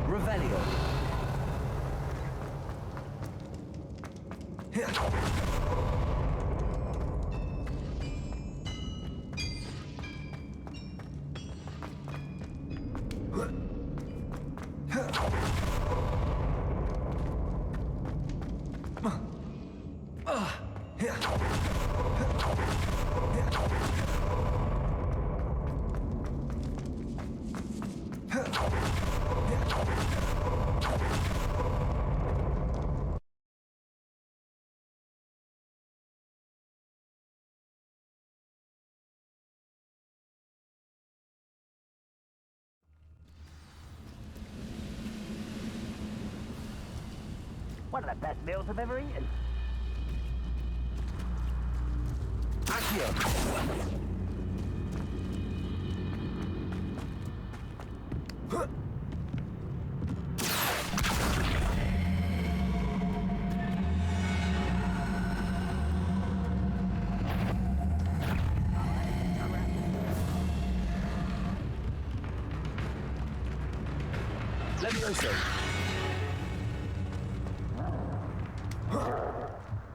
Revelio. One of the best meals I've ever eaten. Accio. Levioso.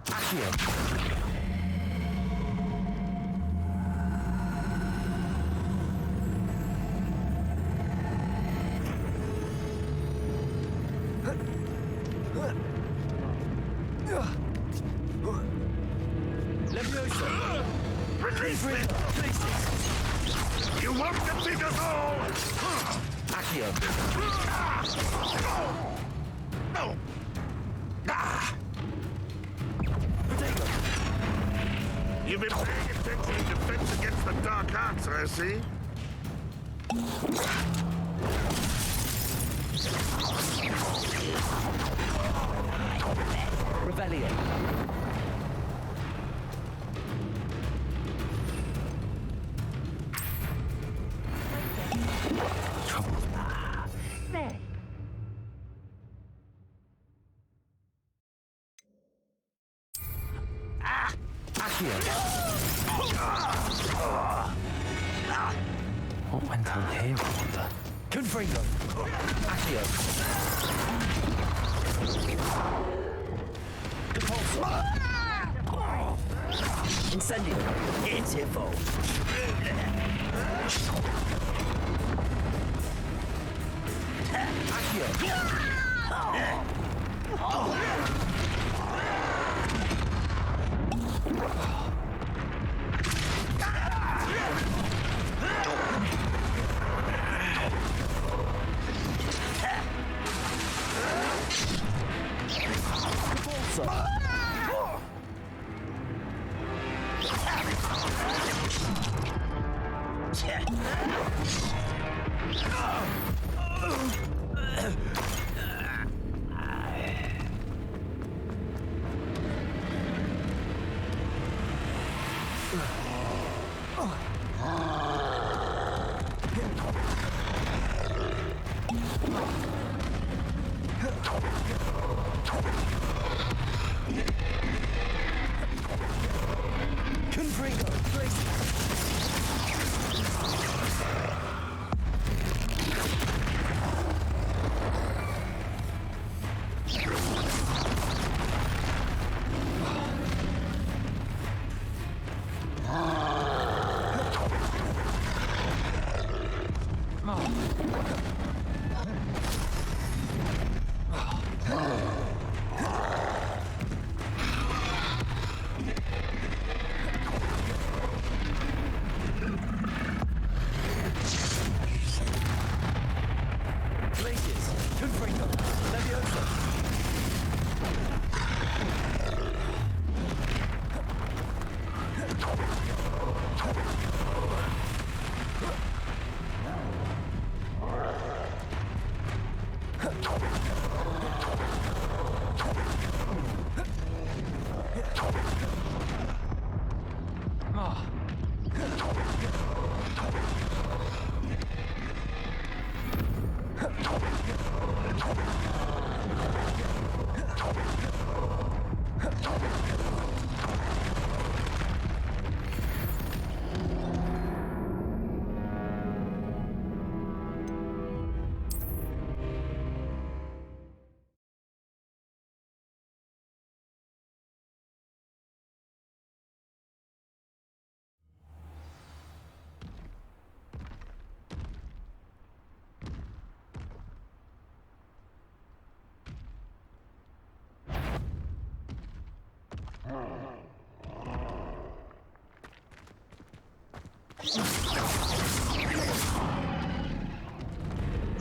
Accio. Levioso. Release me! You won't defeat us all! Accio. No! Potato. You've been paying attention in defense against the dark arts, I see. Revelio. Trouble. There. Accio. What went on here, I wonder? Confringo. Accio. Depulso. Incendio. Intervo. Confringo, places.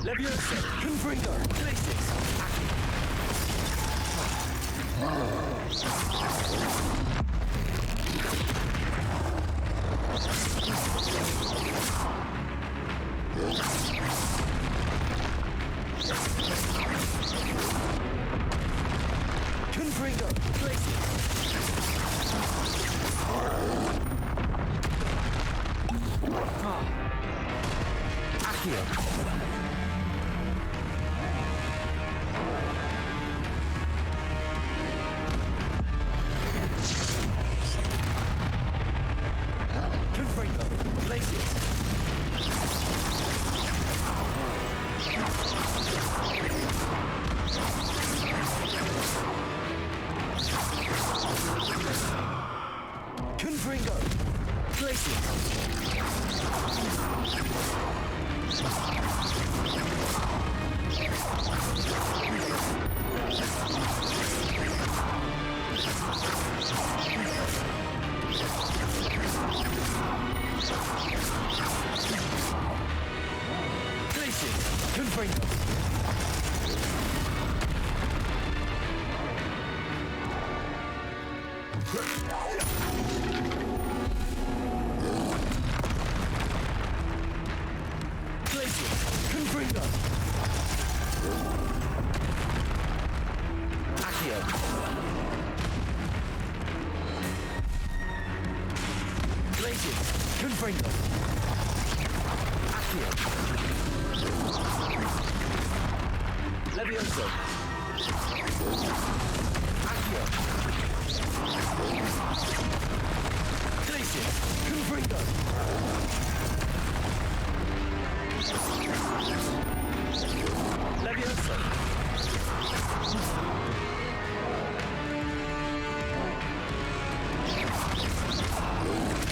Leviosa, Confringo, places. Confringo, places. Accio. Confringo, places. Confringo, places. Confringo. Confringo. Accio. Places. Confringo. Accio. Levioso. Accio. Places. Confringo. Levioso.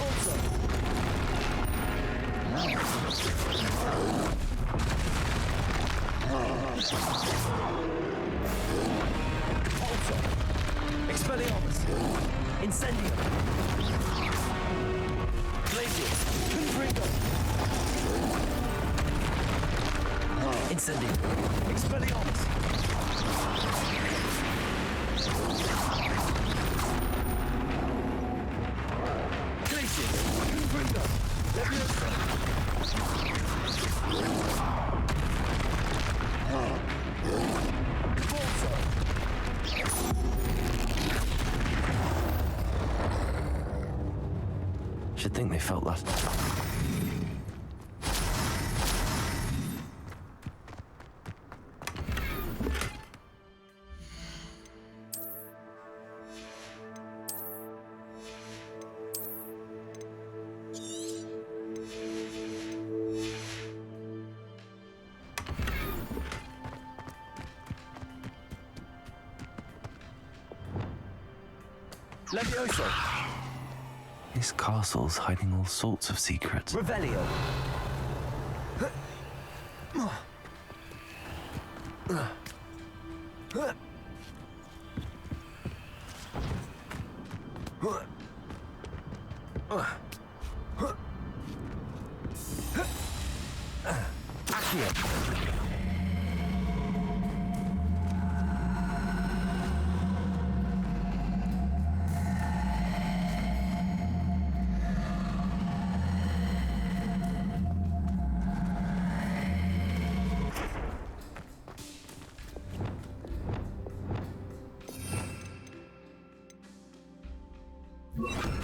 Also. Also. Expelliarmus. Incendio. Glacius. Confringo. Incendio. Expelliarmus. Glacius. Confringo. Leviosa. Volta. Should think they felt that. Levioso. This castle's hiding all sorts of secrets. Revelio. Accio.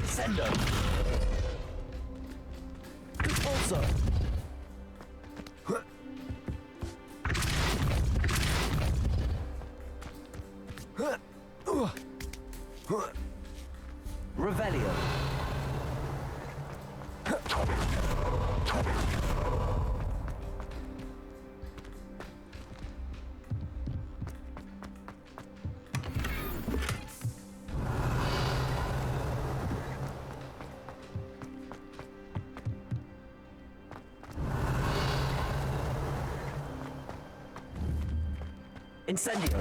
Sendo. Also. Revelio. Incendio.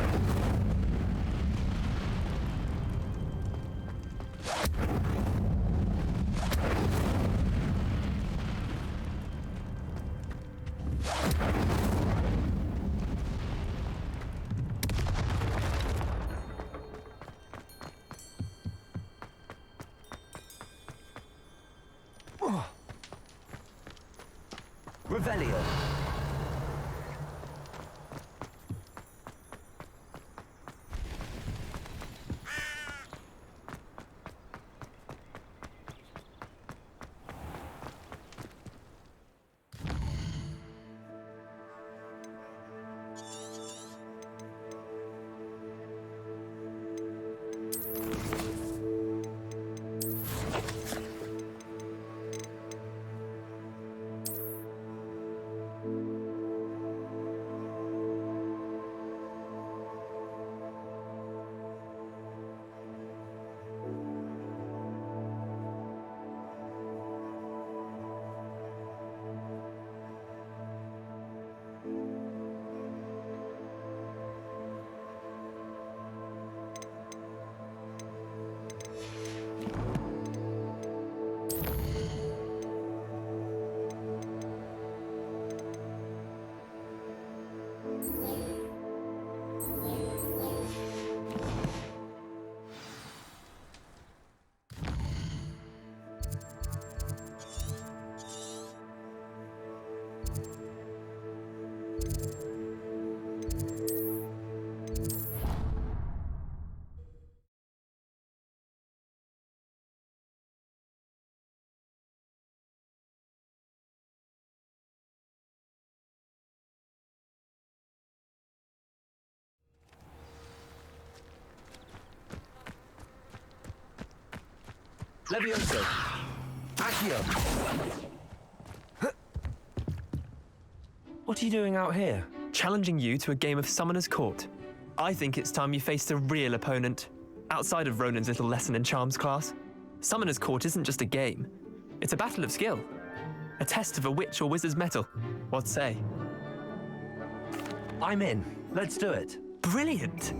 Revelio. Levioso. Accio. What are you doing out here? Challenging you to a game of Summoner's Court. I think it's time you faced a real opponent, outside of Ronan's little lesson in charms class. Summoner's Court isn't just a game. It's a battle of skill. A test of a witch or wizard's mettle. What say? I'm in. Let's do it. Brilliant!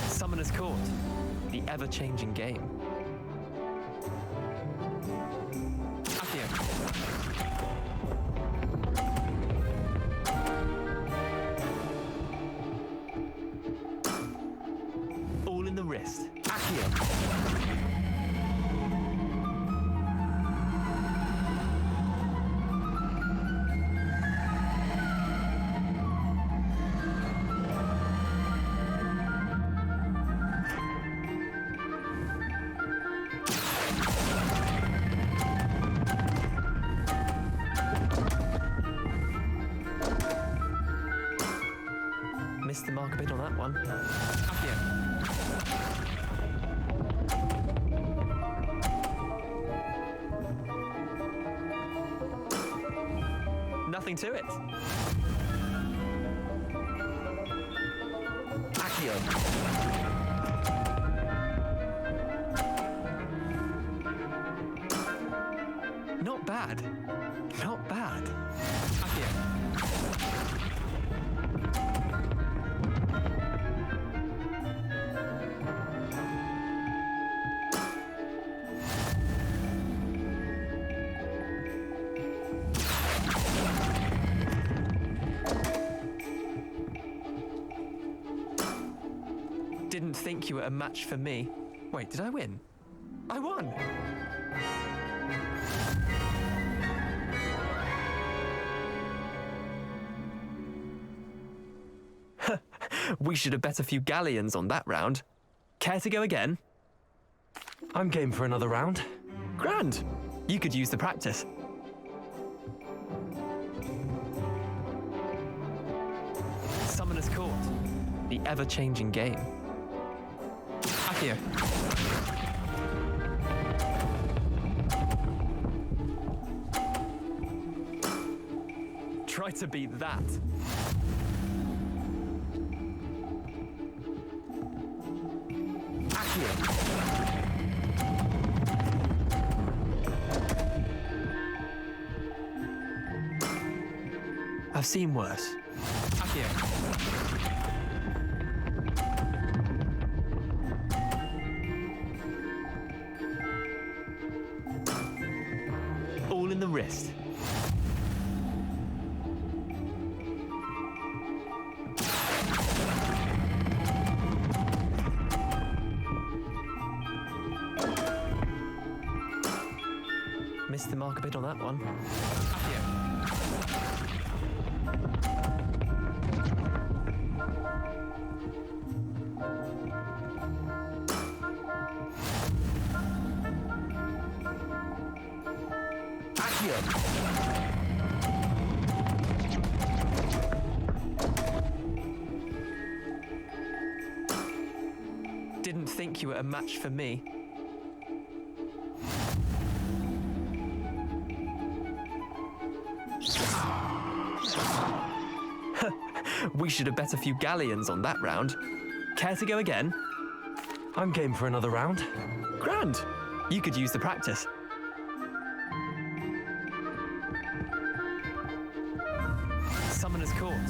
Summoner's Court, the ever-changing game. Accio. All in the wrist. Accio. mark a bit on that one. Accio. Nothing to it. Accio. Not bad. Not bad. Accio. Didn't think you were a match for me. Wait, did I win? I won! We should have bet a few galleons on that round. Care to go again? I'm game for another round. Grand! You could use the practice. Summoner's Court, the ever-changing game. Accio. Try to beat that. Accio. I've seen worse. Accio. All in the wrist. Missed the mark a bit on that one. Accio. Didn't think you were a match for me. We should have bet a few galleons on that round. Care to go again? I'm game for another round. Grand! You could use the practice. Summoner's Court,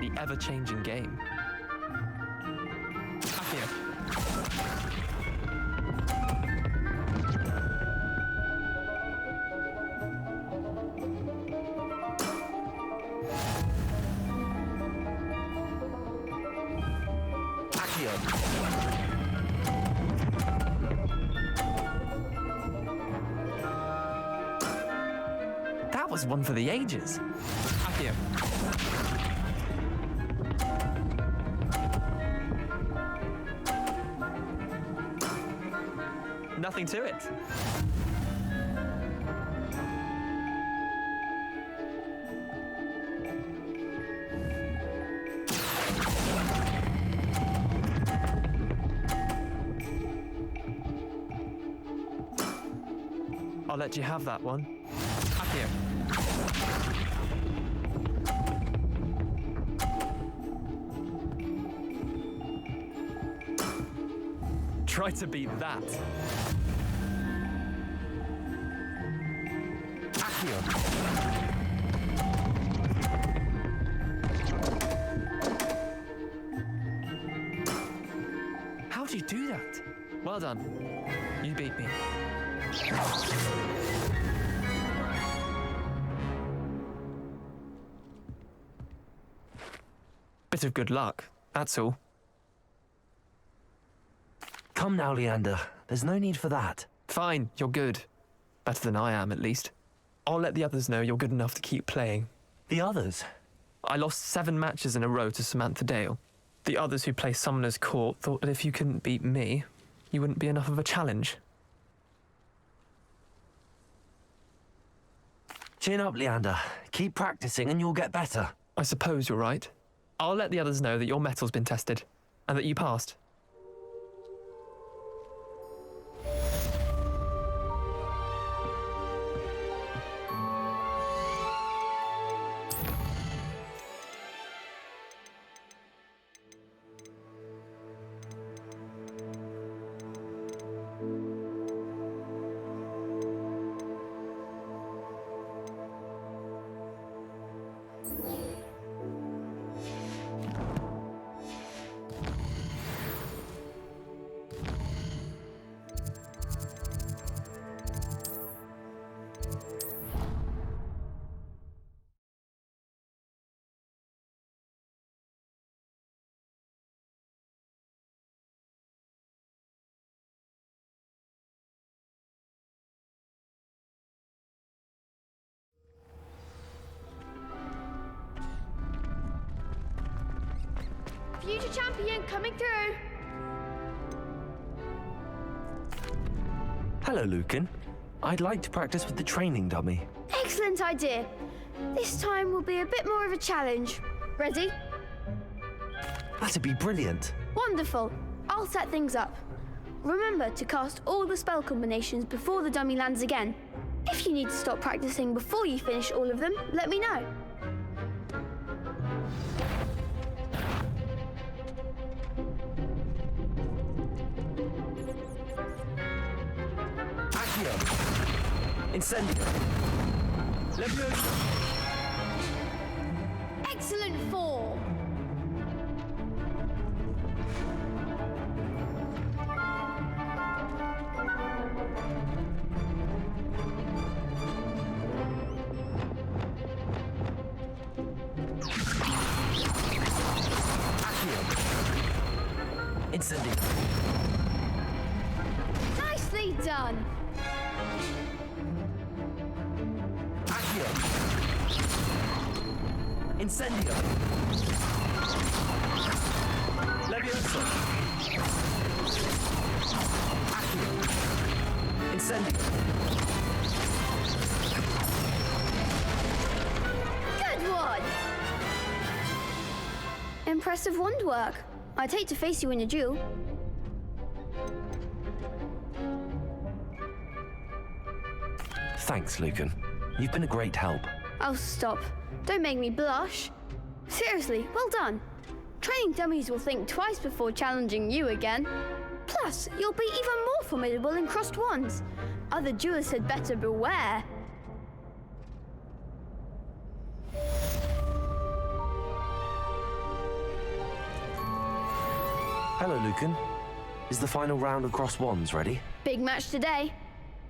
the ever-changing game. Accio. That was one for the ages. Accio. Nothing to it. I'll let you have that one. Accio. Try to beat that. Accio. How'd you do that? Well done. You beat me. Bit of good luck, that's all. Come now, Leander. There's no need for that. Fine, you're good. Better than I am, at least. I'll let the others know you're good enough to keep playing. The others? I lost 7 matches in a row to Samantha Dale. The others who play Summoner's Court thought that if you couldn't beat me, you wouldn't be enough of a challenge. Chin up, Leander. Keep practicing and you'll get better. I suppose you're right. I'll let the others know that your metal's been tested and that you passed. Future champion coming through. Hello, Lucan. I'd like to practice with the training dummy. Excellent idea. This time will be a bit more of a challenge. Ready? That'd be brilliant. Wonderful. I'll set things up. Remember to cast all the spell combinations before the dummy lands again. If you need to stop practicing before you finish all of them, let me know. Incendio. Leviosa. Excellent form. Incendio. Nicely done. Incendio. Leviosa. Accio. Incendio. Good one. Impressive wand work. I'd hate to face you in a duel. Thanks, Lucan. You've been a great help. Oh, stop. Don't make me blush. Seriously, well done. Training dummies will think twice before challenging you again. Plus, you'll be even more formidable in crossed wands. Other duelists had better beware. Hello, Lucan. Is the final round of cross wands ready? Big match today.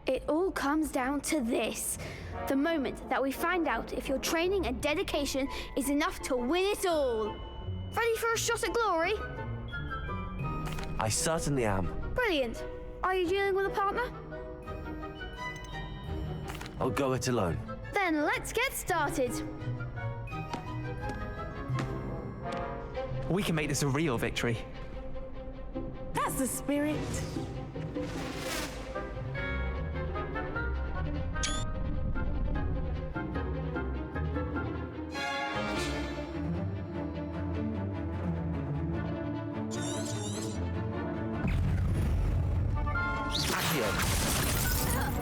It all comes down to this. The moment that we find out if your training and dedication is enough to win it all. Ready for a shot at glory? I certainly am. Brilliant. Are you dealing with a partner? I'll go it alone. Then let's get started. We can make this a real victory. That's the spirit.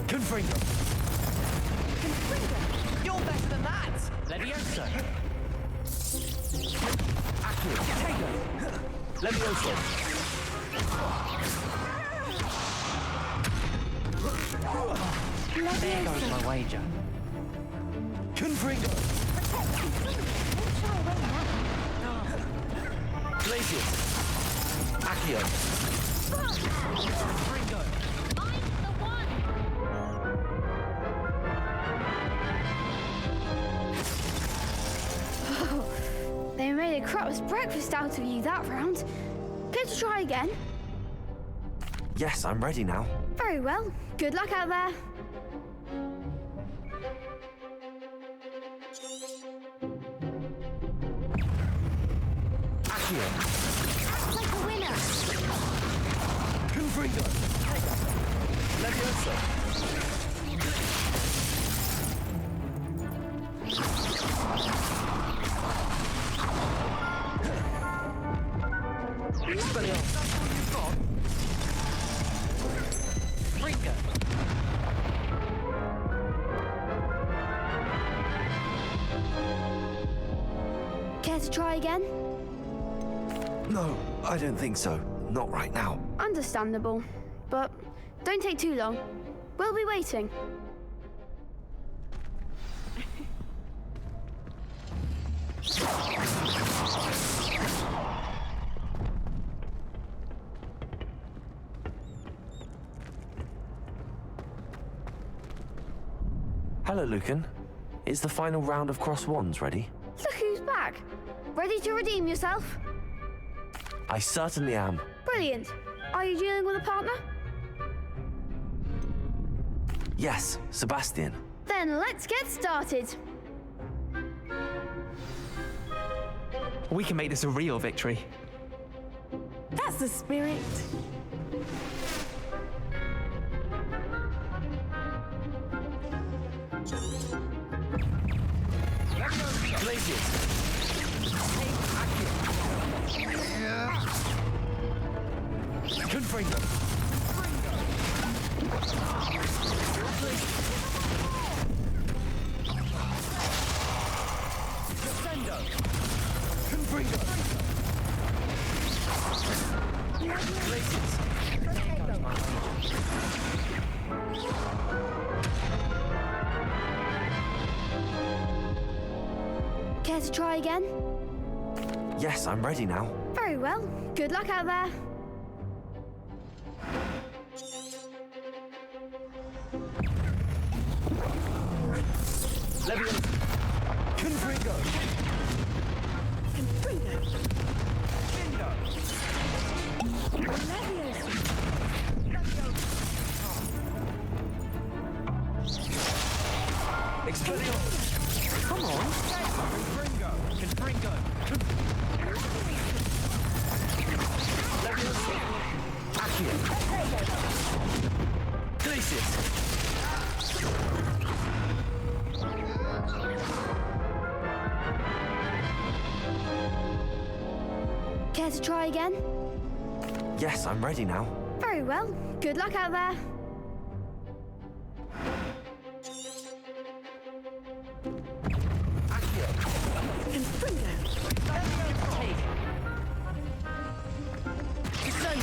Confringo. You're better than that! Leviosa! Accio. Leviosa. There goes my wager. Confringo. Glacius. Accio. Confringo! They made a crap's breakfast out of you that round. Care to try again? Yes, I'm ready now. Very well. Good luck out there. Accio. Act like a winner. Confringo. Leviosa. to try again? No, I don't think so. Not right now. Understandable. But don't take too long. We'll be waiting. Hello, Lucan. Is the final round of Cross Wands ready? Look who's back. Ready to redeem yourself? I certainly am. Brilliant. Are you dealing with a partner? Yes, Sebastian. Then let's get started. We can make this a real victory. That's the spirit. Confringo. Defendo. Confringo. Glacius. Care to try again? Yes, I'm ready now. Very well. Good luck out there. Leviosa. Confringo. Expelliarmus. Come on. Confringo. Confringo. Leviosa. Accio. Glacius. Care to try again? Yes, I'm ready now. Very well. Good luck out there.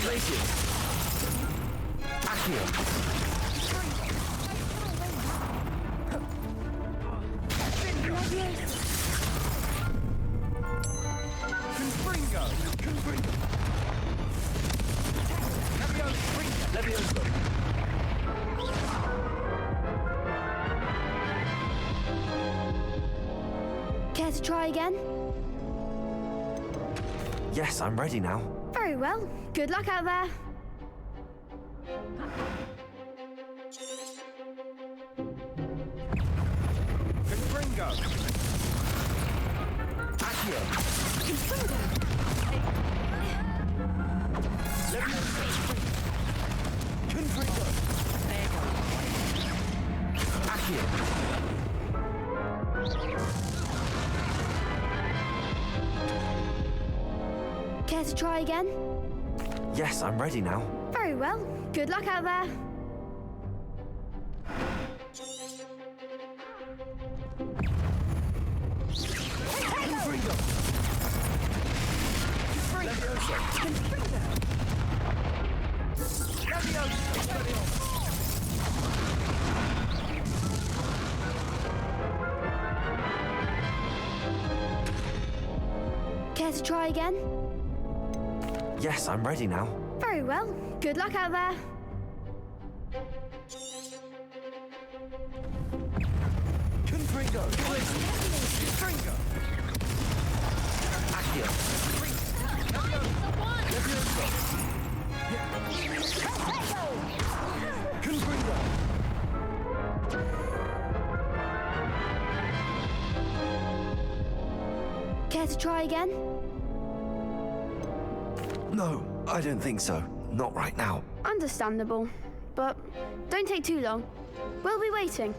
Glacius. Accio. Confringo. Confringo. Leviosa. Care to try again? Yes, I'm ready now. Very well. Good luck out there. Confringo. Accio. Leviosa. Confringo. Accio. Care to try again? Yes, I'm ready now. Very well. Good luck out there. Confringo. Leviosa. Care to try again? Yes, I'm ready now. Very well. Good luck out there. Confringo. Confringo. Accio. Leviosa. Confringo. Care to try again? No, I don't think so. Not right now. Understandable. But don't take too long. We'll be waiting.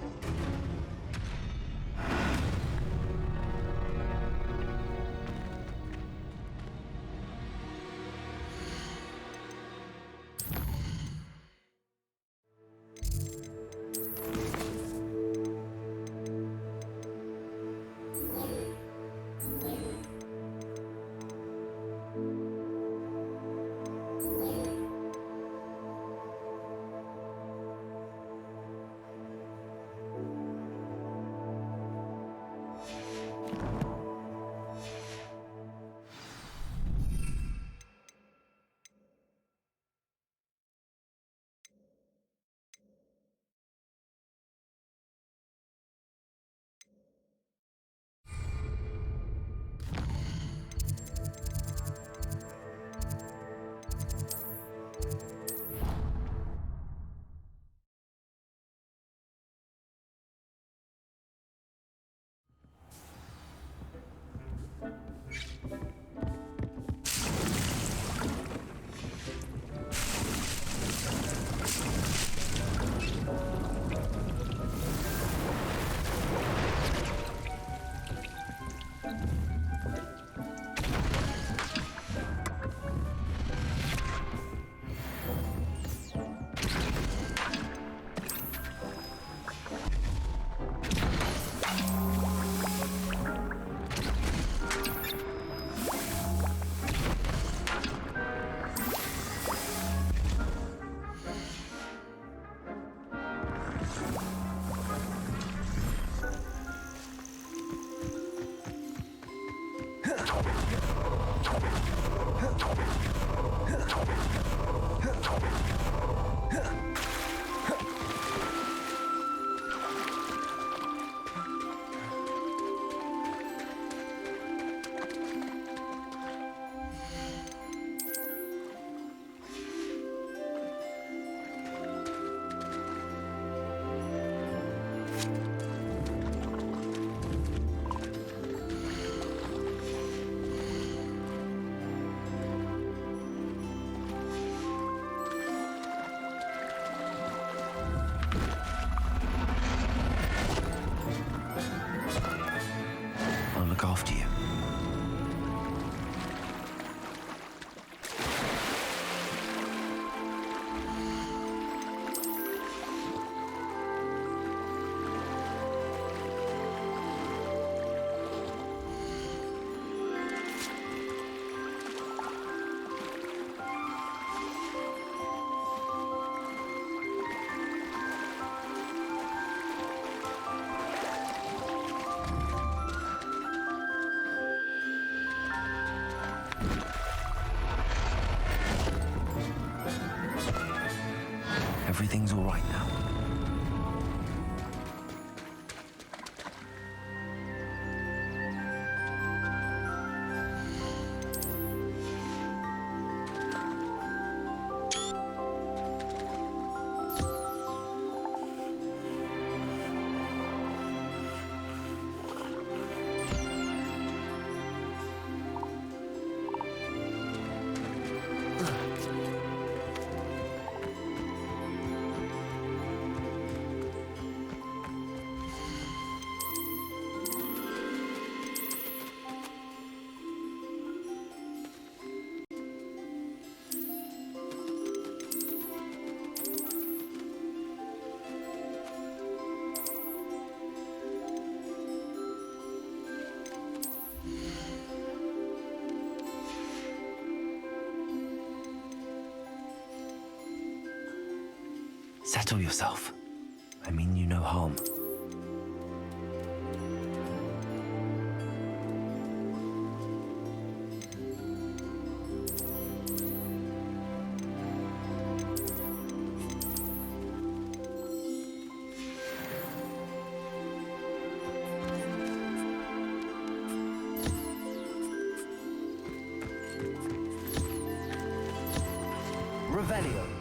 Settle yourself. I mean you no harm. Revelio.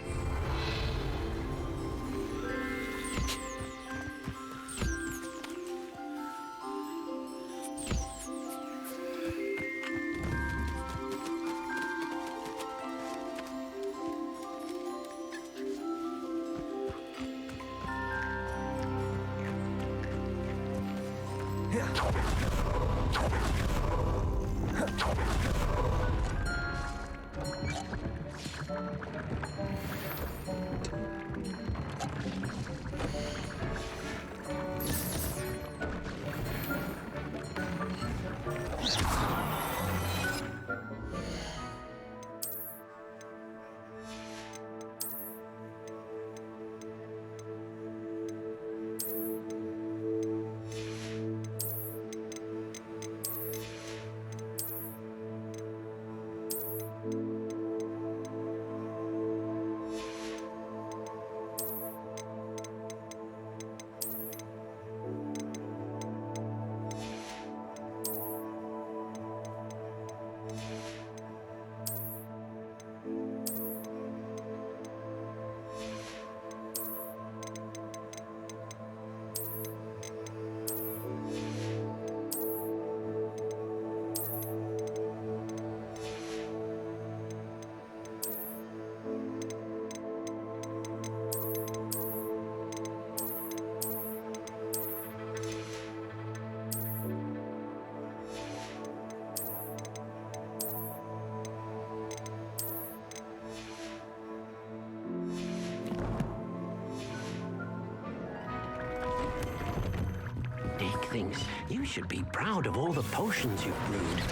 Thinks you should be proud of all the potions you've brewed.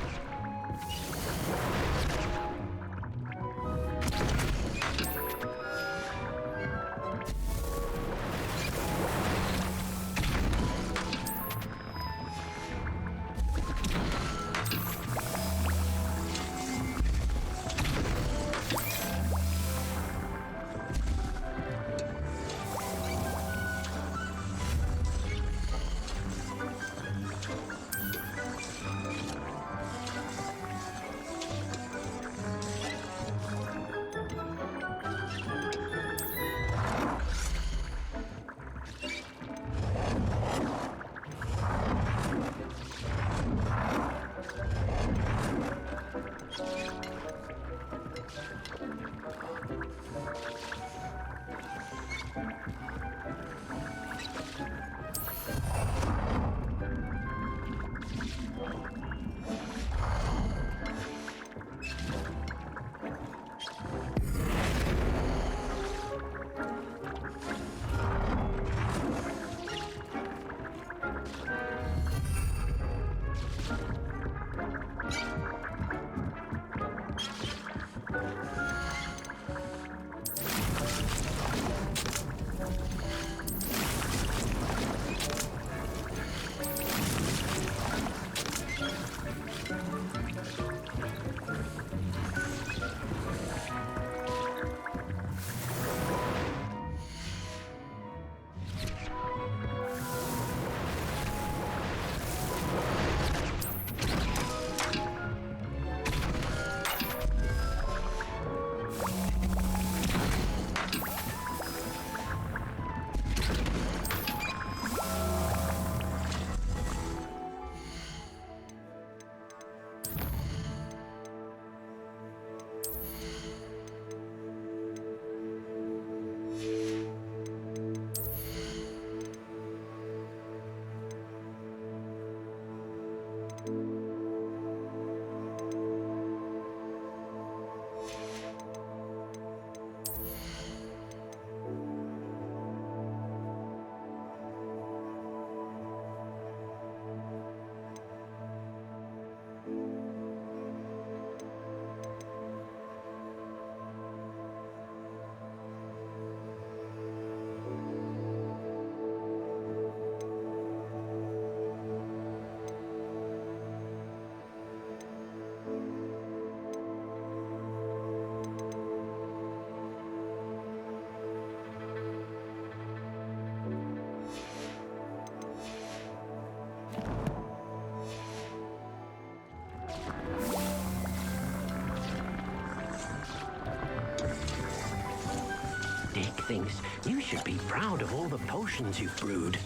things. You should be proud of all the potions you've brewed.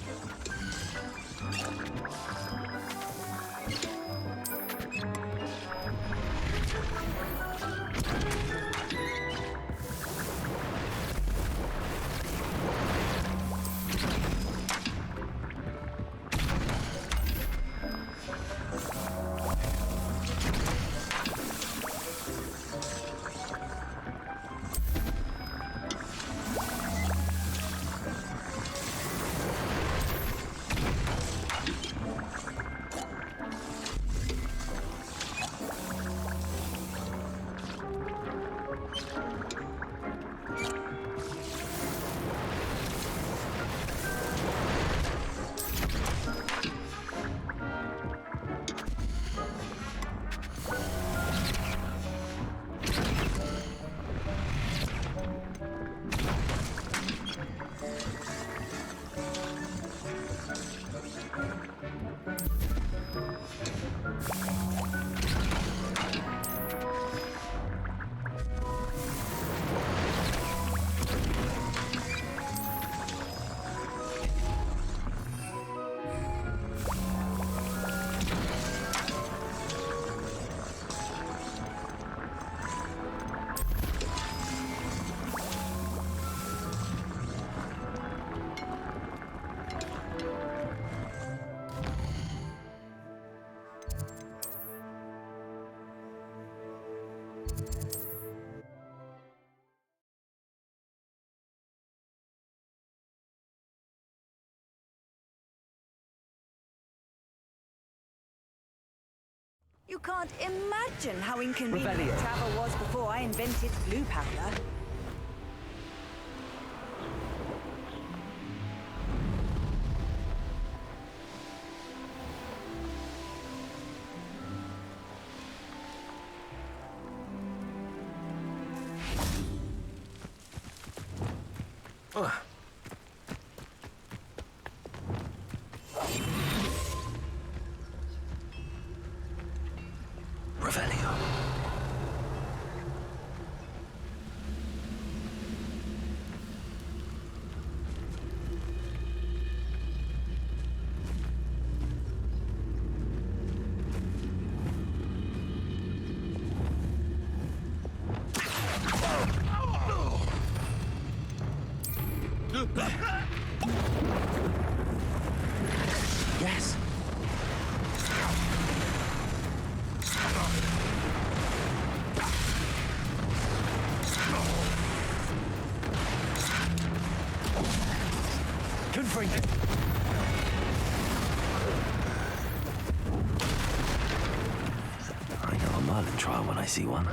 You can't imagine how inconvenient Revelio. travel was before I invented blue powder. Revelio. Yes. Confringo. I know a Merlin trial when I see one.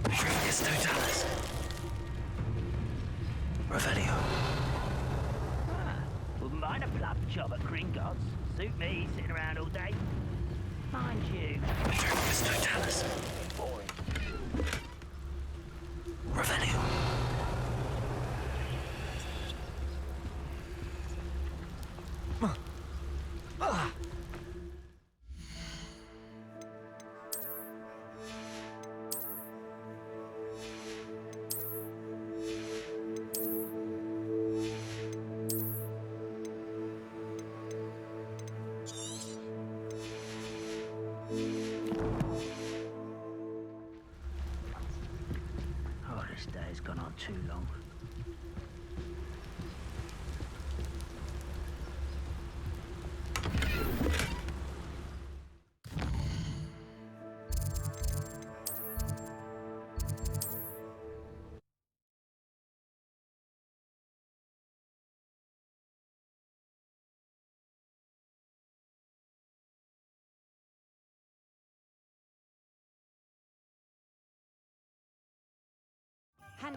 Trigus totalis. Revelio. Wouldn't mind a plum job at Gringotts. Suit me, sitting around all day. Mind you. Trigus totalis. Boring. Revelio. Oh, this day's gone on too long.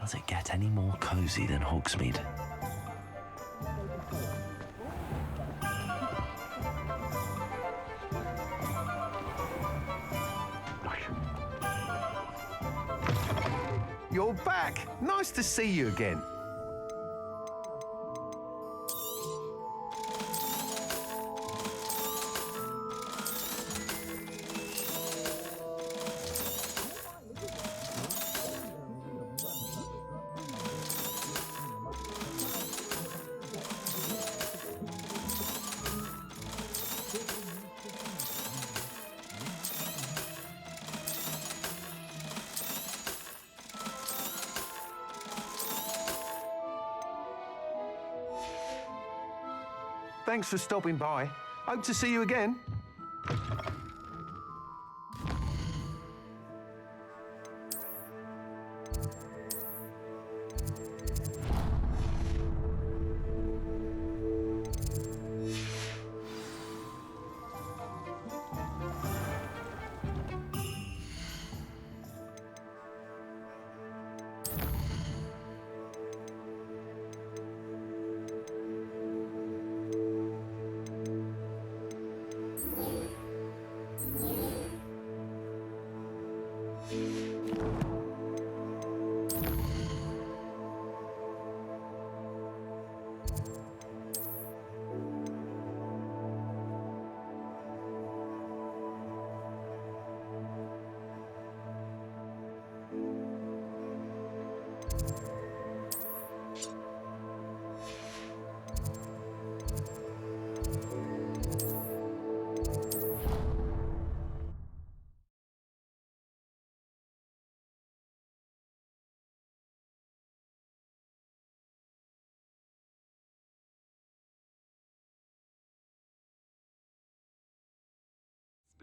Does it get any more cozy than Hogsmeade? You're back! Nice to see you again. Thanks for stopping by. Hope to see you again.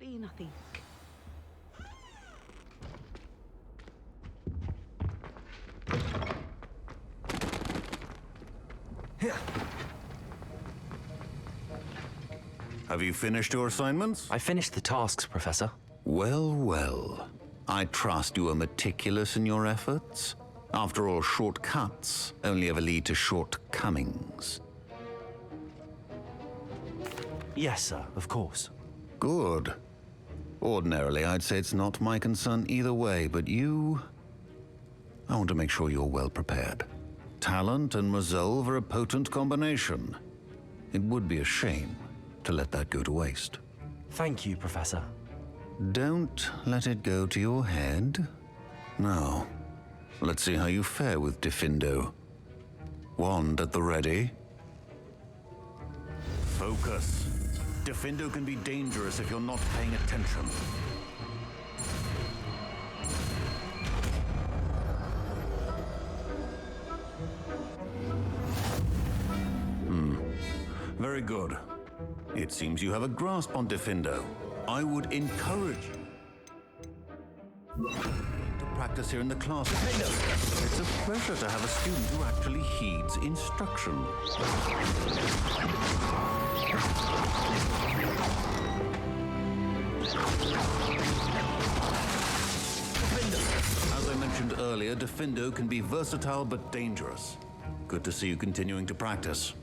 Spleen, I think. Have you finished your assignments? I finished the tasks, Professor. Well, well. I trust you are meticulous in your efforts. After all, shortcuts only ever lead to shortcomings. Yes, sir, of course. Good. Ordinarily, I'd say it's not my concern either way, but you... I want to make sure you're well prepared. Talent and resolve are a potent combination. It would be a shame to let that go to waste. Thank you, Professor. Don't let it go to your head. Now, let's see how you fare with Diffindo. Wand at the ready. Focus. Diffindo can be dangerous if you're not paying attention. Very good. It seems you have a grasp on Diffindo. I would encourage you to practice here in the class. It's a pleasure to have a student who actually heeds instruction. As I mentioned earlier, Diffindo can be versatile but dangerous. Good to see you continuing to practice.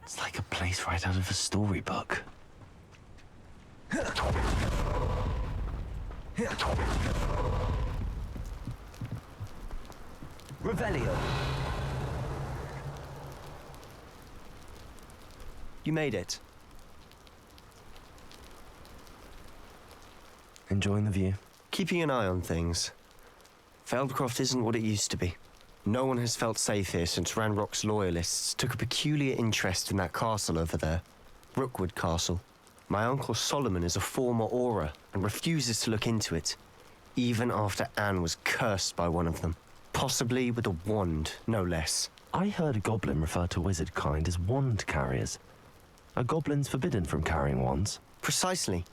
It's like a place right out of a storybook. Revelio. You made it. Enjoying the view? Keeping an eye on things. Feldcroft isn't what it used to be. No one has felt safe here since Ranrock's loyalists took a peculiar interest in that castle over there. Rookwood Castle. My uncle Solomon is a former Auror and refuses to look into it, even after Anne was cursed by one of them. Possibly with a wand, no less. I heard a goblin refer to wizard kind as wand carriers. Are goblins forbidden from carrying wands? Precisely.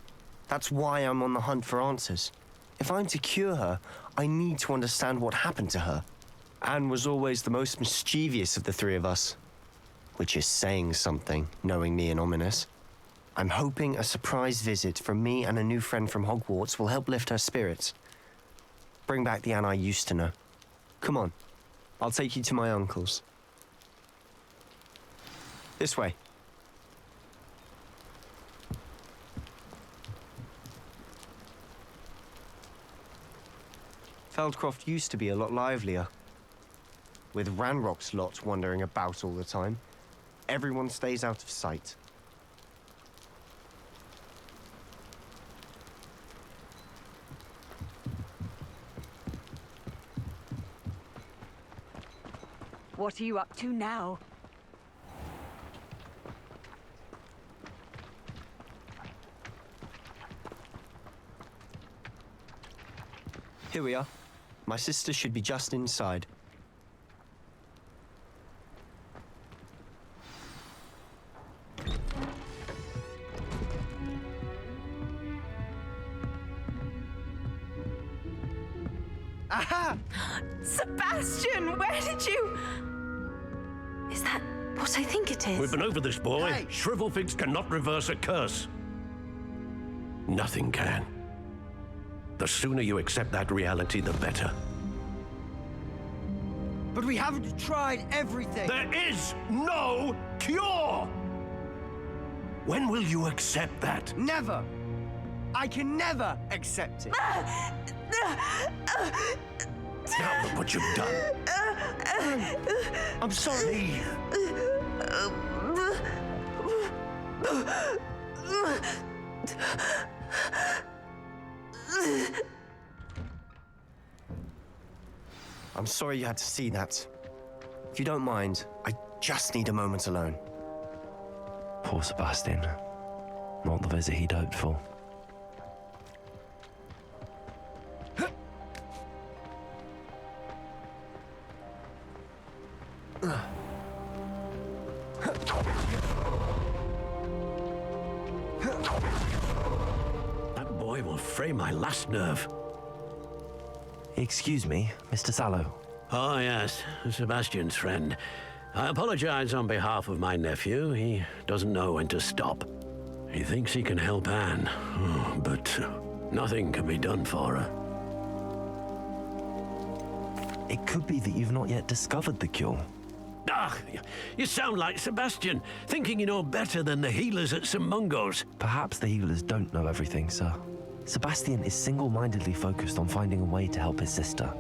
That's why I'm on the hunt for answers. If I'm to cure her, I need to understand what happened to her. Anne was always the most mischievous of the three of us. Which is saying something, knowing me and Ominous. I'm hoping a surprise visit from me and a new friend from Hogwarts will help lift her spirits. Bring back the Anne I used to know. Come on, I'll take you to my uncle's. This way. Feldcroft used to be a lot livelier. With Ranrock's lot wandering about all the time, everyone stays out of sight. What are you up to now? Here we are. My sister should be just inside. Aha! Sebastian, where did you... Is that what I think it is? We've been over this, boy. Hey! Shrivelfigs cannot reverse a curse. Nothing can. The sooner you accept that reality, the better. But we haven't tried everything! There is no cure! When will you accept that? Never! I can never accept it! Now look what you've done. I'm sorry. I'm sorry you had to see that. If you don't mind, I just need a moment alone. Poor Sebastian. Not the visit he'd hoped for. That boy will fray my last nerve. Excuse me, Mr. Sallow. Oh, yes, Sebastian's friend. I apologize on behalf of my nephew. He doesn't know when to stop. He thinks he can help Anne, but nothing can be done for her. It could be that you've not yet discovered the cure. Ah, you sound like Sebastian, thinking you know better than the healers at St. Mungo's. Perhaps the healers don't know everything, sir. Sebastian is single-mindedly focused on finding a way to help his sister.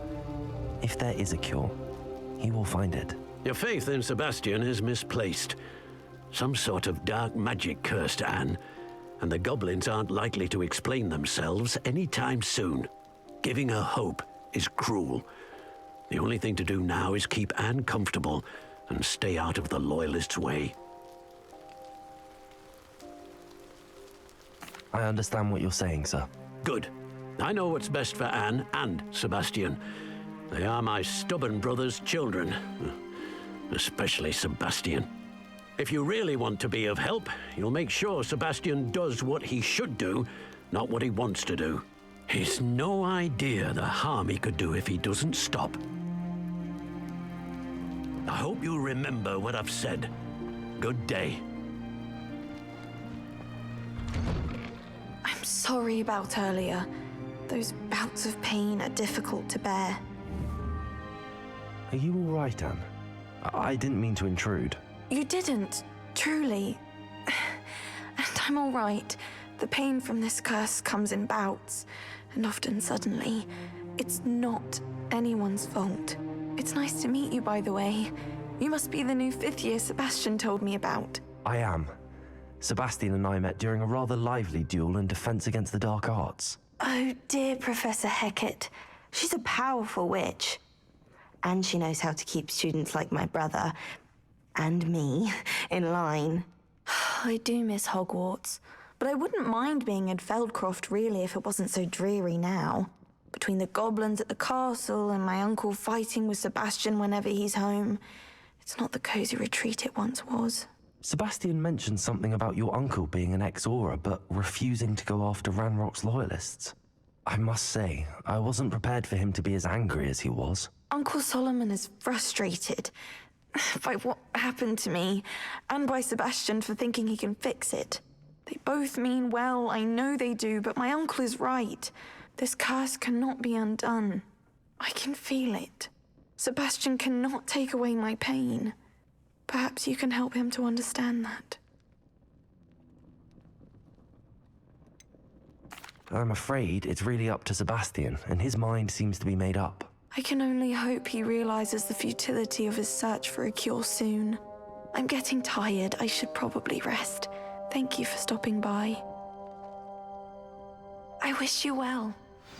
If there is a cure, he will find it. Your faith in Sebastian is misplaced. Some sort of dark magic cursed Anne, and the goblins aren't likely to explain themselves anytime soon. Giving her hope is cruel. The only thing to do now is keep Anne comfortable and stay out of the Loyalists' way. I understand what you're saying, sir. Good. I know what's best for Anne and Sebastian. They are my stubborn brother's children. Especially Sebastian. If you really want to be of help, you'll make sure Sebastian does what he should do, not what he wants to do. He's no idea the harm he could do if he doesn't stop. I hope you'll remember what I've said. Good day. I'm sorry about earlier. Those bouts of pain are difficult to bear. Are you all right, Anne? I didn't mean to intrude. You didn't. Truly. And I'm all right. The pain from this curse comes in bouts, and often suddenly. It's not anyone's fault. It's nice to meet you, by the way. You must be the new 5th year Sebastian told me about. I am. Sebastian and I met during a rather lively duel in defense against the dark arts. Oh, dear Professor Hecat. She's a powerful witch. And she knows how to keep students like my brother, and me, in line. I do miss Hogwarts, but I wouldn't mind being in Feldcroft, really, if it wasn't so dreary now. Between the goblins at the castle and my uncle fighting with Sebastian whenever he's home, it's not the cozy retreat it once was. Sebastian mentioned something about your uncle being an ex-Auror, but refusing to go after Ranrock's loyalists. I must say, I wasn't prepared for him to be as angry as he was. Uncle Solomon is frustrated by what happened to me, and by Sebastian for thinking he can fix it. They both mean well, I know they do, but my uncle is right. This curse cannot be undone. I can feel it. Sebastian cannot take away my pain. Perhaps you can help him to understand that. I'm afraid it's really up to Sebastian, and his mind seems to be made up. I can only hope he realizes the futility of his search for a cure soon. I'm getting tired. I should probably rest. Thank you for stopping by. I wish you well.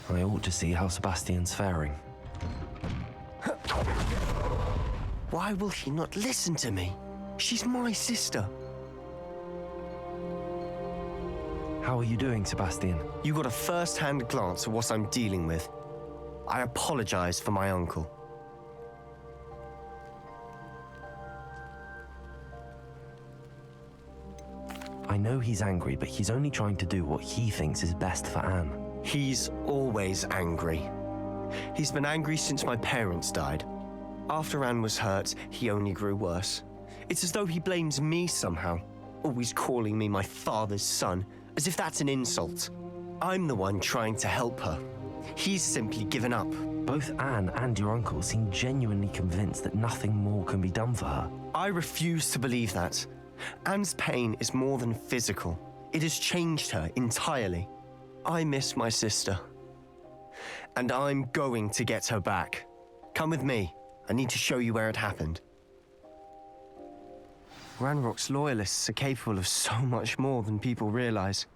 I ought to see how Sebastian's faring. Why will he not listen to me? She's my sister. How are you doing, Sebastian? You got a first-hand glance at what I'm dealing with. I apologize for my uncle. I know he's angry, but he's only trying to do what he thinks is best for Anne. He's always angry. He's been angry since my parents died. After Anne was hurt, he only grew worse. It's as though he blames me somehow, always calling me my father's son, as if that's an insult. I'm the one trying to help her. He's simply given up. Both Anne and your uncle seem genuinely convinced that nothing more can be done for her. I refuse to believe that. Anne's pain is more than physical. It has changed her entirely. I miss my sister. And I'm going to get her back. Come with me. I need to show you where it happened. Ranrock's loyalists are capable of so much more than people realize.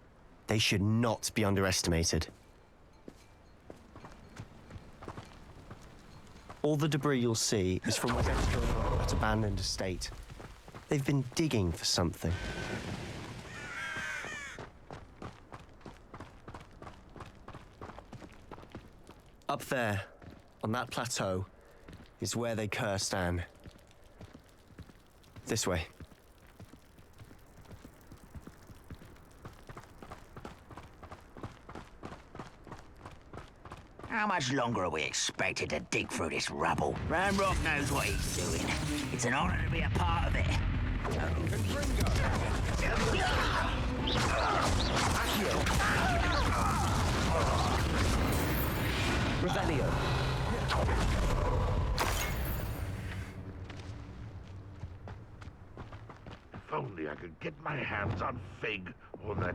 They should not be underestimated. All the debris you'll see is from what's on that abandoned estate. They've been digging for something. Up there, on that plateau, is where they cursed Anne. This way. How much longer are we expected to dig through this rubble? Ranrock knows what he's doing. It's an honor to be a part of it. Revelio. If only I could get my hands on Fig or that...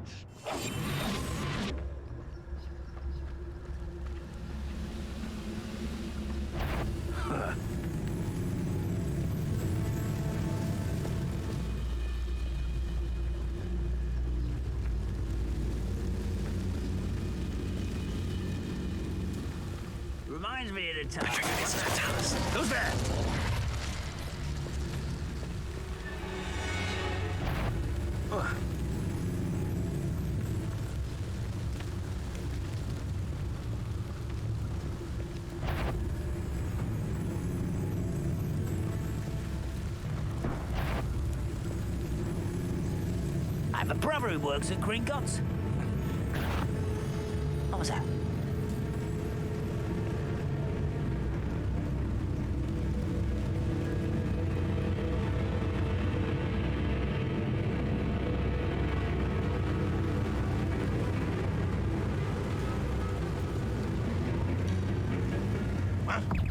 Reminds me of the time. Who's there? I have a brother who works at Gringotts. What was that?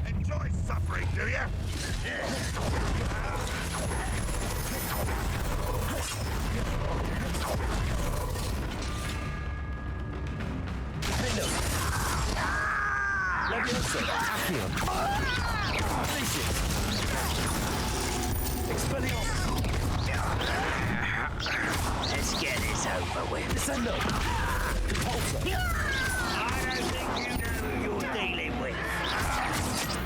Enjoy suffering, do you? Leviosa! Accio! Expelliarmus! Let's get this over with. Descendo! Repulsor! I don't think you know who you're dealing with.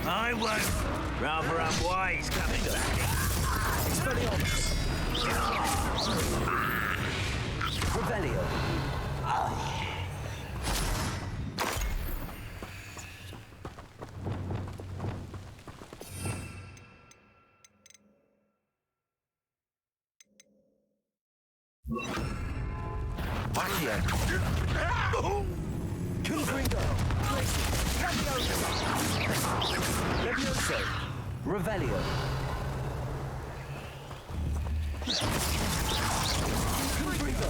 I won't. Rather unwise coming back. Expelliarmus! Revelio! Accio! Confringo! Levioso! Revelio! Confringo!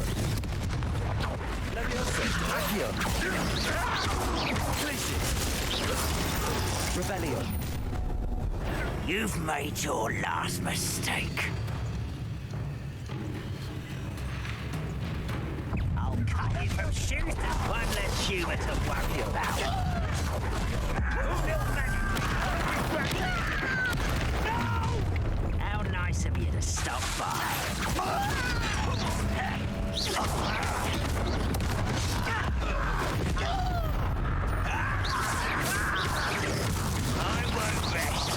Levioso! Accio! Revelio! You've made your last mistake. I'll cut you from shoes to one less humour to worry about. No! How nice of you to stop by. I won't rest.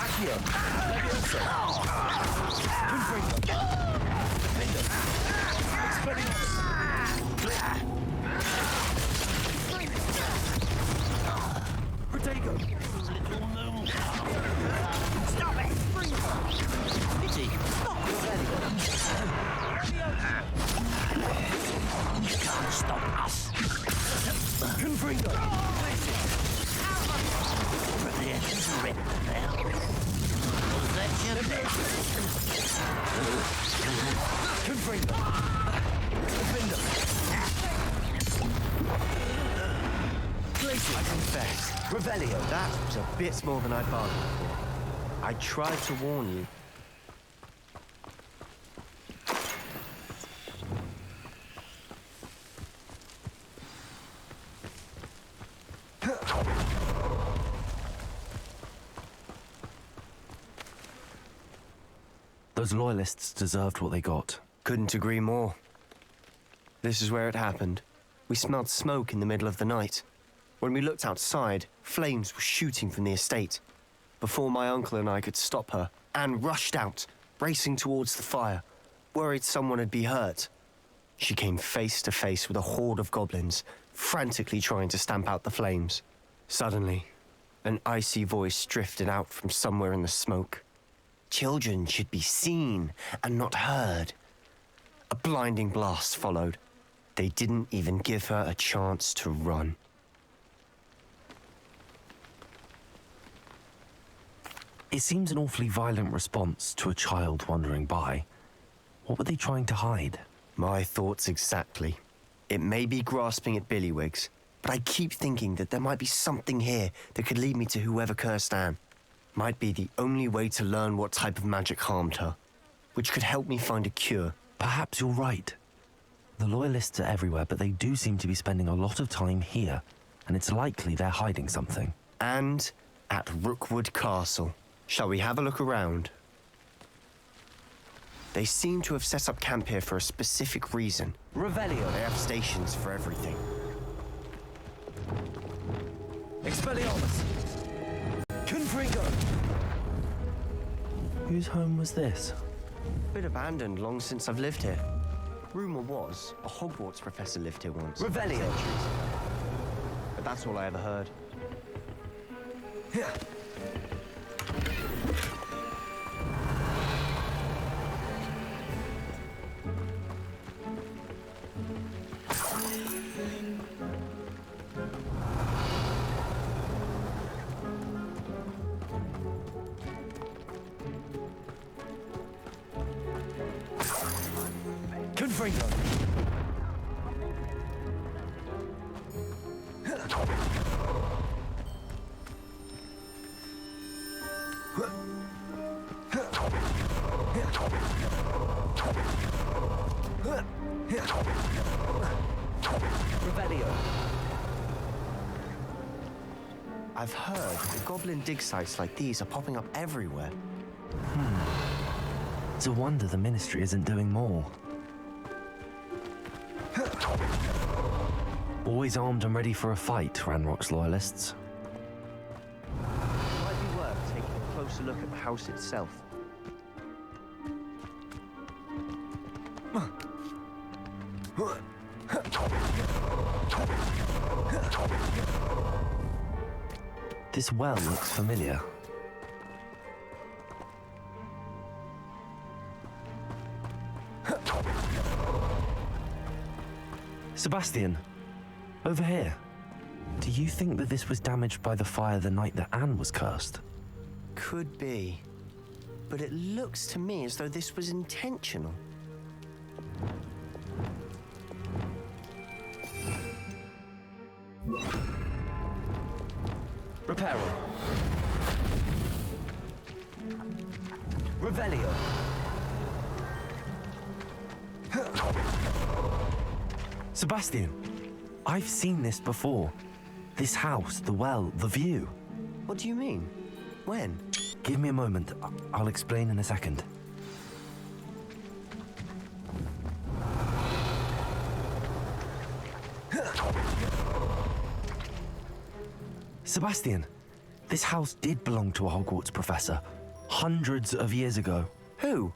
Accio! Levioso! Confringo! Defendo! Expelliarmus! Protego! Stop it! Pity! You can't stop us. Confringo! Brilliant rip now. Was that your Confringo! Defendo! I confess, Revelio. That was a bit more than I bargained for. I tried to warn you. Those loyalists deserved what they got. Couldn't agree more. This is where it happened. We smelled smoke in the middle of the night. When we looked outside, flames were shooting from the estate. Before my uncle and I could stop her, Anne rushed out, racing towards the fire, worried someone had been hurt. She came face to face with a horde of goblins, frantically trying to stamp out the flames. Suddenly, an icy voice drifted out from somewhere in the smoke. Children should be seen and not heard. A blinding blast followed. They didn't even give her a chance to run. It seems an awfully violent response to a child wandering by. What were they trying to hide? My thoughts exactly. It may be grasping at Billywigs, but I keep thinking that there might be something here that could lead me to whoever cursed Anne. Might be the only way to learn what type of magic harmed her, which could help me find a cure. Perhaps you're right. The loyalists are everywhere, but they do seem to be spending a lot of time here, and it's likely they're hiding something. And at Rookwood Castle. Shall we have a look around? They seem to have set up camp here for a specific reason. Revelio. They have stations for everything. Expelliarmus! Confringo! Whose home was this? Been abandoned long since I've lived here. Rumor was a Hogwarts professor lived here once. Revelio! Centuries. But that's all I ever heard. Confringo. Revelio. I've heard that goblin dig sites like these are popping up everywhere. It's a wonder the Ministry isn't doing more. Always armed and ready for a fight, Ranrock's loyalists. Might be worth taking a closer look at the house itself. This well looks familiar. Sebastian, over here. Do you think that this was damaged by the fire the night that Anne was cursed? Could be. But it looks to me as though this was intentional. Reparo. Revelio. Sebastian, I've seen this before. This house, the well, the view. What do you mean? When? Give me a moment. I'll explain in a second. Sebastian, this house did belong to a Hogwarts professor hundreds of years ago. Who?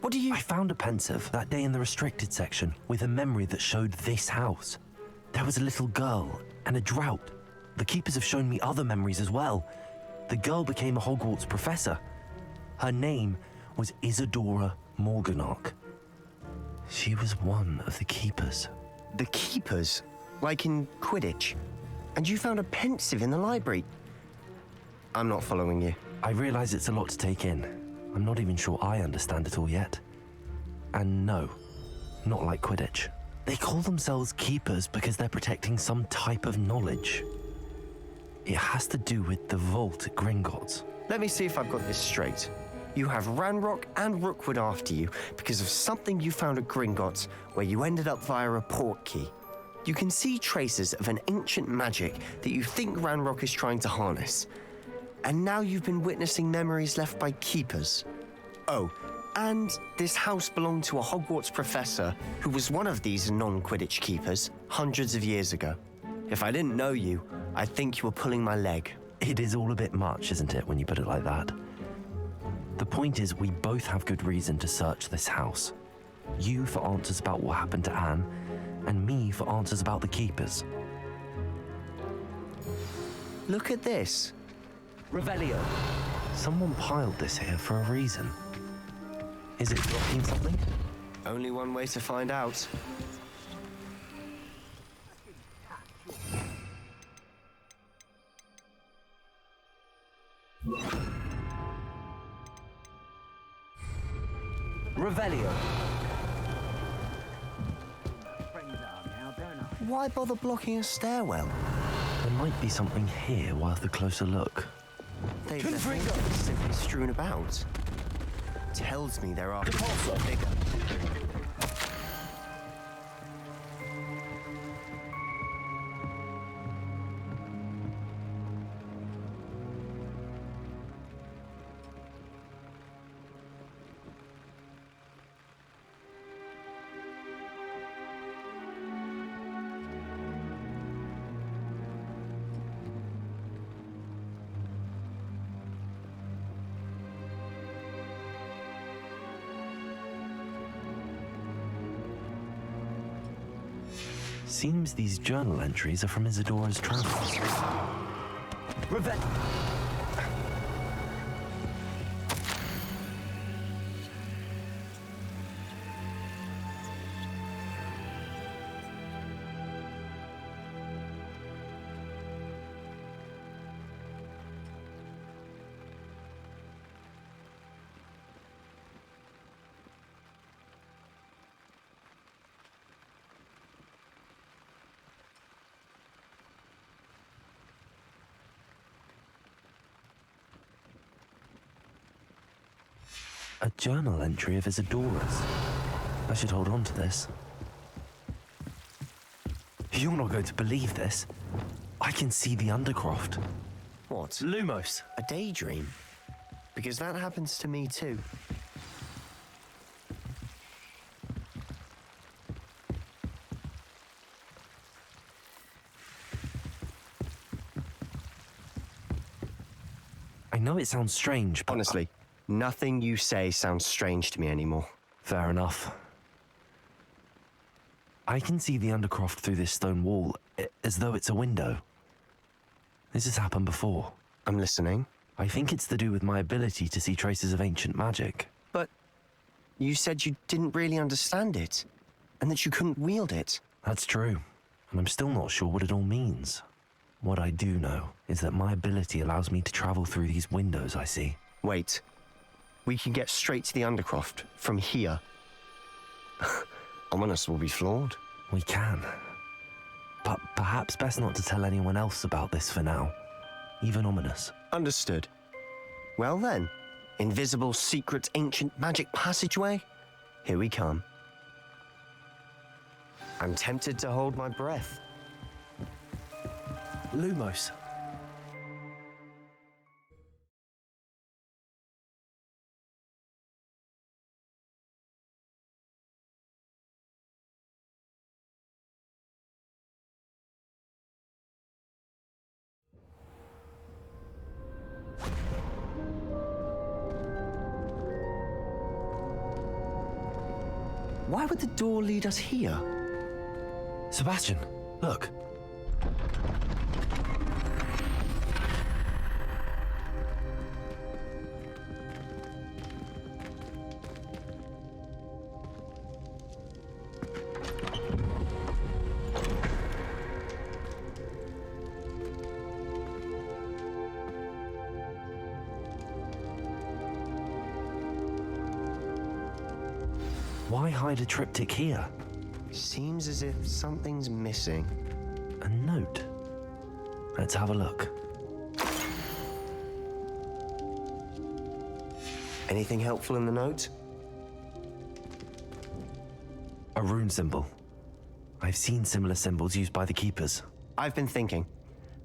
What do you... I found a pensive that day in the restricted section with a memory that showed this house. There was a little girl and a drought. The keepers have shown me other memories as well. The girl became a Hogwarts professor. Her name was Isadora Morganach. She was one of the keepers. The keepers? Like in Quidditch? And you found a pensive in the library? I'm not following you. I realize it's a lot to take in. I'm not even sure I understand it all yet. And no, not like Quidditch. They call themselves keepers because they're protecting some type of knowledge. It has to do with the vault at Gringotts. Let me see if I've got this straight. You have Ranrock and Rookwood after you because of something you found at Gringotts where you ended up via a port key. You can see traces of an ancient magic that you think Ranrock is trying to harness. And now you've been witnessing memories left by keepers. Oh, and this house belonged to a Hogwarts professor who was one of these non-Quidditch keepers hundreds of years ago. If I didn't know you, I'd think you were pulling my leg. It is all a bit much, isn't it, when you put it like that? The point is, we both have good reason to search this house. You for answers about what happened to Anne, and me for answers about the keepers. Look at this. Revelio. Someone piled this here for a reason. Is it blocking something? Only one way to find out. Revelio. Why bother blocking a stairwell? There might be something here worth a closer look. They've left things simply strewn about. Tells me there are bigger. Seems these journal entries are from Isadora's travels. A journal entry of Isadora's. I should hold on to this. You're not going to believe this. I can see the Undercroft. What? Lumos. A daydream? Because that happens to me too. I know it sounds strange, but... Honestly, nothing you say sounds strange to me anymore. Fair enough. I can see the Undercroft through this stone wall, as though it's a window. This has happened before. I'm listening. I think it's to do with my ability to see traces of ancient magic. But you said you didn't really understand it, and that you couldn't wield it. That's true, and I'm still not sure what it all means. What I do know is that my ability allows me to travel through these windows I see. Wait. We can get straight to the Undercroft from here. Ominous will be flawed. We can. But perhaps best not to tell anyone else about this for now. Even Ominous. Understood. Well then, invisible, secret, ancient magic passageway? Here we come. I'm tempted to hold my breath. Lumos. Why would the door lead us here? Sebastian, look. Why hide a triptych here? Seems as if something's missing. A note. Let's have a look. Anything helpful in the note? A rune symbol. I've seen similar symbols used by the keepers. I've been thinking.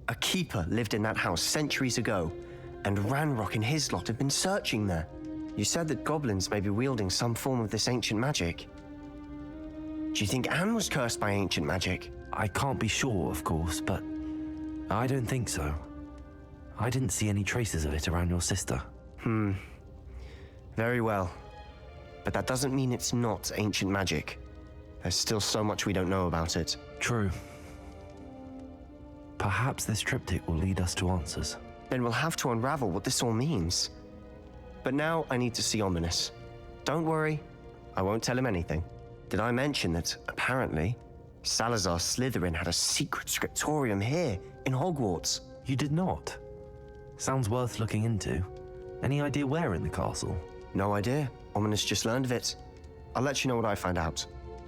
A keeper lived in that house centuries ago, and Ranrock and his lot have been searching there. You said that goblins may be wielding some form of this ancient magic. Do you think Anne was cursed by ancient magic? I can't be sure, of course, but I don't think so. I didn't see any traces of it around your sister. Very well. But that doesn't mean it's not ancient magic. There's still so much we don't know about it. True. Perhaps this triptych will lead us to answers. Then we'll have to unravel what this all means. But now I need to see Ominous. Don't worry, I won't tell him anything. Did I mention that, apparently, Salazar Slytherin had a secret scriptorium here in Hogwarts? You did not? Sounds worth looking into. Any idea where in the castle? No idea. Ominous just learned of it. I'll let you know what I find out.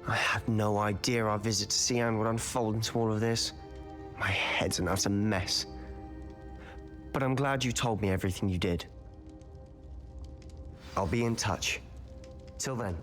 I had no idea our visit to Cian would unfold into all of this. My head's an utter mess. But I'm glad you told me everything you did. I'll be in touch. Till then.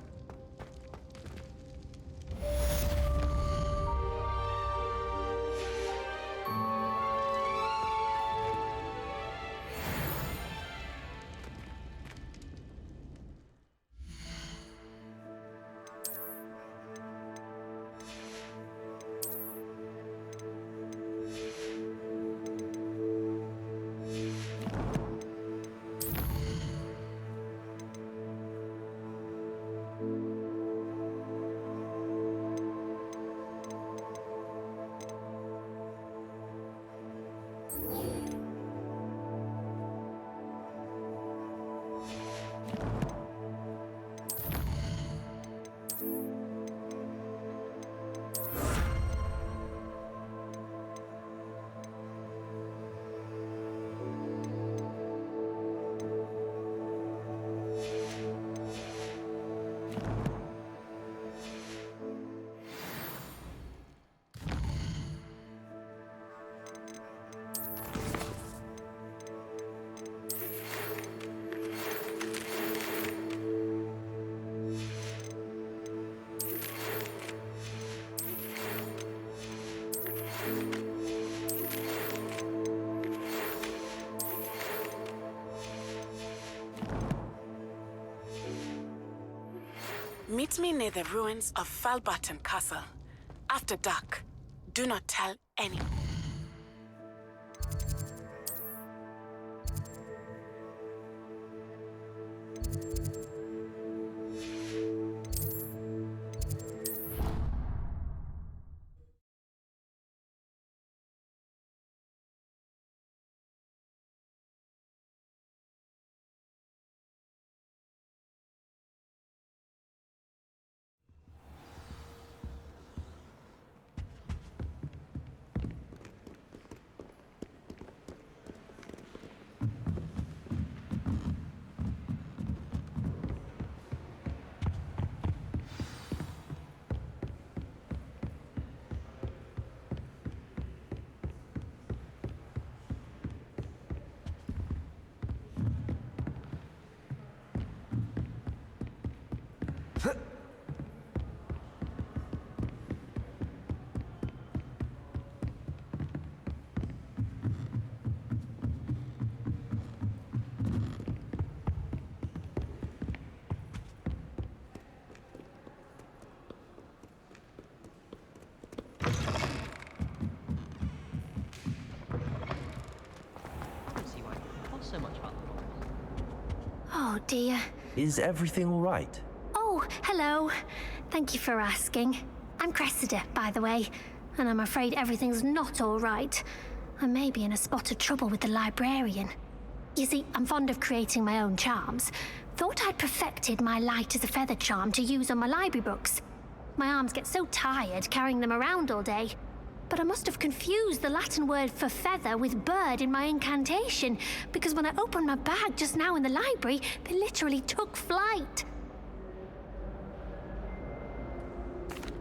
Meet me near the ruins of Falbarton Castle. After dark. Do not tell anyone. Oh dear. Is everything all right? Oh, hello. Thank you for asking. I'm Cressida, by the way, and I'm afraid everything's not all right. I may be in a spot of trouble with the librarian. You see, I'm fond of creating my own charms. Thought I'd perfected my light as a feather charm to use on my library books. My arms get so tired carrying them around all day. But I must have confused the Latin word for feather with bird in my incantation, because when I opened my bag just now in the library, they literally took flight.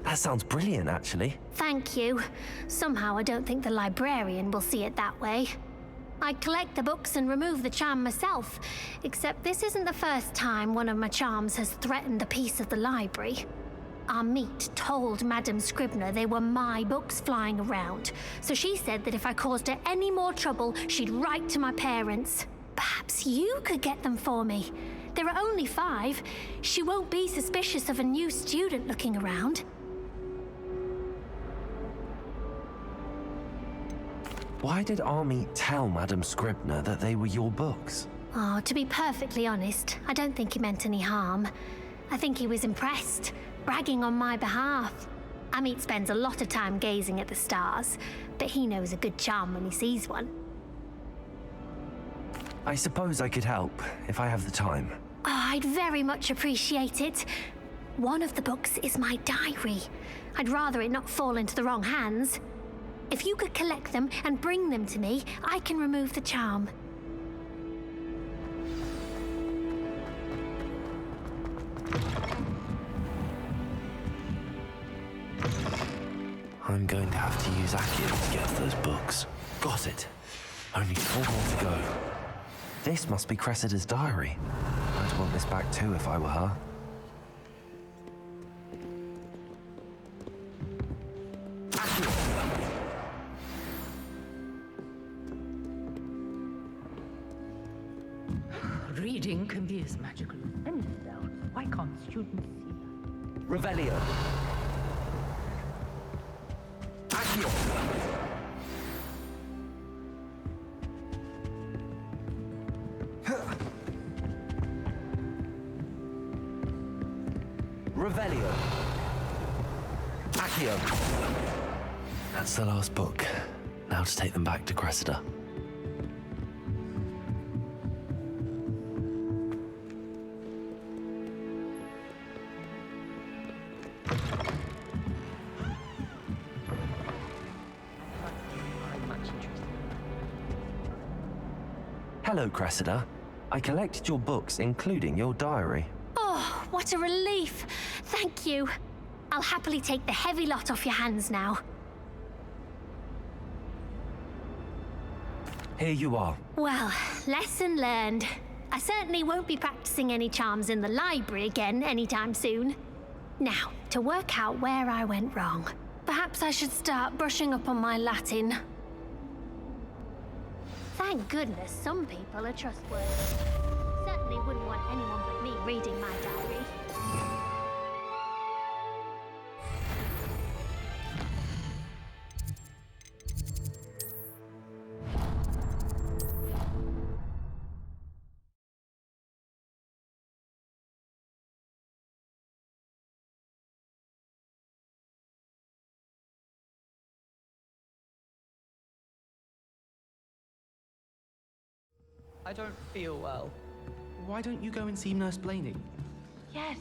That sounds brilliant, actually. Thank you. Somehow I don't think the librarian will see it that way. I collect the books and remove the charm myself, except this isn't the first time one of my charms has threatened the peace of the library. Our meet told Madame Scribner they were my books flying around, so she said that if I caused her any more trouble, she'd write to my parents. Perhaps you could get them for me. There are only 5. She won't be suspicious of a new student looking around. Why did Army tell Madame Scribner that they were your books? Oh, to be perfectly honest, I don't think he meant any harm. I think he was impressed, bragging on my behalf. Amit spends a lot of time gazing at the stars, but he knows a good charm when he sees one. I suppose I could help, if I have the time. Oh, I'd very much appreciate it. One of the books is my diary. I'd rather it not fall into the wrong hands. If you could collect them and bring them to me, I can remove the charm. I'm going to have to use Accio to get those books. Got it. Only 4 more to go. This must be Cressida's diary. I'd want this back too if I were her. Reading can be as magical as any spell. Why can't students see that? Revelio. Accio. Revelio. Accio. That's the last book. Now to take them back to Cressida. Hello, Cressida. I collected your books, including your diary. Oh, what a relief. Thank you. I'll happily take the heavy lot off your hands now. Here you are. Well, lesson learned. I certainly won't be practicing any charms in the library again anytime soon. Now, to work out where I went wrong. Perhaps I should start brushing up on my Latin. Thank goodness some people are trustworthy. Certainly wouldn't want anyone but me reading my diary. I don't feel well. Why don't you go and see Nurse Blaney? Yes.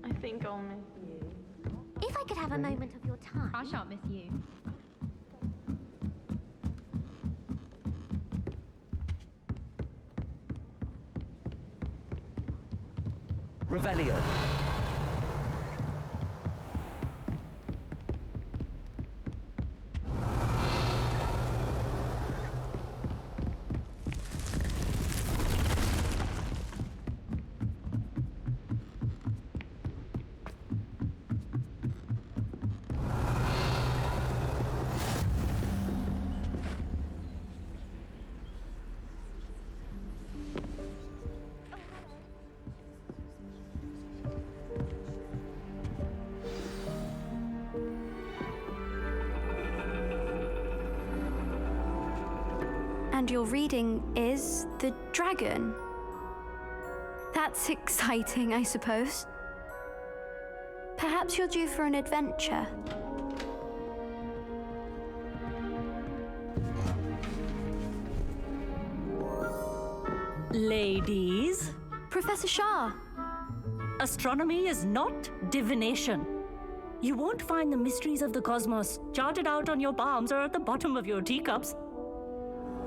I think I'll miss you. If I could have a moment of your time. I shan't miss you. Revelio. And your reading is the dragon. That's exciting, I suppose. Perhaps you're due for an adventure. Ladies, Professor Shah. astronomy is not divination. You won't find the mysteries of the cosmos charted out on your palms or at the bottom of your teacups.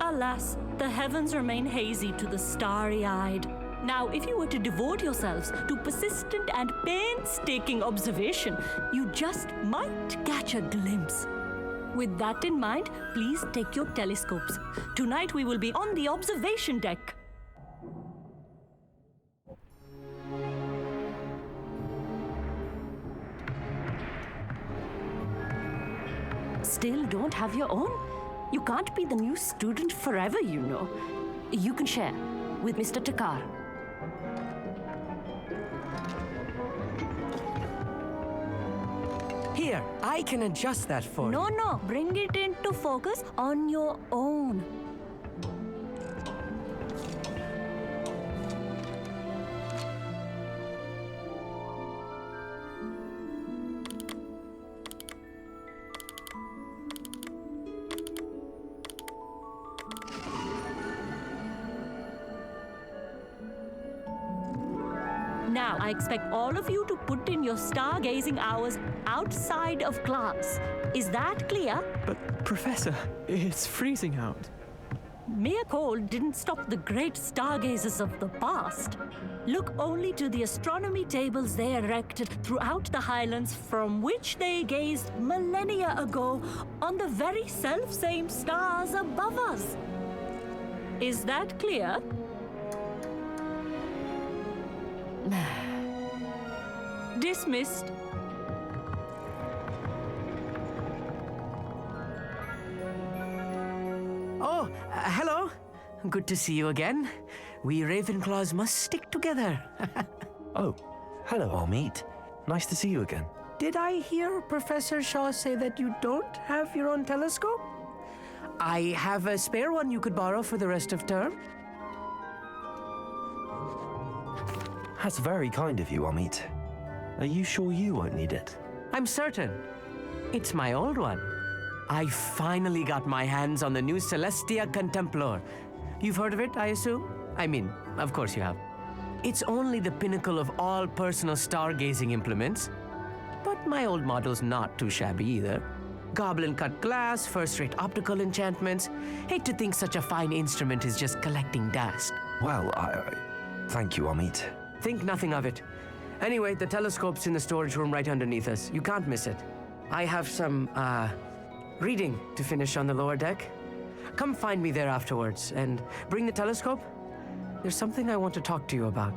Alas, the heavens remain hazy to the starry-eyed. Now, if you were to devote yourselves to persistent and painstaking observation, you just might catch a glimpse. With that in mind, please take your telescopes. Tonight we will be on the observation deck. Still don't have your own? You can't be the new student forever, you know. You can share with Mr. Takar. Here, I can adjust that for you. No, bring it into focus on your own. Now, I expect all of you to put in your stargazing hours outside of class. Is that clear? But, Professor, it's freezing out. Mere cold didn't stop the great stargazers of the past. Look only to the astronomy tables they erected throughout the highlands from which they gazed millennia ago on the very self-same stars above us. Is that clear? Dismissed. Oh, hello. Good to see you again. We Ravenclaws must stick together. Oh, hello, Amit. Nice to see you again. Did I hear Professor Shaw say that you don't have your own telescope? I have a spare one you could borrow for the rest of term. That's very kind of you, Amit. Are you sure you won't need it? I'm certain. It's my old one. I finally got my hands on the new Celestia Contemplor. You've heard of it, I assume? I mean, of course you have. It's only the pinnacle of all personal stargazing implements. But my old model's not too shabby either. Goblin-cut glass, first-rate optical enchantments. Hate to think such a fine instrument is just collecting dust. Well, thank you, Amit. Think nothing of it. Anyway, the telescope's in the storage room right underneath us. You can't miss it. I have some, reading to finish on the lower deck. Come find me there afterwards, and bring the telescope. There's something I want to talk to you about.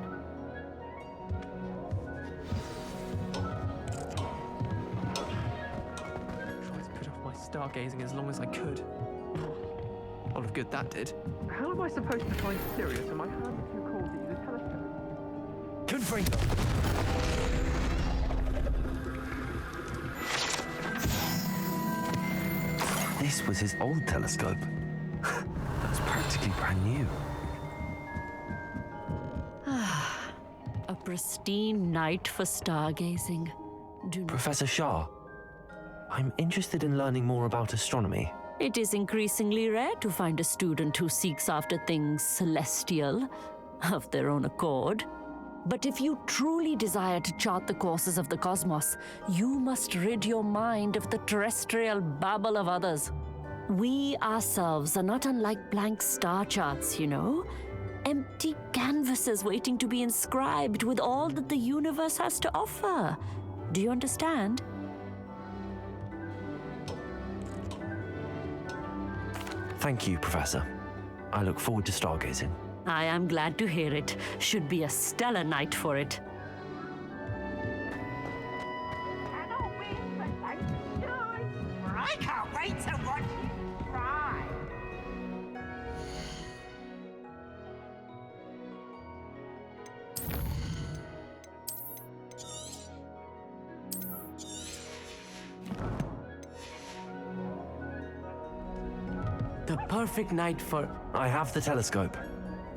Tried to put off my stargazing as long as I could. A lot of good that did. How am I supposed to find Sirius when my hands are too cold to use a telescope? Confringo! This was his old telescope. That's practically brand new. A pristine night for stargazing. Professor Shah, I'm interested in learning more about astronomy. It is increasingly rare to find a student who seeks after things celestial of their own accord. But if you truly desire to chart the courses of the cosmos, you must rid your mind of the terrestrial babble of others. We ourselves are not unlike blank star charts, you know? Empty canvases waiting to be inscribed with all that the universe has to offer. Do you understand? Thank you, Professor. I look forward to stargazing. I am glad to hear it. Should be a stellar night for it. I can't wait to watch you try. The perfect night for... I have the telescope.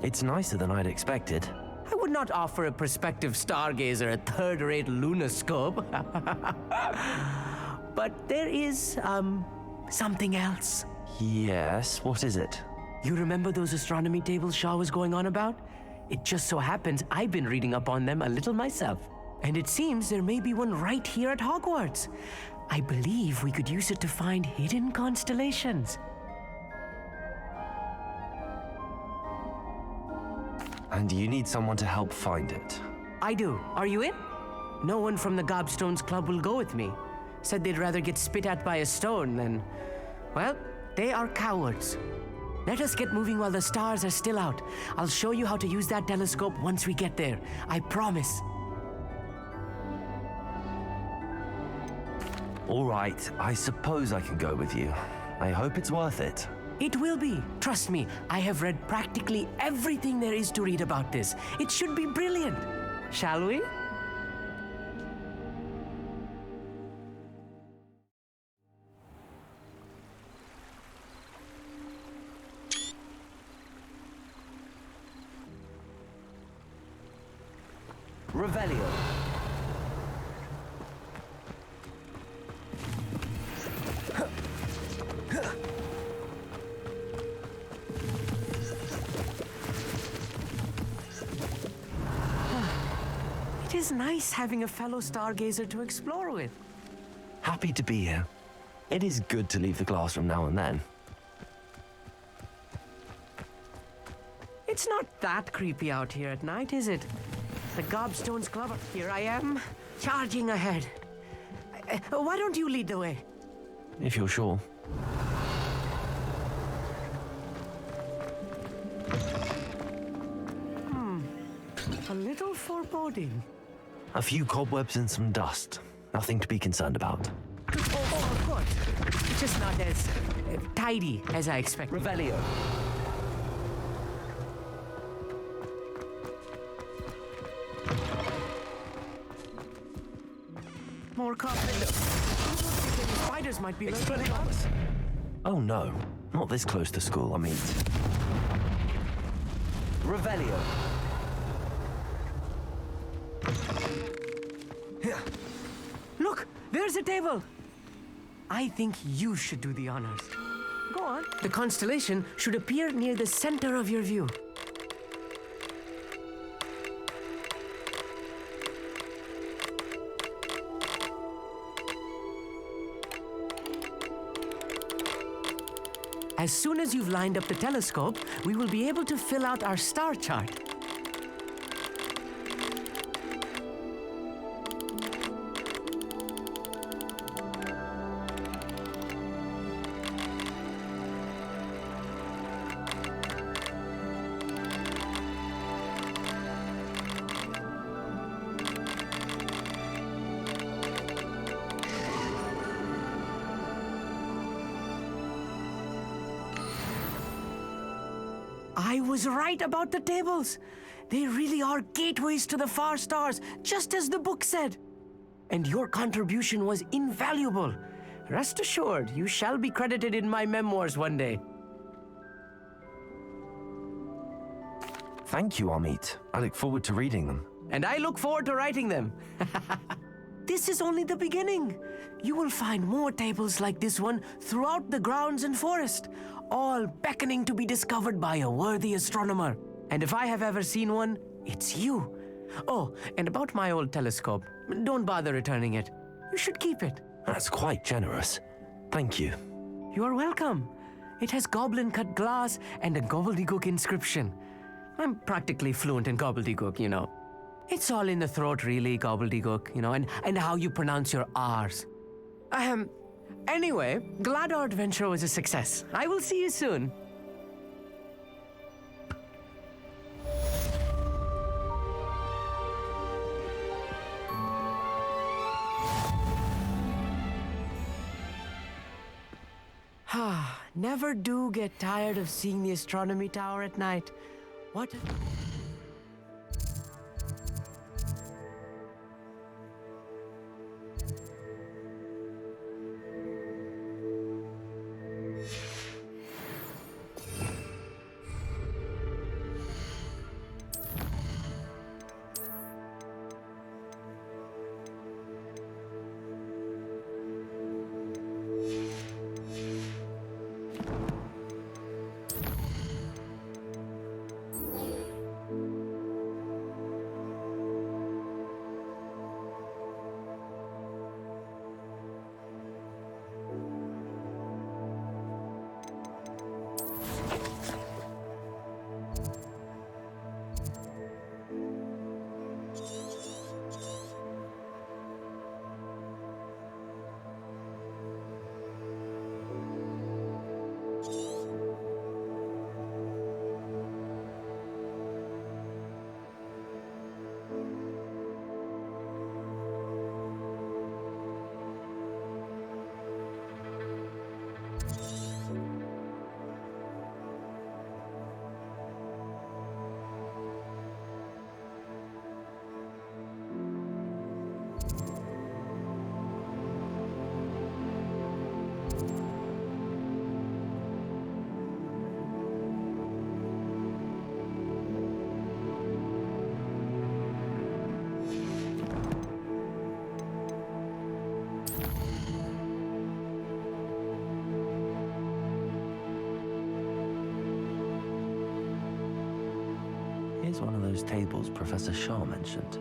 It's nicer than I'd expected. I would not offer a prospective stargazer a third-rate lunoscope. But there is, something else. Yes, what is it? You remember those astronomy tables Shaw was going on about? It just so happens I've been reading up on them a little myself. And it seems there may be one right here at Hogwarts. I believe we could use it to find hidden constellations. And you need someone to help find it. I do. Are you in? No one from the Gobstones Club will go with me. Said they'd rather get spit at by a stone than... Well, they are cowards. Let us get moving while the stars are still out. I'll show you how to use that telescope once we get there. I promise. All right, I suppose I can go with you. I hope it's worth it. It will be. Trust me, I have read practically everything there is to read about this. It should be brilliant. Shall we? Revelio. It is nice having a fellow stargazer to explore with. Happy to be here. It is good to leave the classroom now and then. It's not that creepy out here at night, is it? The Gobstones Club, here I am, charging ahead. Why don't you lead the way? If you're sure. A little foreboding. A few cobwebs and some dust. Nothing to be concerned about. Oh, of course. Just not as tidy as I expected. Revelio. More coffee. Spiders might be lurking. Oh no, not this close to school, I mean. Revelio. Look, there's a table. I think you should do the honors. Go on. The constellation should appear near the center of your view. As soon as you've lined up the telescope, we will be able to fill out our star chart. I was right about the tables. They really are gateways to the far stars, just as the book said. And your contribution was invaluable. Rest assured, you shall be credited in my memoirs one day. Thank you, Amit. I look forward to reading them. And I look forward to writing them. This is only the beginning. You will find more tables like this one throughout the grounds and forest, all beckoning to be discovered by a worthy astronomer. And if I have ever seen one, it's you. Oh, and about my old telescope, don't bother returning it. You should keep it. That's quite generous. Thank you. You are welcome. It has goblin-cut glass and a gobbledygook inscription. I'm practically fluent in gobbledygook, you know. It's all in the throat, really, gobbledygook, you know, and how you pronounce your R's. Anyway, glad our adventure was a success. I will see you soon. Never do get tired of seeing the astronomy tower at night. What? Here's one of those tables Professor Shaw mentioned.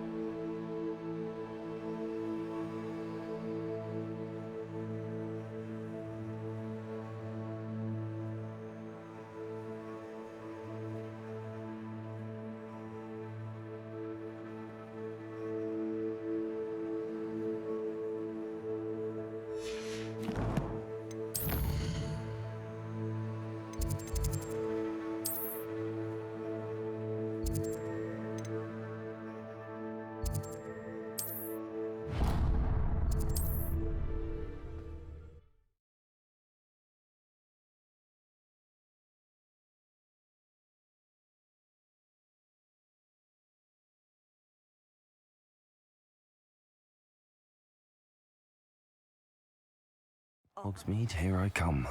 Hogsmeade, here I come.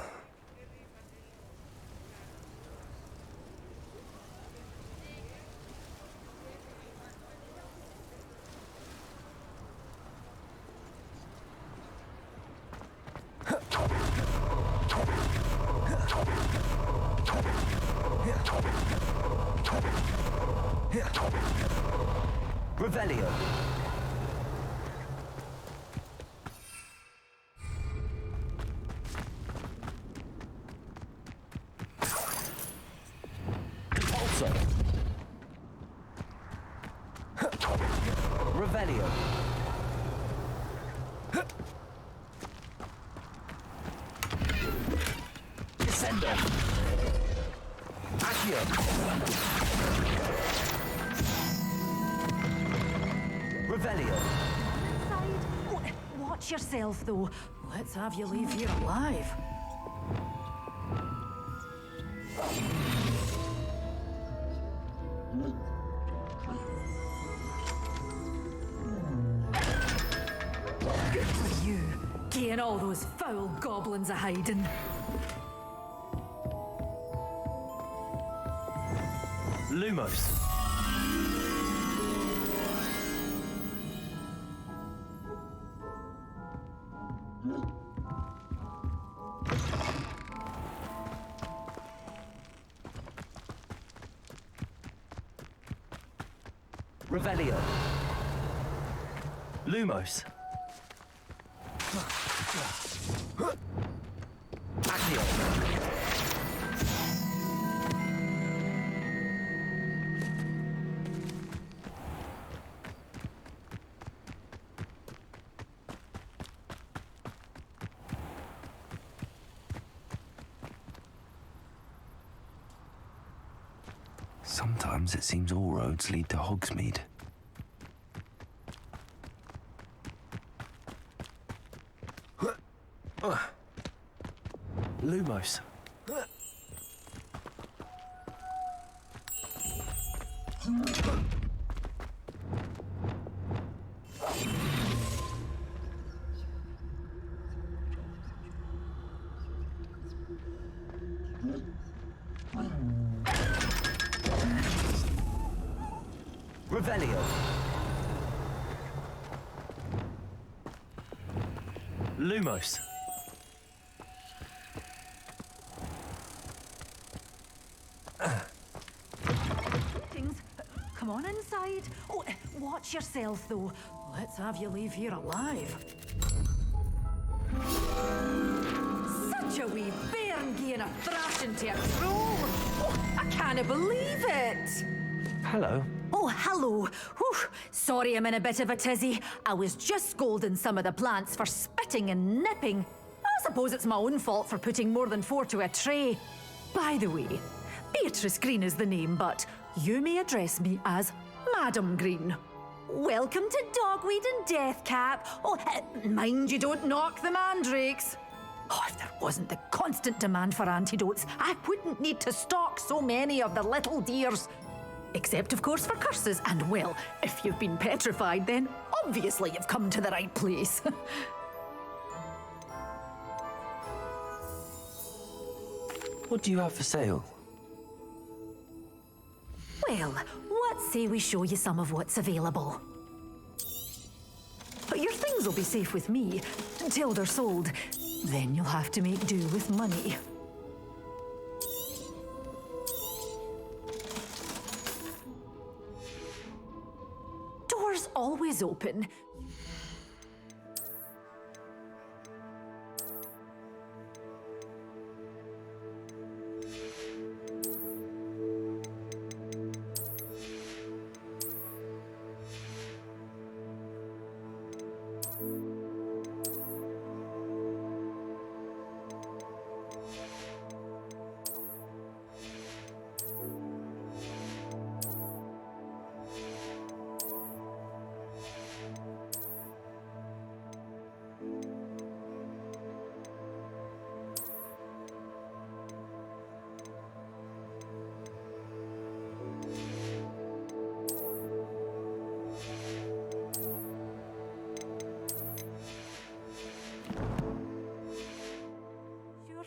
Revelio. Revelio. Descendo. Accio. Revelio. Watch yourself, though. Let's have you leave here alive. Good for you, getting all those foul goblins a hiding. Lumos. Revelio. Lumos. Accio. Sometimes it seems all roads lead to Hogsmeade. Lumos. Revelio. Lumos. Greetings. Come on inside. Oh, watch yourself, though. Let's have you leave here alive. Such a wee bairn giving a thrashing to a troll. Oh, I can't believe it. Hello. Oh, hello. Whew. Sorry I'm in a bit of a tizzy. I was just scolding some of the plants for spitting and nipping. I suppose it's my own fault for putting more than 4 to a tray. By the way, Beatrice Green is the name, but you may address me as Madam Green. Welcome to Dogweed and Deathcap. Oh, mind you don't knock the mandrakes. Oh, if there wasn't the constant demand for antidotes, I wouldn't need to stock so many of the little dears. Except, of course, for curses. And, well, if you've been petrified, then obviously you've come to the right place. What do you have for sale? Well, what say we show you some of what's available? But your things will be safe with me until they're sold. Then you'll have to make do with money. Doors always open.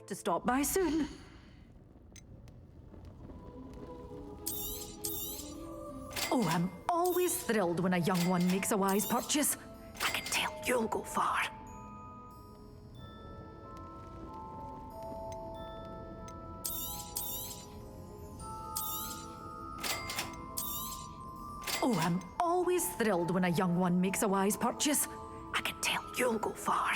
To stop by soon. Oh, I'm always thrilled when a young one makes a wise purchase. I can tell you'll go far. Oh, I'm always thrilled when a young one makes a wise purchase. I can tell you'll go far.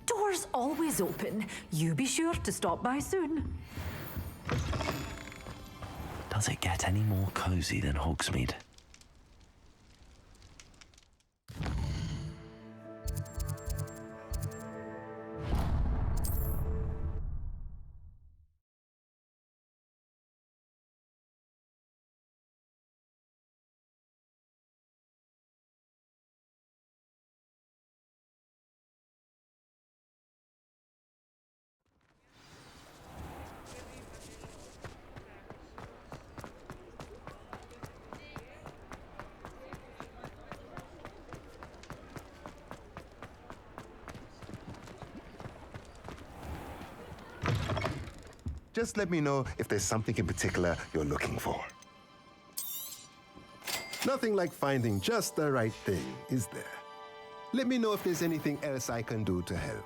Doors always open. You be sure to stop by soon. Does it get any more cozy than Hogsmeade? Just let me know if there's something in particular you're looking for. Nothing like finding just the right thing, is there? Let me know if there's anything else I can do to help.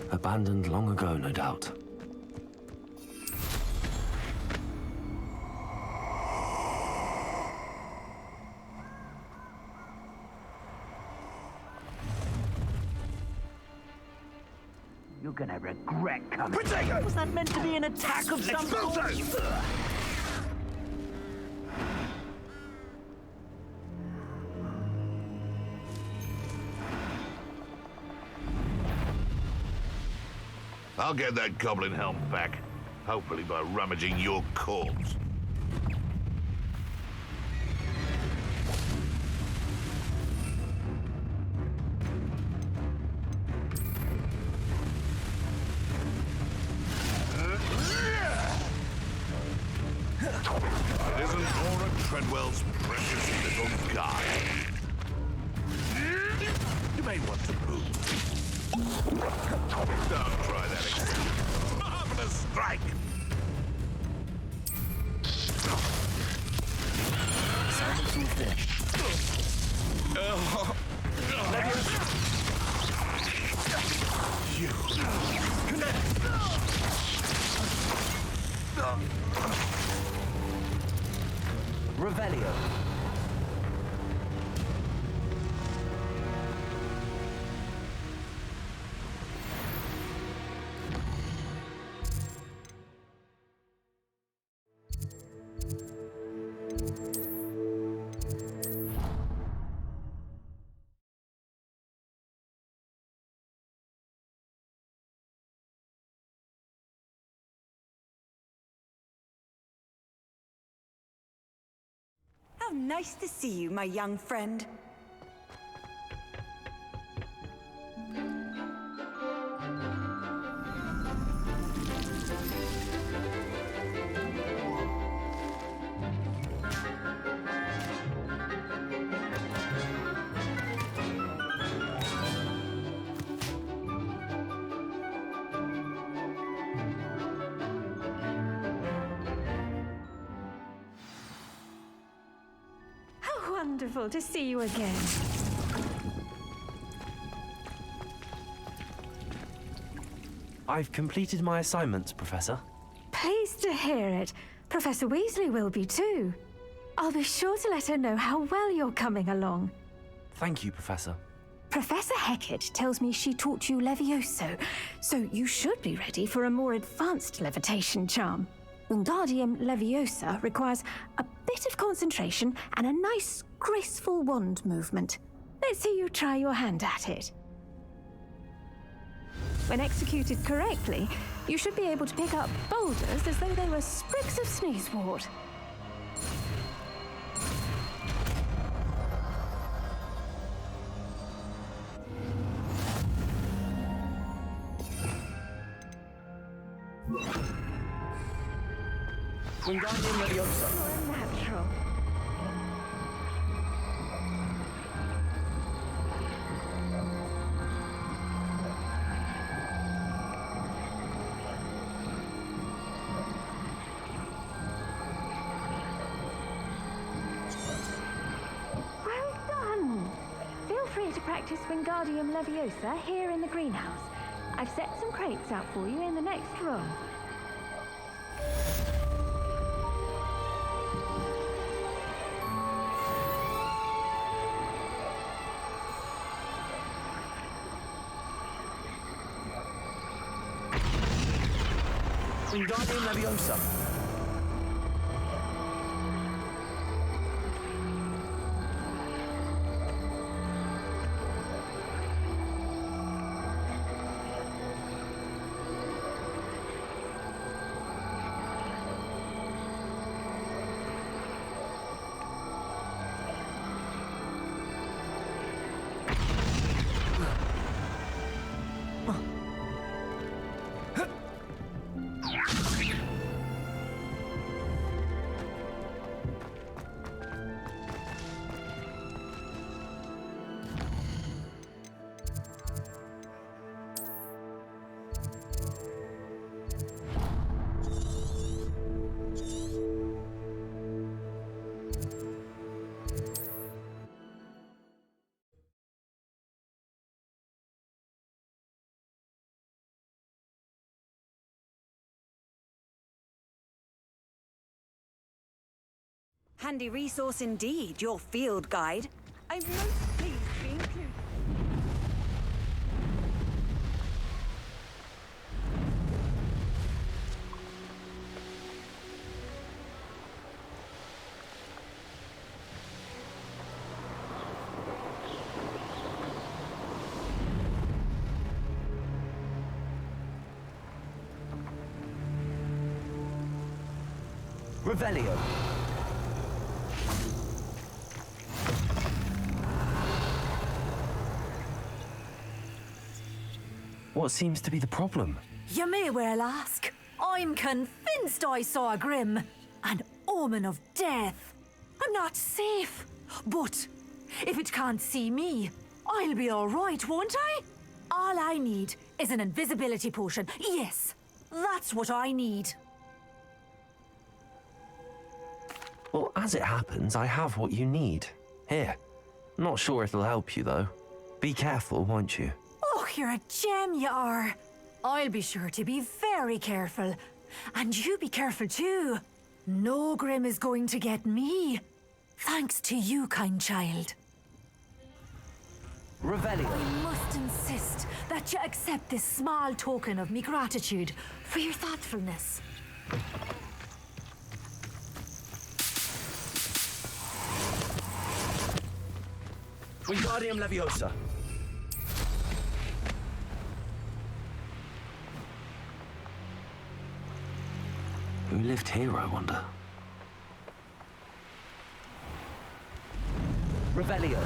Abandoned long ago, no doubt. You're gonna regret coming. Potato! Was that meant to be an attack of some sort? I'll get that goblin helm back, hopefully by rummaging your corpse. It isn't Nora Treadwell's precious little guy. You may want to move. Don't try that again. Marvelous strike! You. Revelio. How nice to see you, my young friend. Wonderful to see you again. I've completed my assignments, Professor. Pleased to hear it. Professor Weasley will be too. I'll be sure to let her know how well you're coming along. Thank you, Professor. Professor Hecat tells me she taught you Levioso, so you should be ready for a more advanced levitation charm. Wingardium Leviosa requires a bit of concentration and a nice, graceful wand movement. Let's see you try your hand at it. When executed correctly, you should be able to pick up boulders as though they were sprigs of sneezewort. Wingardium Leviosa. You're a natural. Well done. Feel free to practice Wingardium Leviosa here in the greenhouse. I've set some crates out for you in the next room. Wingardium Leviosa. Handy resource indeed, your field guide. I'm most pleased to be included. Revelio. What seems to be the problem? You may well ask. I'm convinced I saw a Grim, an omen of death. I'm not safe. But if it can't see me, I'll be all right, won't I? All I need is an invisibility potion. Yes, that's what I need. Well, as it happens, I have what you need. Here. Not sure it'll help you, though. Be careful, won't you? Oh, you're a gem, you are. I'll be sure to be very careful. And you be careful too. No Grim is going to get me. Thanks to you, kind child. Revelio. I must insist that you accept this small token of me gratitude for your thoughtfulness. Wingardium Leviosa. Who lived here, I wonder? Revelio.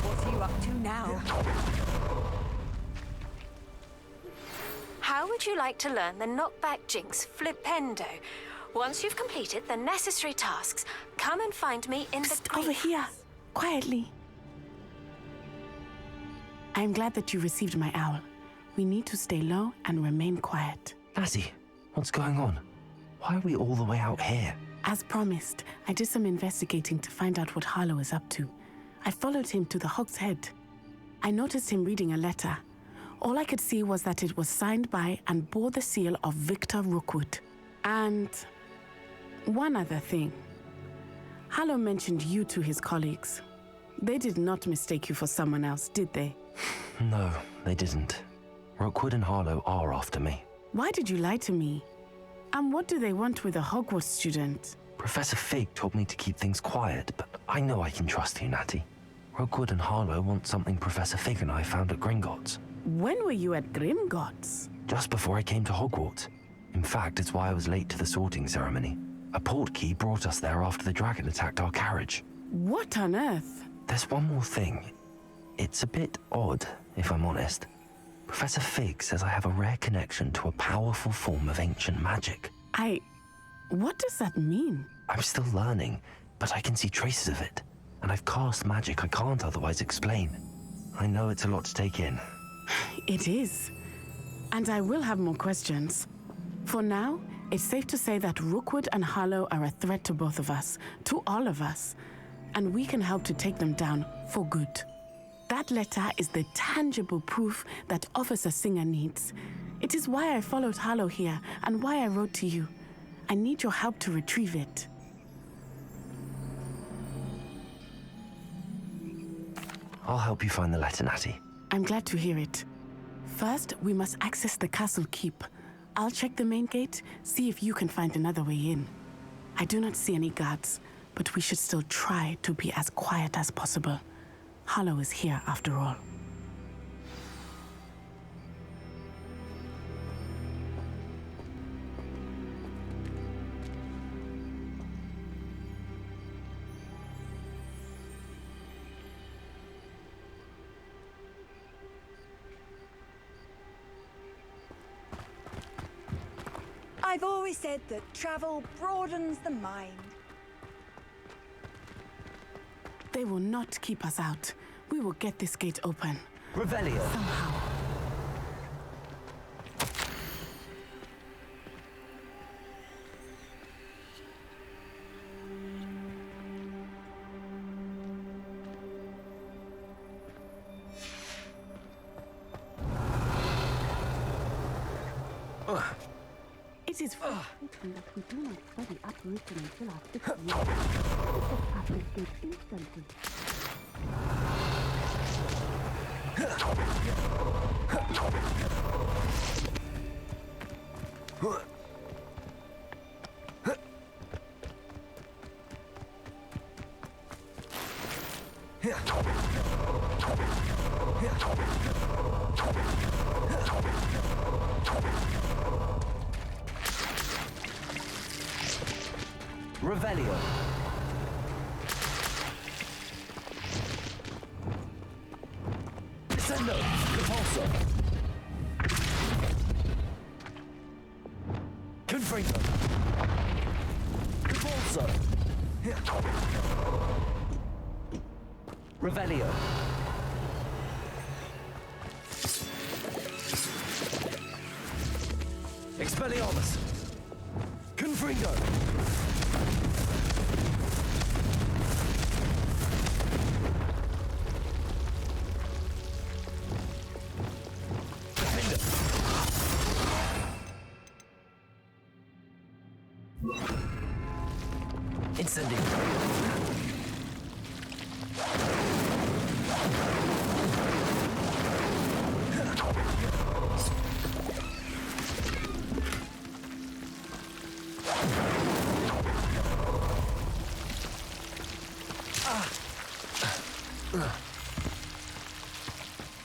What are you up to now? How would you like to learn the knockback jinx Flipendo? Once you've completed the necessary tasks, come and find me in the Over here, quietly. I'm glad that you received my owl. We need to stay low and remain quiet. Lassie, what's going on? Why are we all the way out here? As promised, I did some investigating to find out what Harlow is up to. I followed him to the Hog's Head. I noticed him reading a letter. All I could see was that it was signed by and bore the seal of Victor Rookwood. And one other thing. Harlow mentioned you to his colleagues. They did not mistake you for someone else, did they? No, they didn't. Rookwood and Harlow are after me. Why did you lie to me? And what do they want with a Hogwarts student? Professor Fig told me to keep things quiet, but I know I can trust you, Natty. Rookwood and Harlow want something Professor Fig and I found at Gringotts. When were you at Gringotts? Just before I came to Hogwarts. In fact, it's why I was late to the sorting ceremony. A portkey brought us there after the dragon attacked our carriage. What on earth? There's one more thing. It's a bit odd, if I'm honest. Professor Fig says I have a rare connection to a powerful form of ancient magic. What does that mean? I'm still learning, but I can see traces of it. And I've cast magic I can't otherwise explain. I know it's a lot to take in. It is. And I will have more questions. For now, it's safe to say that Rookwood and Harlow are a threat to both of us, to all of us. And we can help to take them down for good. That letter is the tangible proof that Officer Singer needs. It is why I followed Harlow here and why I wrote to you. I need your help to retrieve it. I'll help you find the letter, Natty. I'm glad to hear it. First, we must access the castle keep. I'll check the main gate, see if you can find another way in. I do not see any guards, but we should still try to be as quiet as possible. Harlow is here after all. I've always said that travel broadens the mind. They will not keep us out. We will get this gate open. Revelio. Somehow. It is frustrating that we do not study apparition until our 6th year. We just have this gate instantly. Revelio. Descendo. Repulso. Confringo. Repulso. Revelio. Expelliarmus. Confringo. Incendio.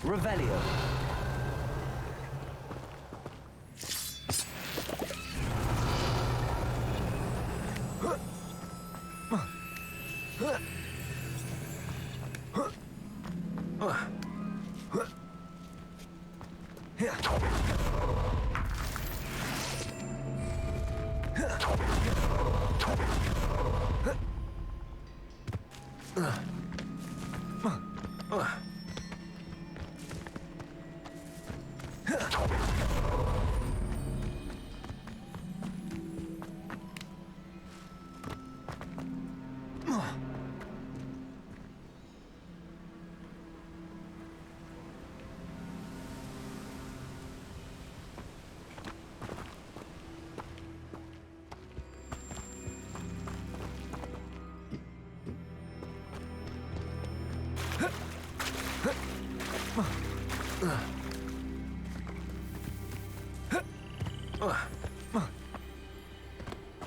Revelio.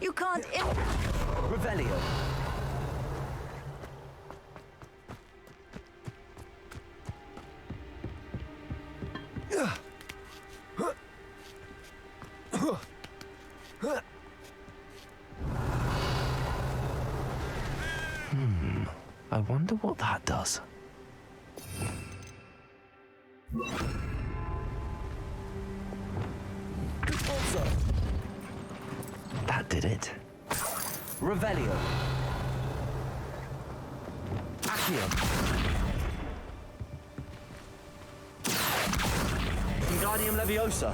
You can't Revelio. I wonder what that does. That did it. Revelio. Accio. Wingardium Leviosa.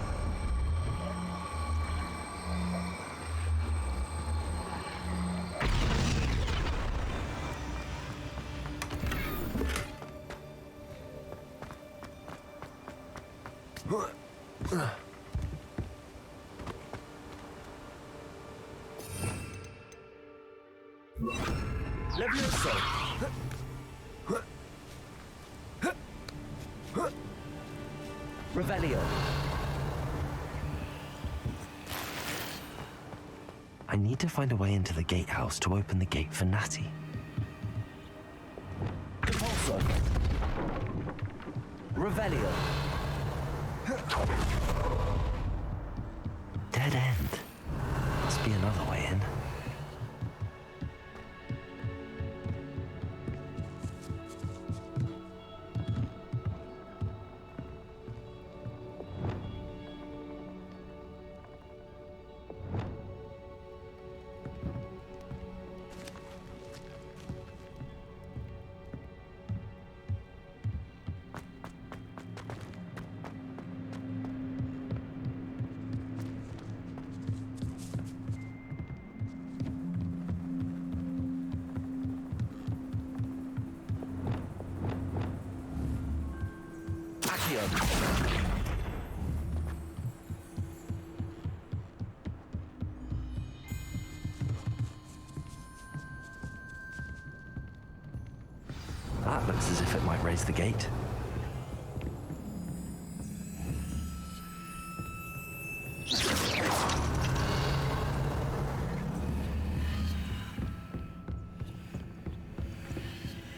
Levioso! Revelio! I need to find a way into the gatehouse to open the gate for Natty. Impulso! Revelio! Dead end. Must be another way in. That looks as if it might raise the gate.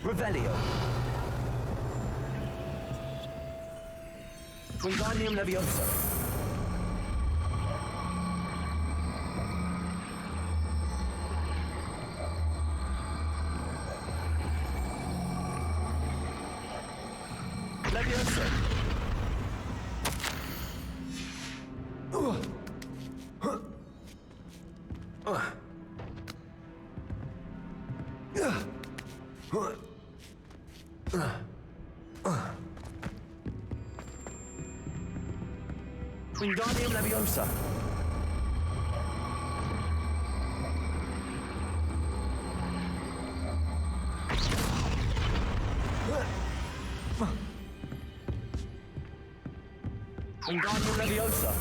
Revelio! Wingardium Leviosa! Leviosa! Wingardium Leviosa! Wingardium Leviosa!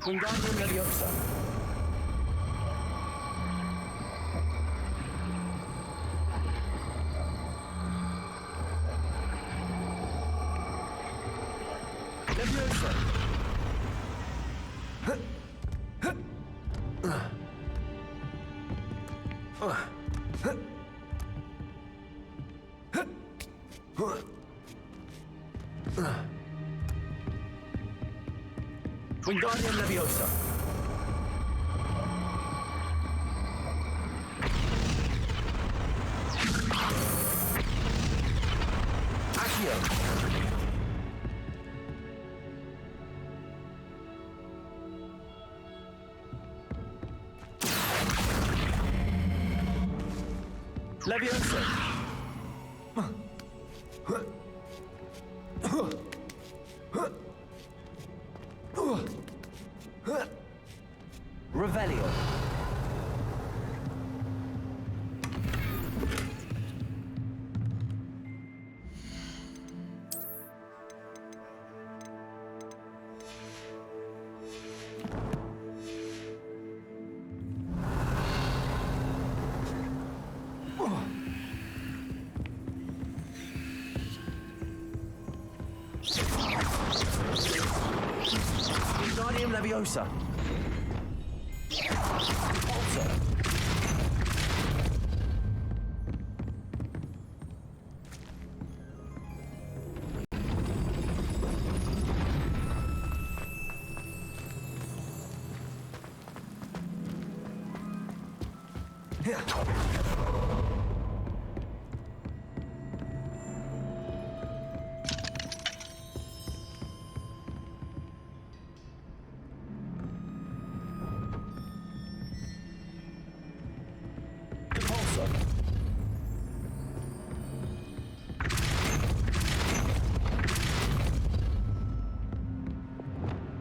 Wingardium Leviosa! Leviosa! Wingardium Leviosa! Accio! Leviosa! Revelio! Wingardium Leviosa!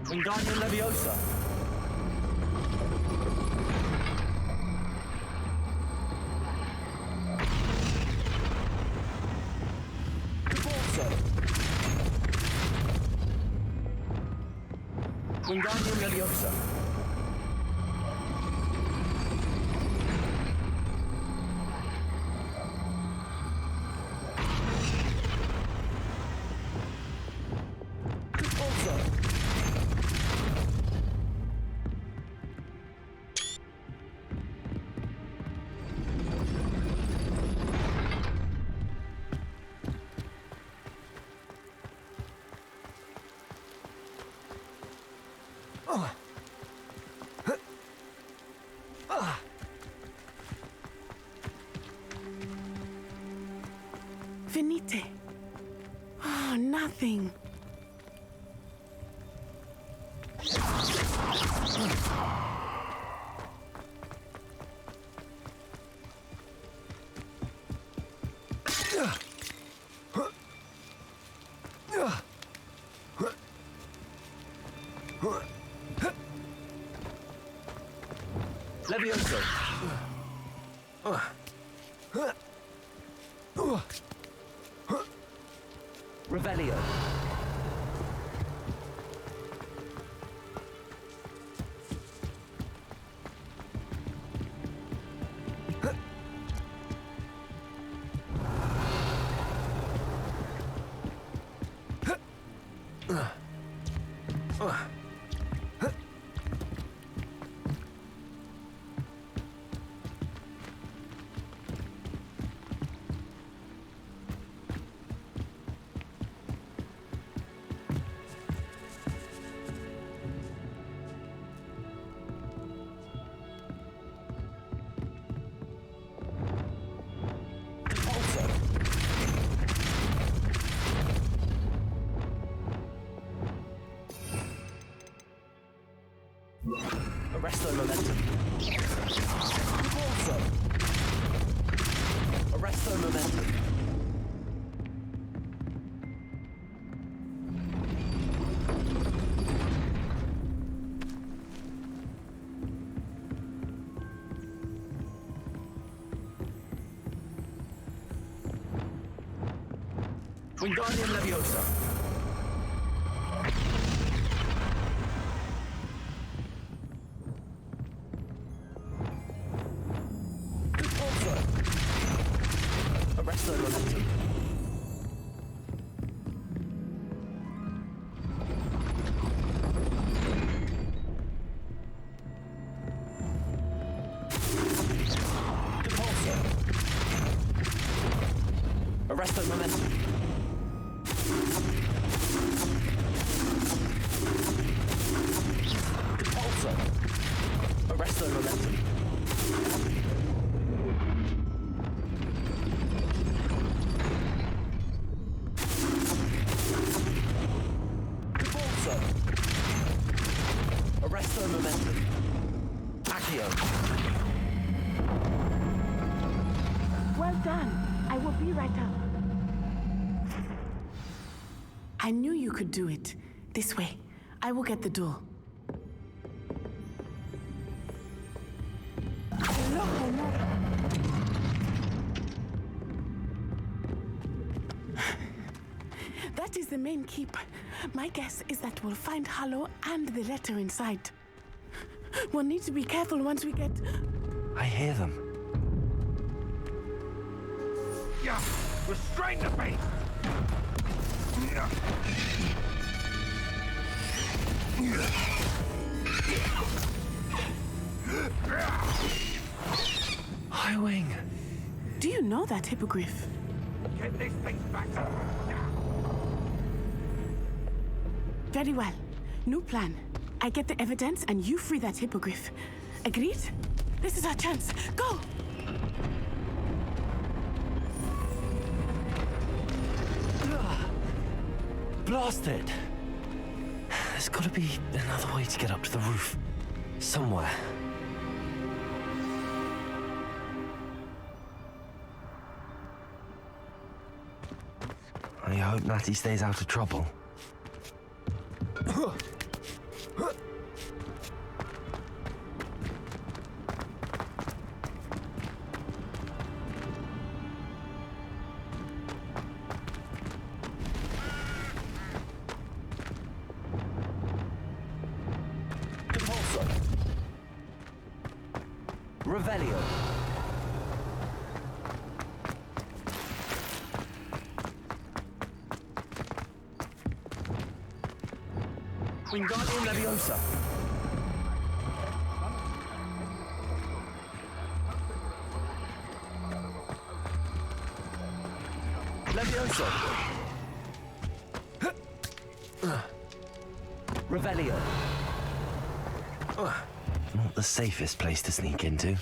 Wingardium Leviosa. Wingardium Leviosa. Venite. Oh, nothing. Leviosa. Revelio. Arresto momentum. Also. Arresto momentum. Wingardium Leviosa. Arresto momentum. Arresto momentum. Arresto momentum. Arresto momentum. Accio. Well done. I will be right up. I knew you could do it. This way. I will get the door. That is the main keep. My guess is that we'll find Hallow and the letter inside. We'll need to be careful once we get... I hear them. Yeah, restrain the beast! Highwing. Do you know that hippogriff? Get this thing back. Very well. New plan. I get the evidence and you free that hippogriff. Agreed? This is our chance. Go! Blasted! There's got to be another way to get up to the roof. Somewhere. I hope Natty stays out of trouble. Revelio. Wingardium Leviosa. Leviosa. Revelio. Not the safest place to sneak into.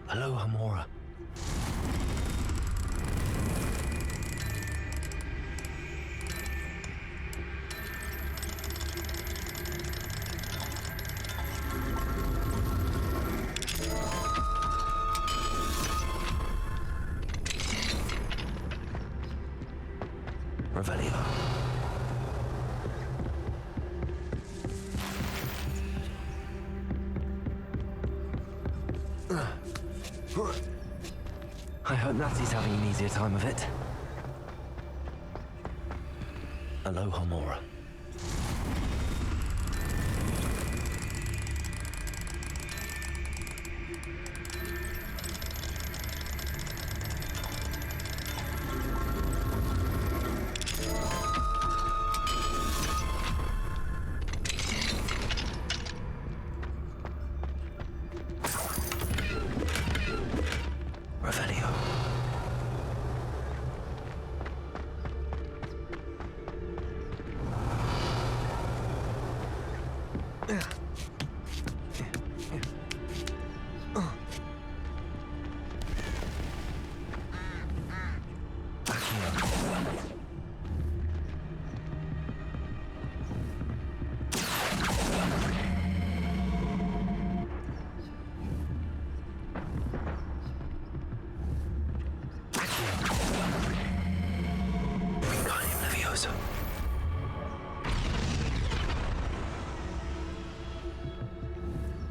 Hello, Hamora. Revelio. I hope Natty's having an easier time of it. Aloha, Mora. Revelio.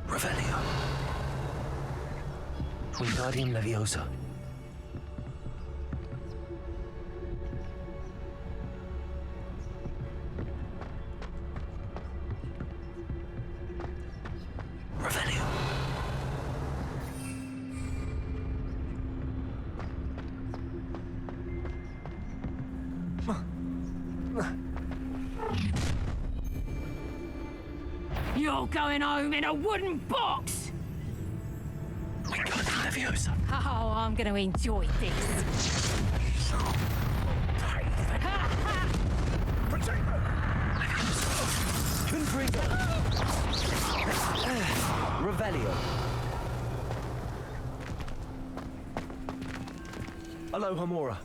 Revelio. Wingardium Leviosa. You're going home in a wooden box! Wingardium Leviosa. Oh, I'm going to enjoy this. Confringo. Revelio. Aloha Mora.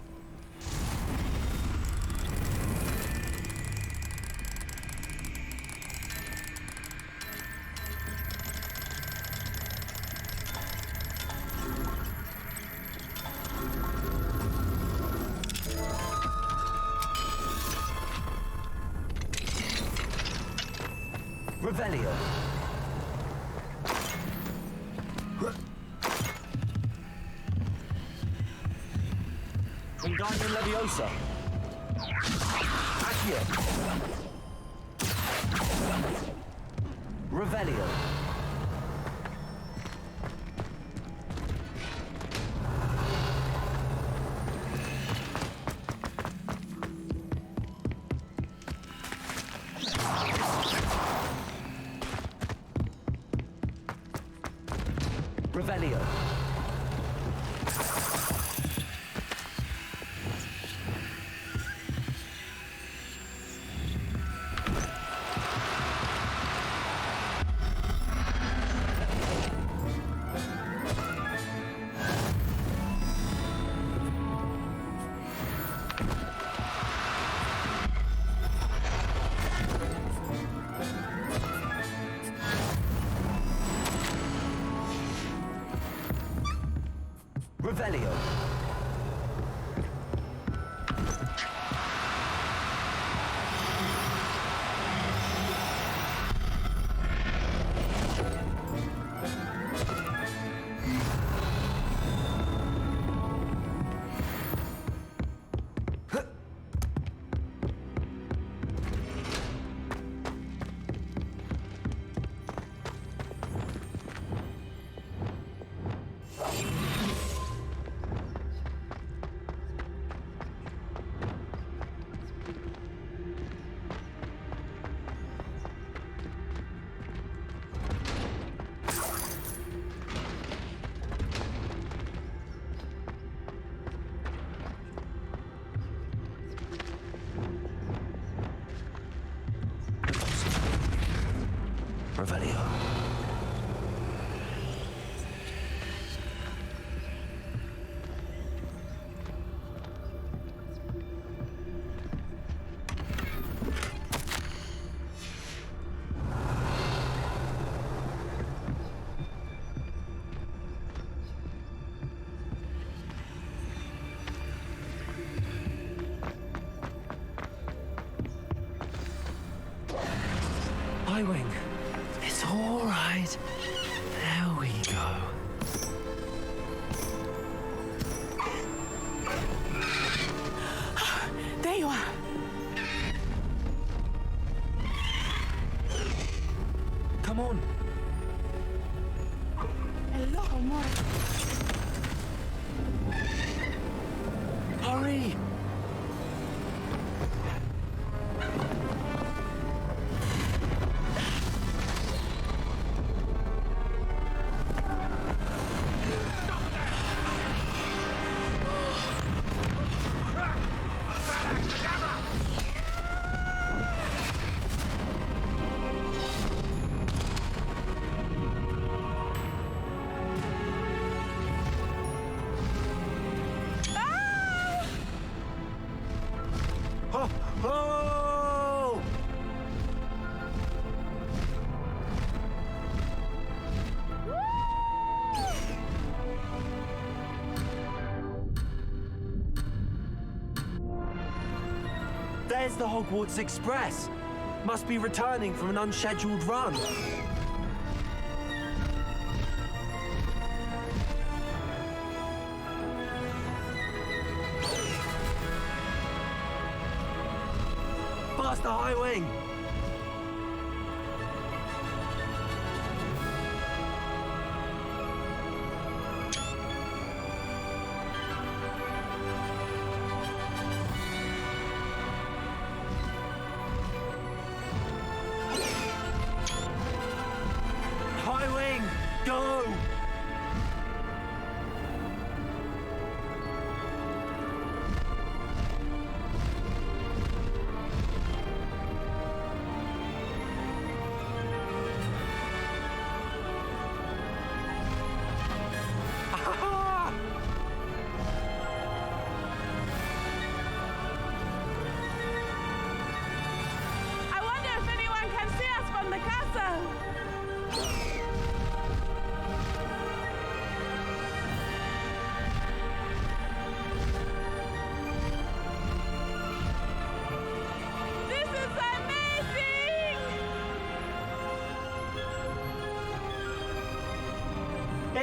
Revelio. Wingardium Leviosa. Accio. Revelio. Revelio. Revelio. Revelio. Wing. It's all right. There we go. There you are. Come on. Hello, Mora. Hurry. Oh! There's the Hogwarts Express. Must be returning from an unscheduled run. Past the High Wing.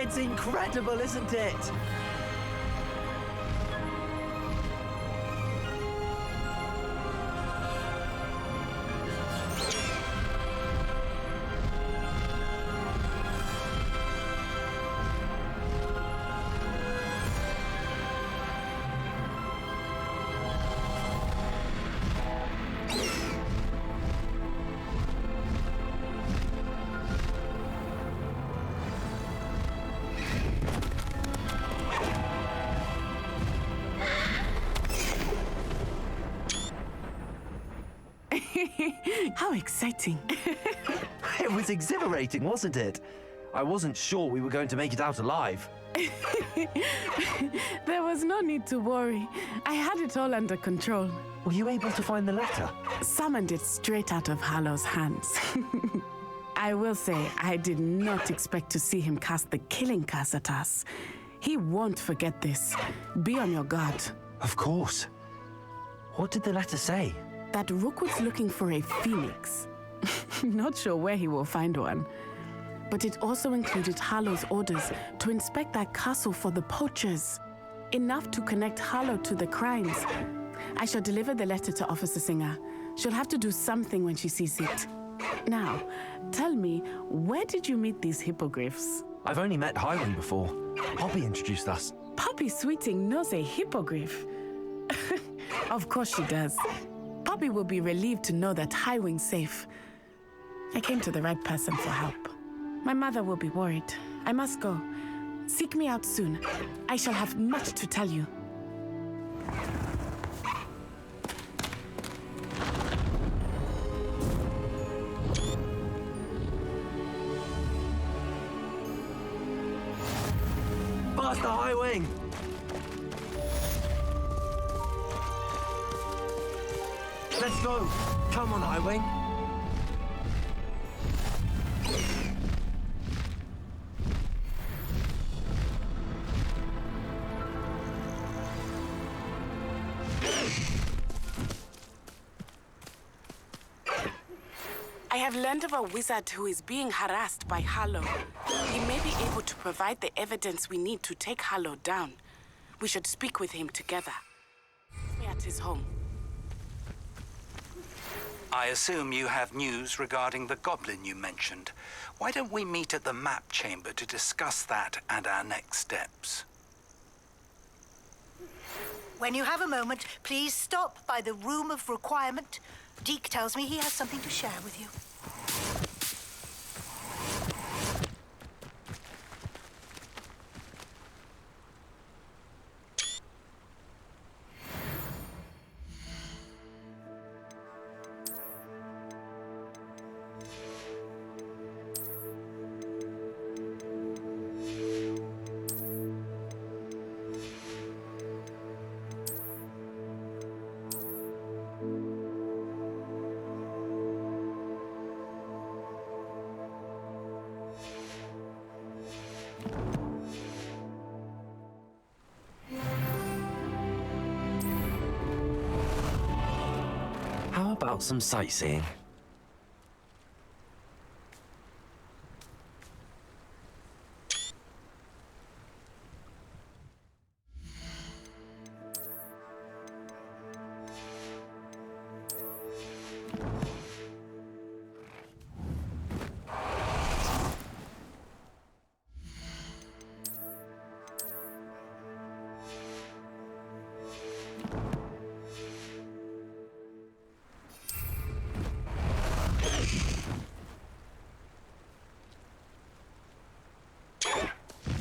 It's incredible, isn't it? How exciting. It was exhilarating, wasn't it? I wasn't sure we were going to make it out alive. There was no need to worry. I had it all under control. Were you able to find the letter? Summoned it straight out of Harlow's hands. I will say, I did not expect to see him cast the killing curse at us. He won't forget this. Be on your guard. Of course. What did the letter say? That Rookwood's looking for a phoenix. Not sure where he will find one. But it also included Harlow's orders to inspect that castle for the poachers. Enough to connect Harlow to the crimes. I shall deliver the letter to Officer Singer. She'll have to do something when she sees it. Now, tell me, where did you meet these hippogriffs? I've only met Highwing before. Poppy introduced us. Poppy Sweeting knows a hippogriff. Of course she does. Poppy will be relieved to know that Highwing's safe. I came to the right person for help. My mother will be worried. I must go. Seek me out soon. I shall have much to tell you. Faster, Highwing! Let's go! Come on, Highwing! I have learned of a wizard who is being harassed by Harlow. He may be able to provide the evidence we need to take Harlow down. We should speak with him together. Meet me at his home. I assume you have news regarding the goblin you mentioned. Why don't we meet at the map chamber to discuss that and our next steps? When you have a moment, please stop by the room of requirement. Deke tells me he has something to share with you. How about some sightseeing?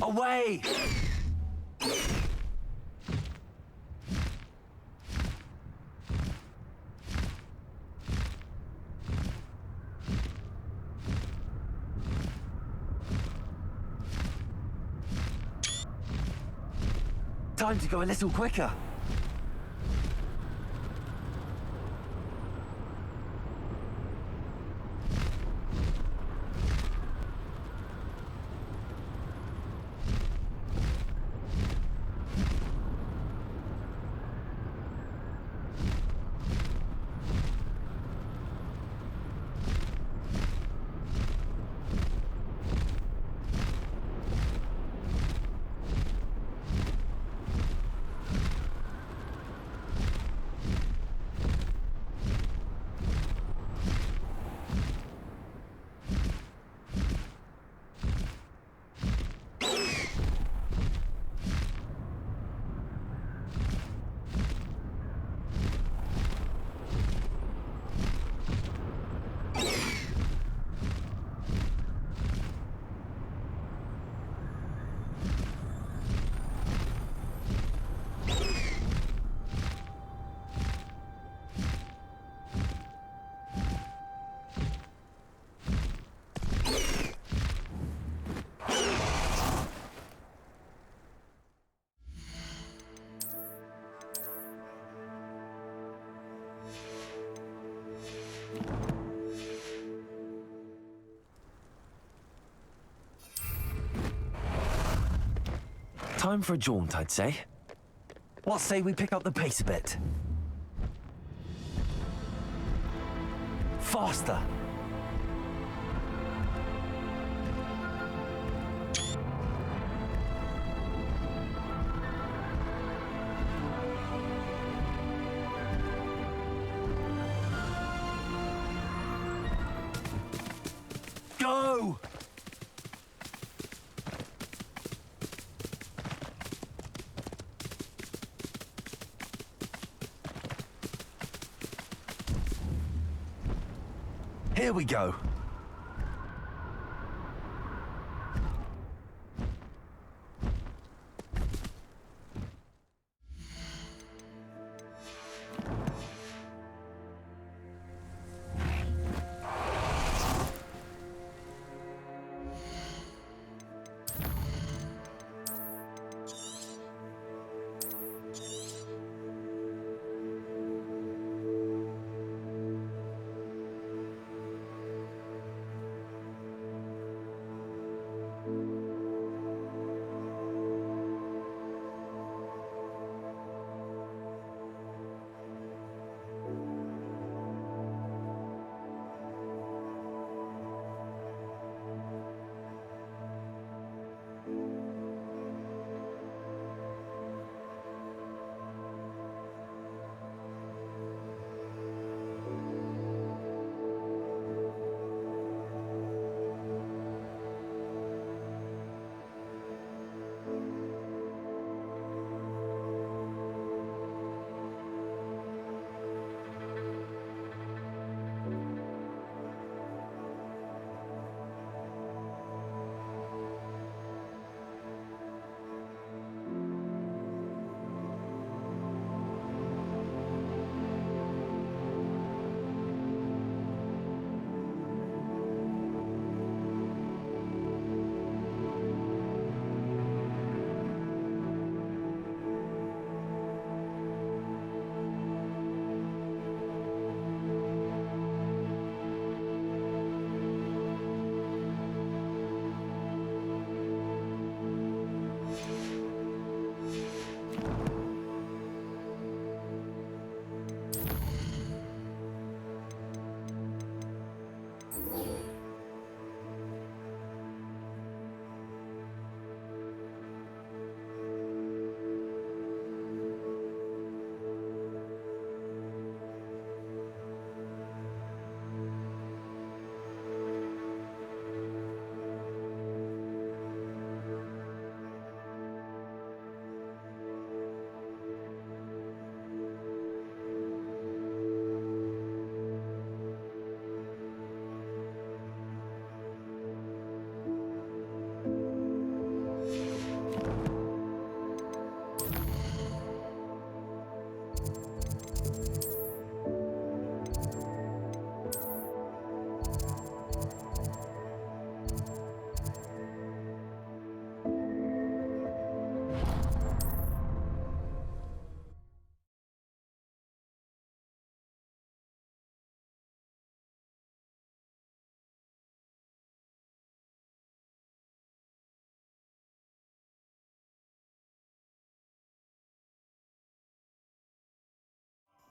Away! Time to go a little quicker. Time for a jaunt, I'd say. What say we pick up the pace a bit? Faster! Go! Here we go.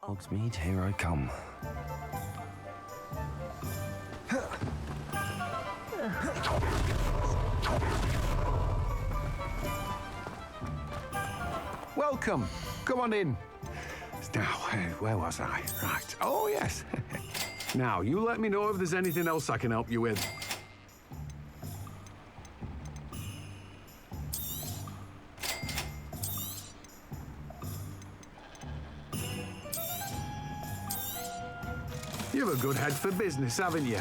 Hogsmeade, here I come. Welcome. Come on in. Now, where was I? Right. Oh, yes. Now, you let me know if there's anything else I can help you with. You've a good head for business, haven't you?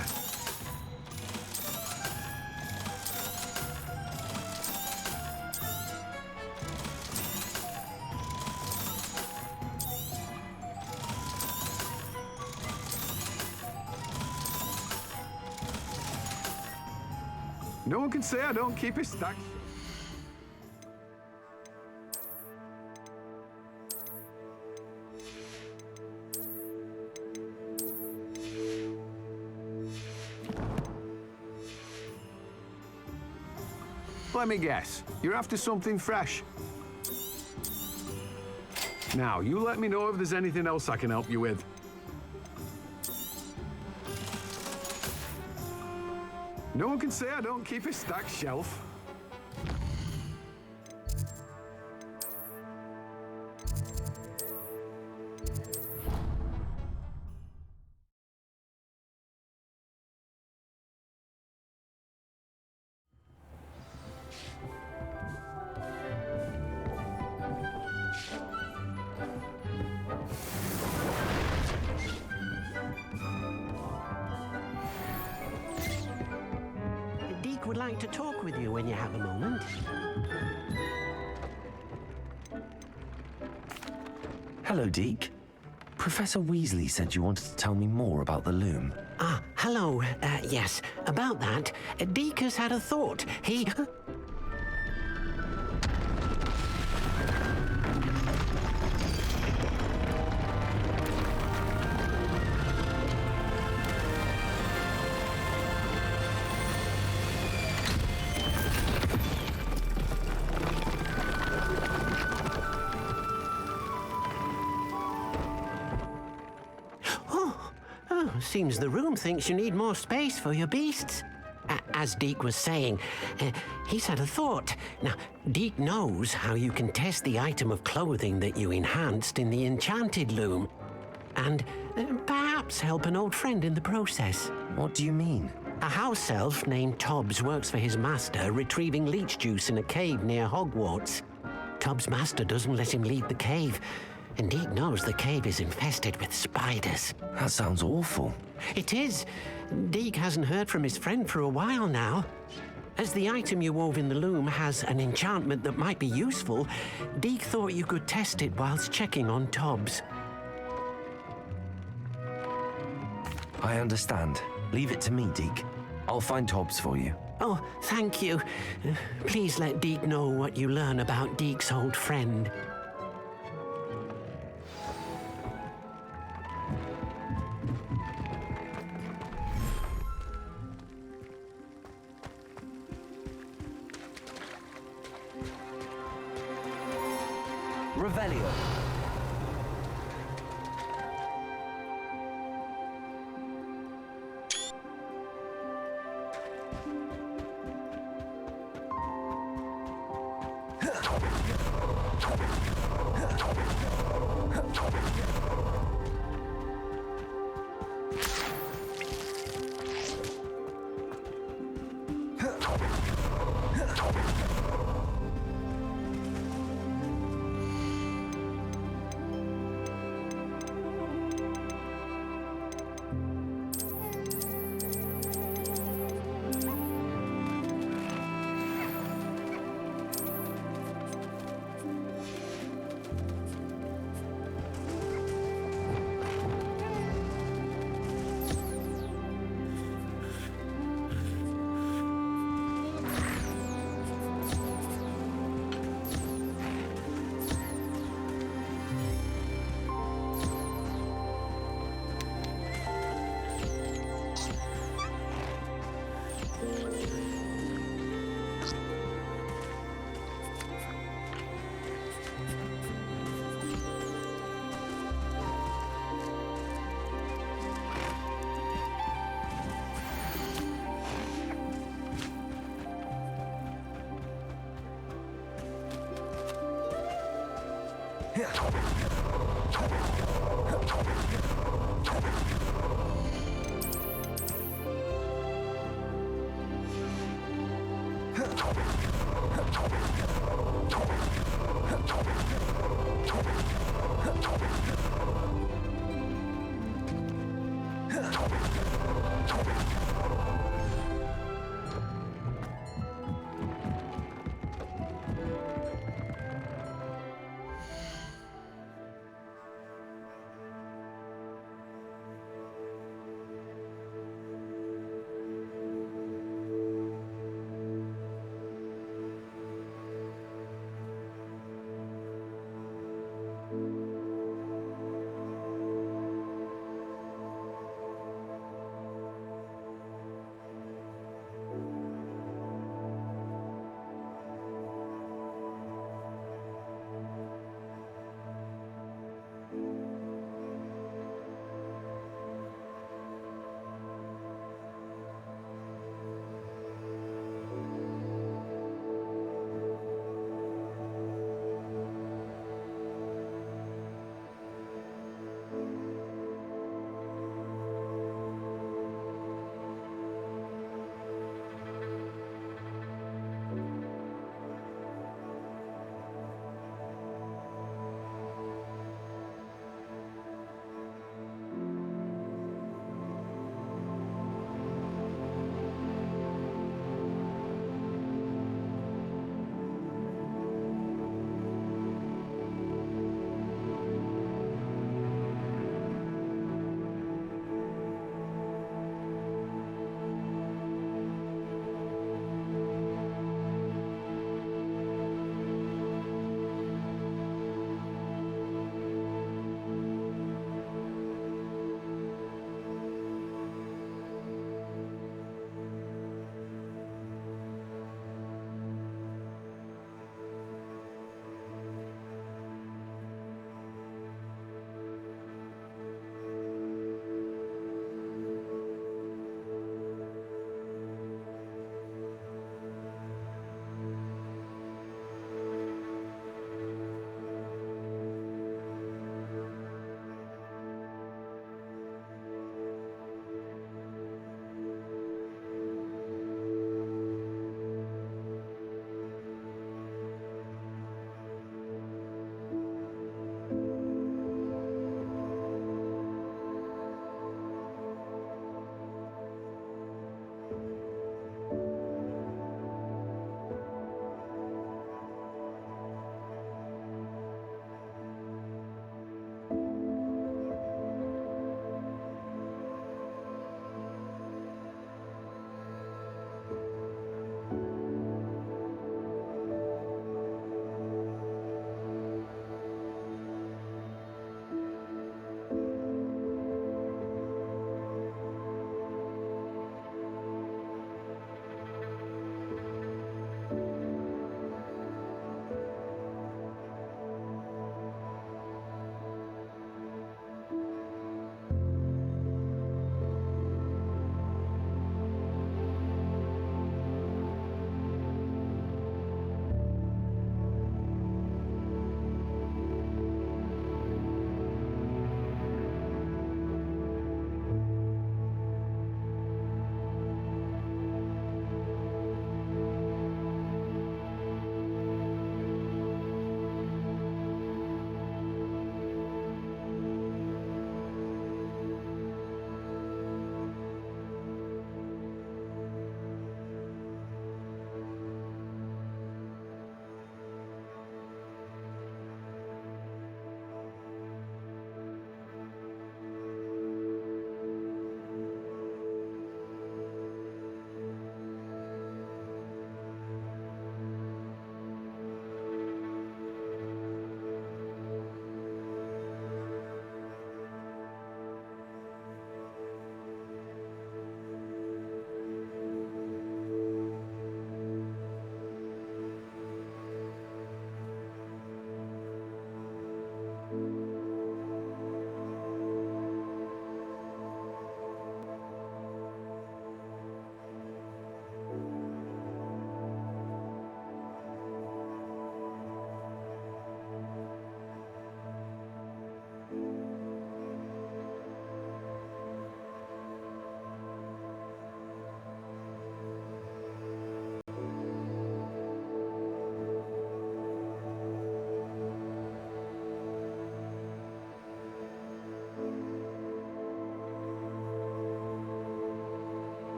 No one can say I don't keep it stacked. Let me guess. You're after something fresh. Now, you let me know if there's anything else I can help you with. No one can say I don't keep a stacked shelf. Deke would like to talk with you when you have a moment. Hello, Deke. Professor Weasley said you wanted to tell me more about the loom. Ah, hello. Yes, about that. Deke has had a thought. He... Seems the room thinks you need more space for your beasts. As Deke was saying, he's had a thought. Now, Deke knows how you can test the item of clothing that you enhanced in the enchanted loom. And perhaps help an old friend in the process. What do you mean? A house elf named Tobbs works for his master, retrieving leech juice in a cave near Hogwarts. Tobbs' master doesn't let him leave the cave. And Deke knows the cave is infested with spiders. That sounds awful. It is. Deke hasn't heard from his friend for a while now. As the item you wove in the loom has an enchantment that might be useful, Deke thought you could test it whilst checking on Tobbs. I understand. Leave it to me, Deke. I'll find Tobbs for you. Oh, thank you. Please let Deke know what you learn about Deke's old friend. Revelio.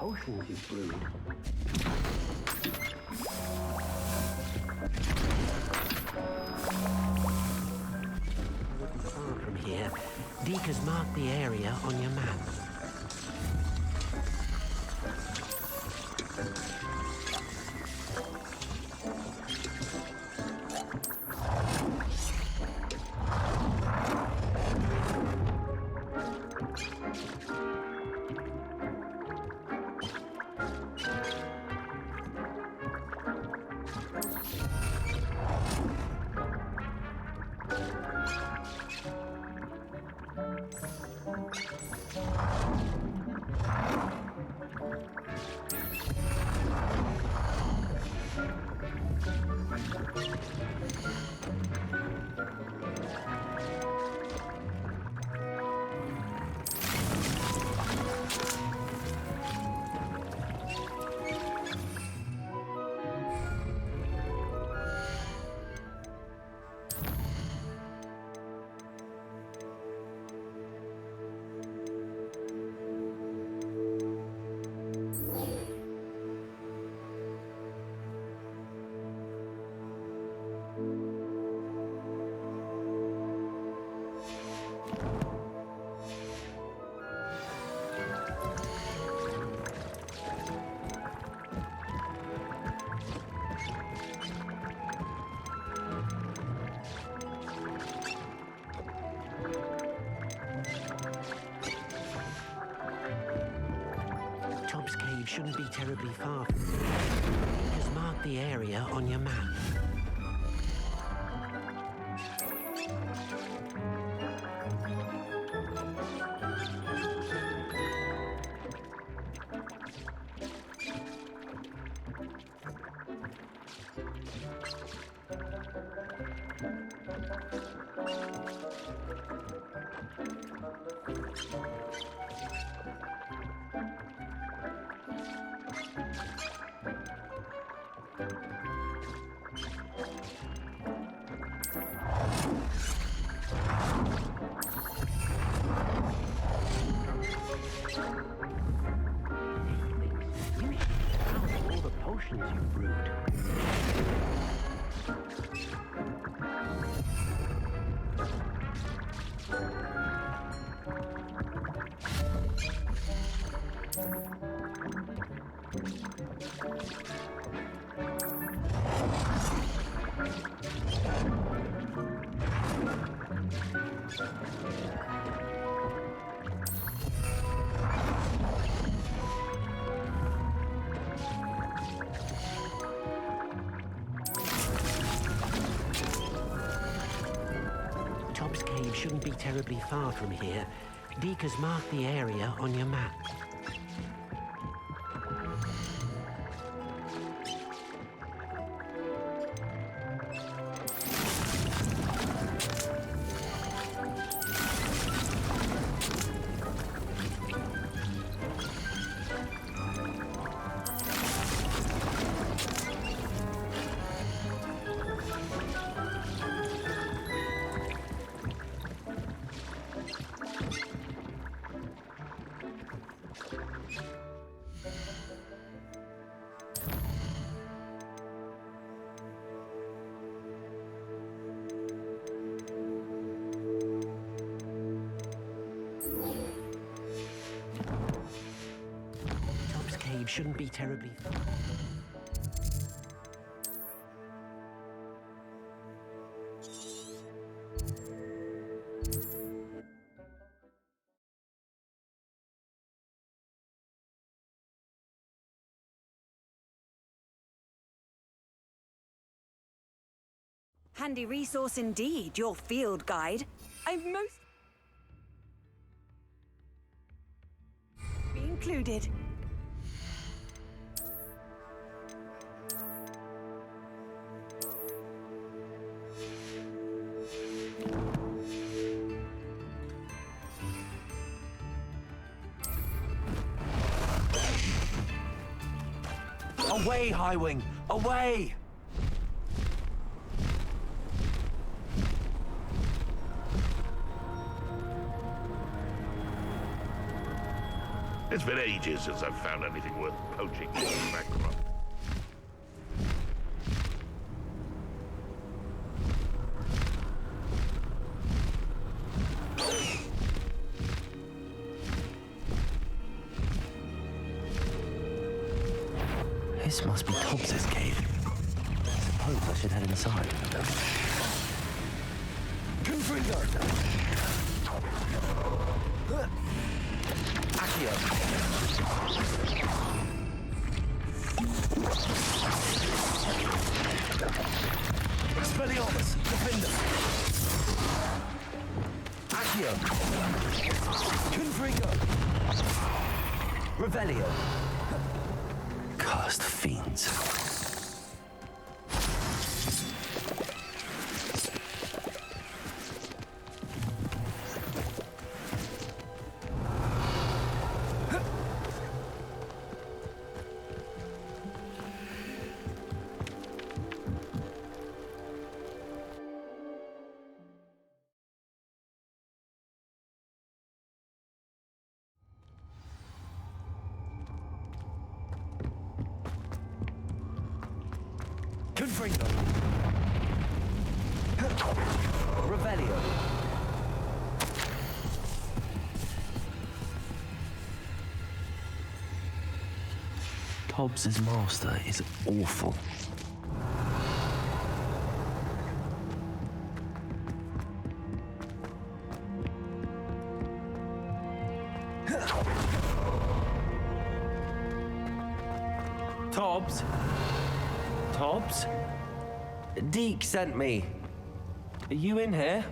potions you've brewed. Far from here, Deke has marked the area on your map. Shouldn't be terribly far from here. Just mark the area on your map. Shouldn't be terribly far from here. Deke has marked the area on your map. Shouldn't be terribly far. Handy resource indeed, your field guide. I've most... be included. Away, Highwing! Away! It's been ages since I've found anything worth poaching back from. This must be Tobbs's cave. I suppose I should head inside. Confringo! Accio! Expelliarmus! Defender! Accio! Confringo! Revelio! Cursed fiends. Confringo. Revelio. Tobbs's master is awful. Tobbs? Tobbs? Deke sent me. Are you in here?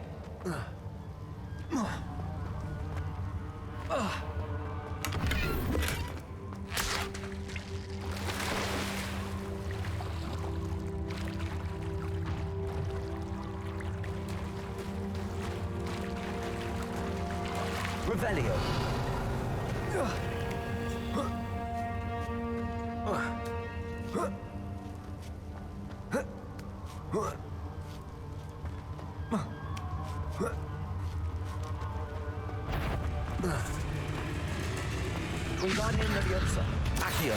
Revelio. Wingardium Leviosa. Accio.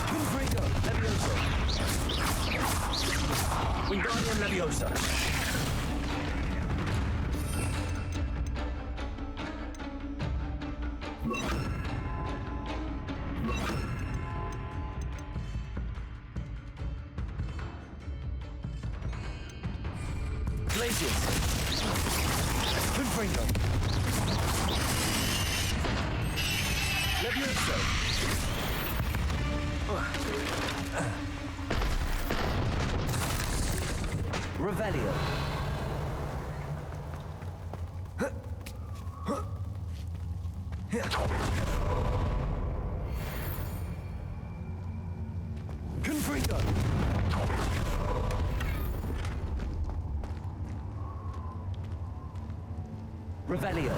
Confringo. Leviosa. Wingardium Leviosa. Glacius. Confringo. Levioso. Revelio. Confringo. Revelio.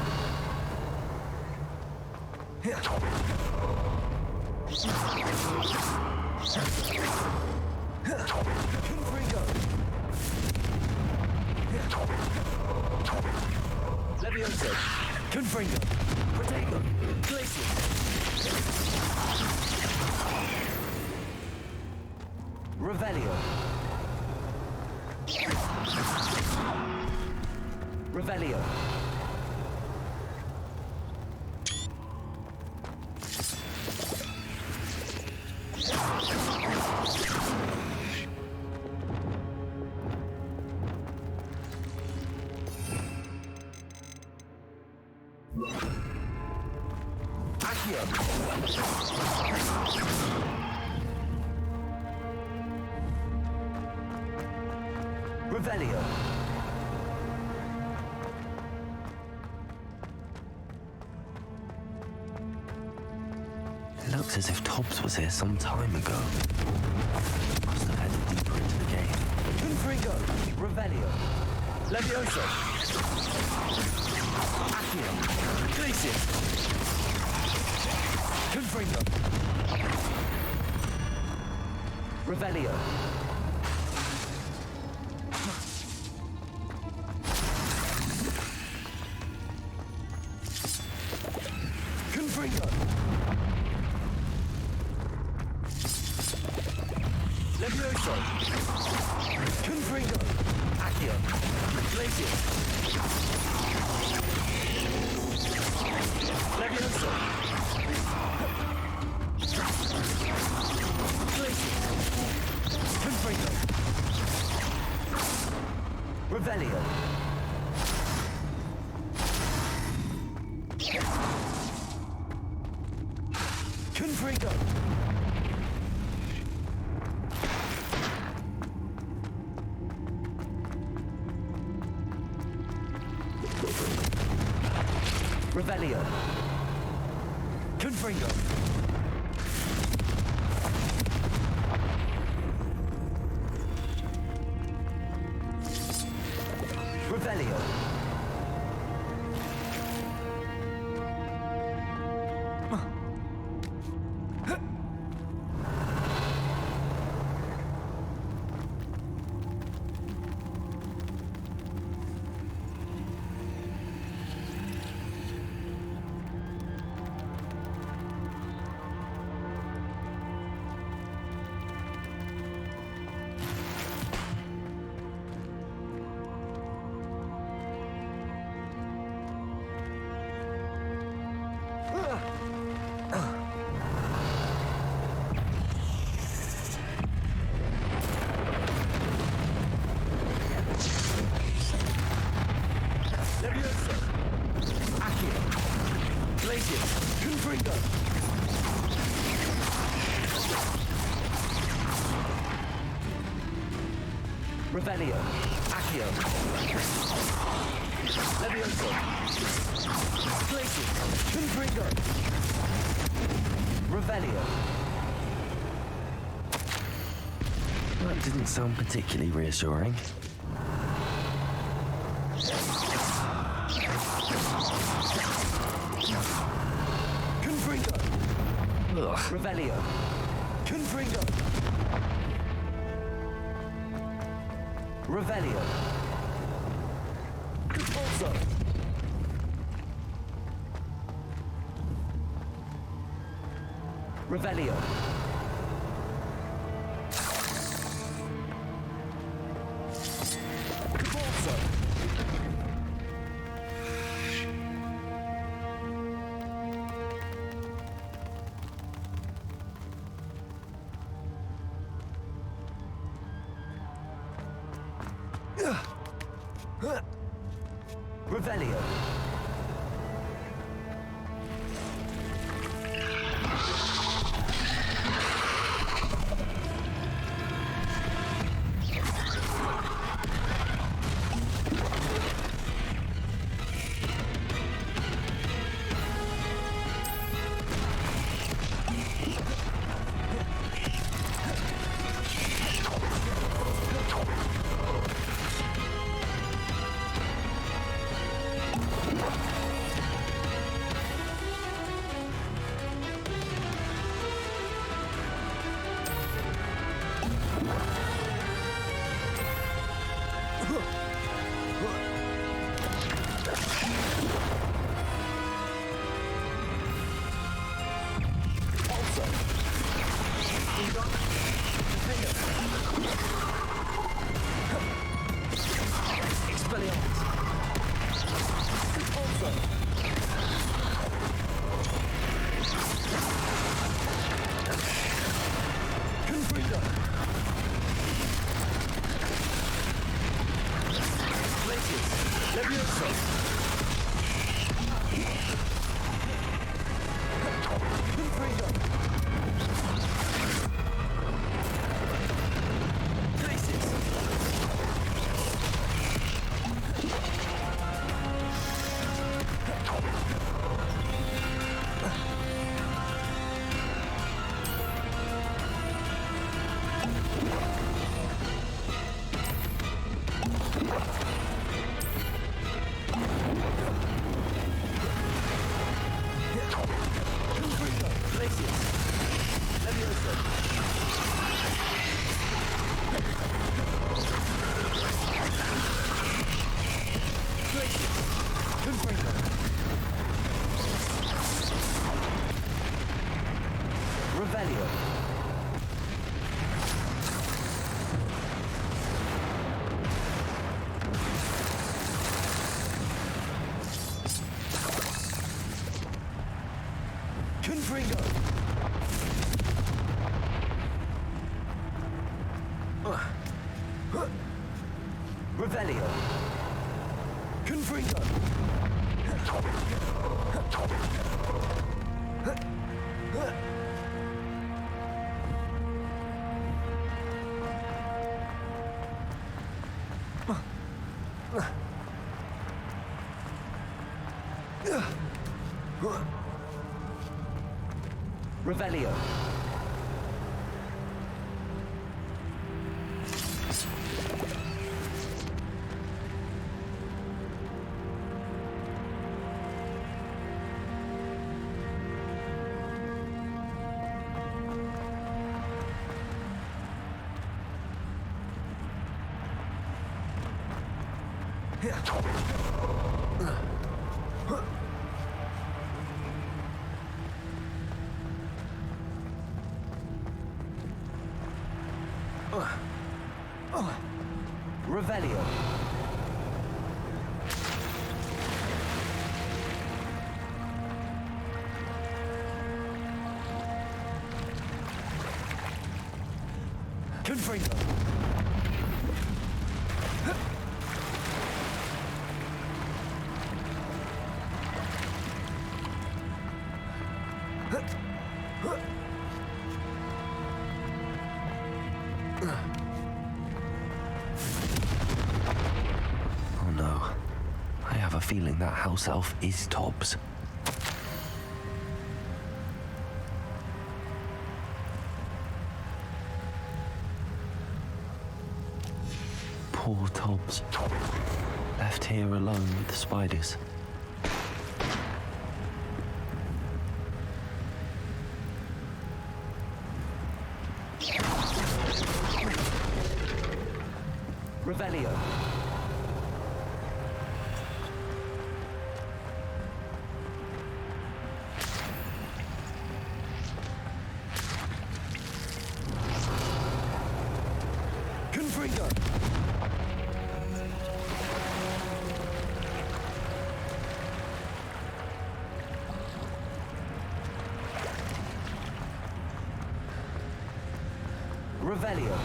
Confringo. Levioso. Confringo. Protego. Glacius. Revelio. Revelio. Accio. Revelio. It looks as if Tobbs was here some time ago. Must have headed deeper into the game. Confringo. Revelio. Levioso. Accio. Glacius. Confringo. Revelio. Confringo! Levioso! Confringo! Accio! Glacius! Levioso! Glacius! Confringo! Revelio! Confringo! Revelio. Confringo. Revelio. Levioso. Accio. Glacius. Confringo. Revelio. Accio. Levioso. Glacius. Confringo. Revelio. That didn't sound particularly reassuring. Confringo. Revelio. Confringo. Revelio. Compulso. Revelio. Compulso. Revelio. Confringo! Revelio! Confringo! Revelio. Revelio. Confringo. Oh no. I have a feeling that house elf is Tobbs. Poor Tobbs. Left here alone with the spiders. Revelio. Confringo. Revelio.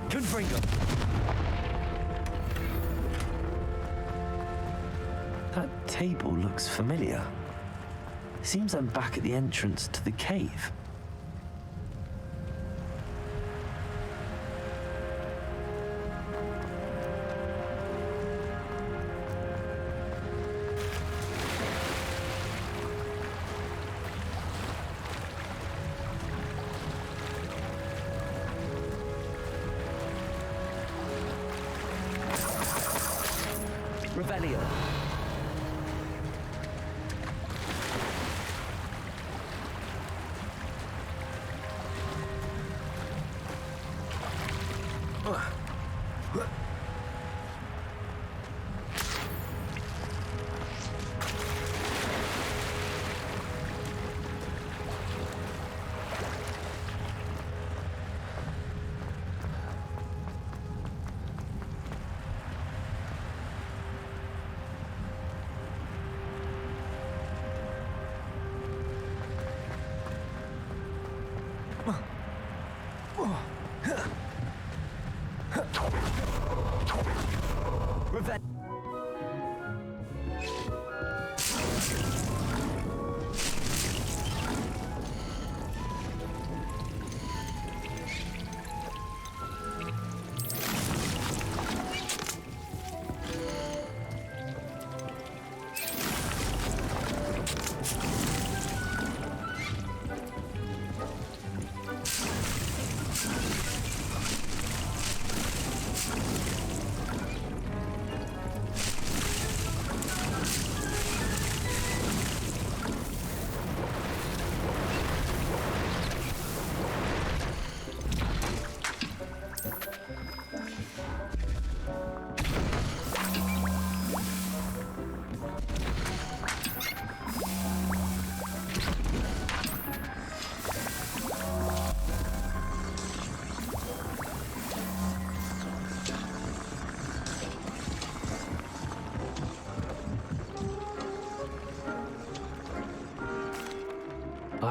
Confringo. That table looks familiar. Seems I'm back at the entrance to the cave. Revelio.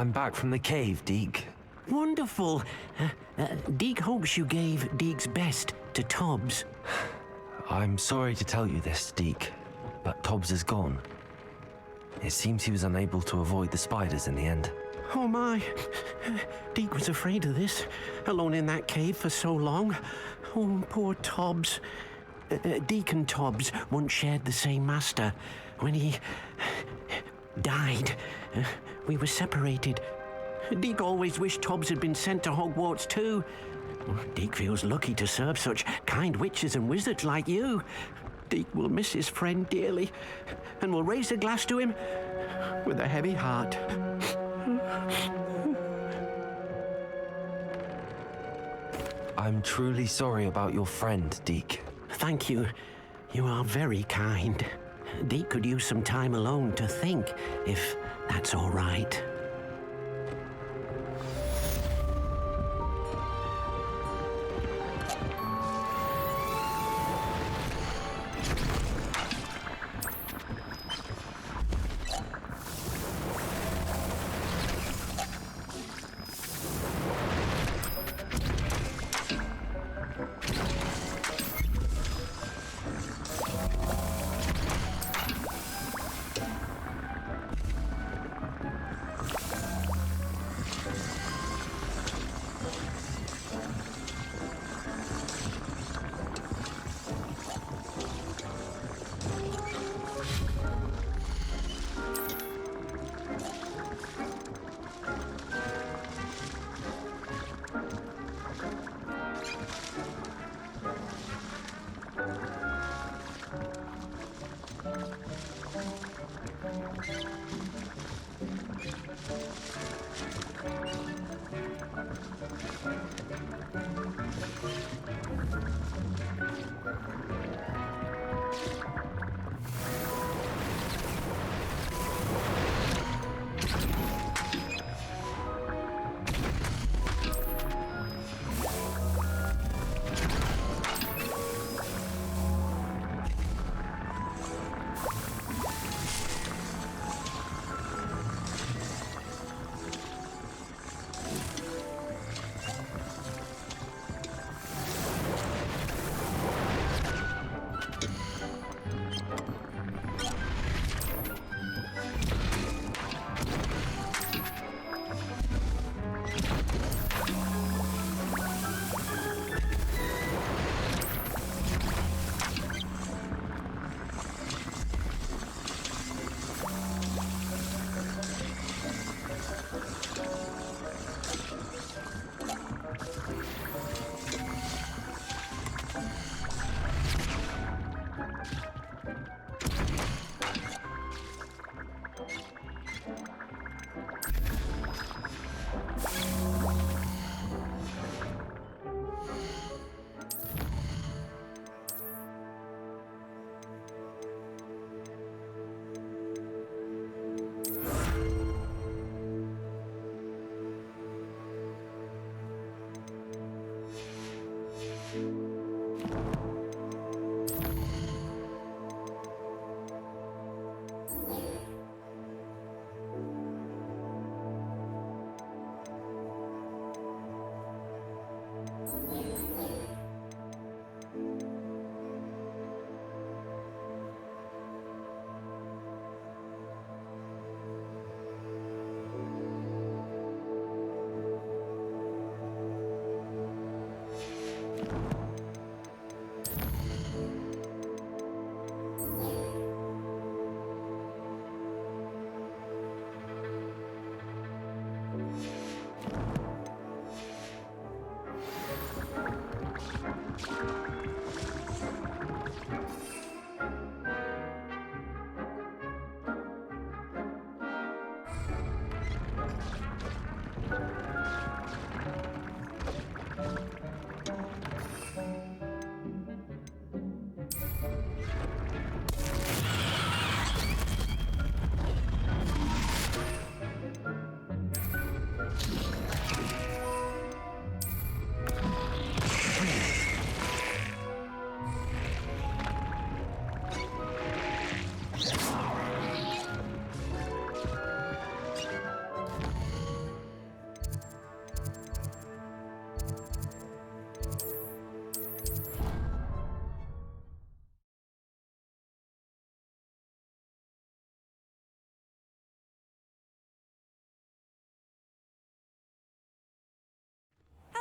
I'm back from the cave, Deke. Wonderful. Deke hopes you gave Deke's best to Tobbs. I'm sorry to tell you this, Deke, but Tobbs is gone. It seems he was unable to avoid the spiders in the end. Oh my. Deke was afraid of this, alone in that cave for so long. Oh, poor Tobbs. Deke and Tobbs once shared the same master. When he died, we were separated. Deke always wished Tobbs had been sent to Hogwarts too. Deke feels lucky to serve such kind witches and wizards like you. Deke will miss his friend dearly and will raise a glass to him with a heavy heart. I'm truly sorry about your friend, Deke. Thank you. You are very kind. Deke could use some time alone to think, if that's all right.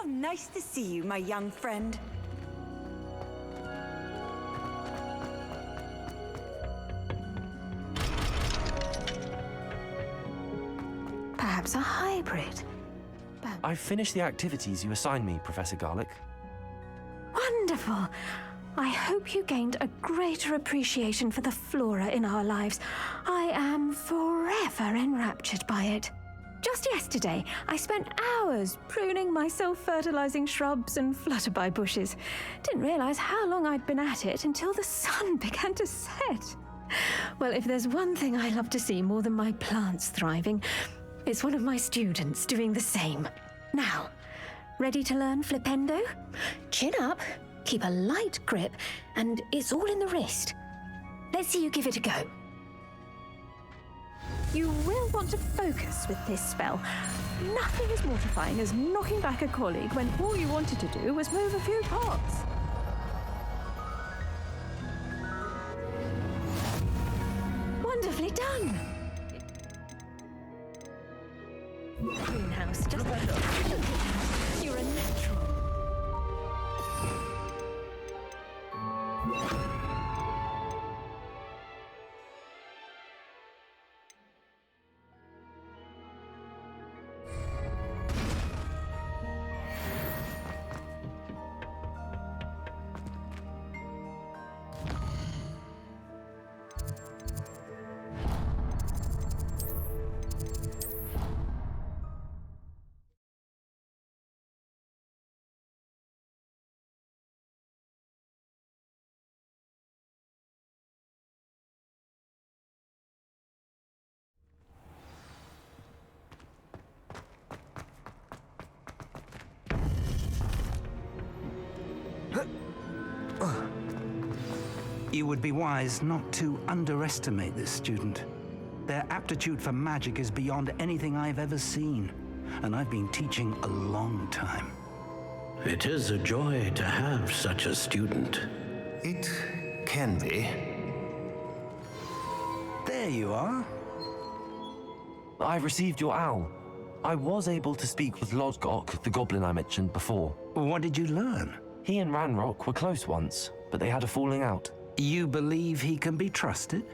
How nice to see you, my young friend. Perhaps a hybrid. I've finished the activities you assigned me, Professor Garlick. Wonderful. I hope you gained a greater appreciation for the flora in our lives. I am forever enraptured by it. Just yesterday, I spent hours pruning my self-fertilizing shrubs and flutterby bushes. Didn't realize how long I'd been at it until the sun began to set. Well, if there's one thing I love to see more than my plants thriving, it's one of my students doing the same. Now, ready to learn Flipendo? Chin up, keep a light grip, and it's all in the wrist. Let's see you give it a go. You will want to focus with this spell. Nothing as mortifying as knocking back a colleague when all you wanted to do was move a few pots. Wonderfully done. Greenhouse, just look at that. You're a natural. You would be wise not to underestimate this student. Their aptitude for magic is beyond anything I've ever seen, and I've been teaching a long time. It is a joy to have such a student. It can be. There you are. I received your owl. I was able to speak with Lodgok, the goblin I mentioned before. What did you learn? He and Ranrock were close once, but they had a falling out. You believe he can be trusted?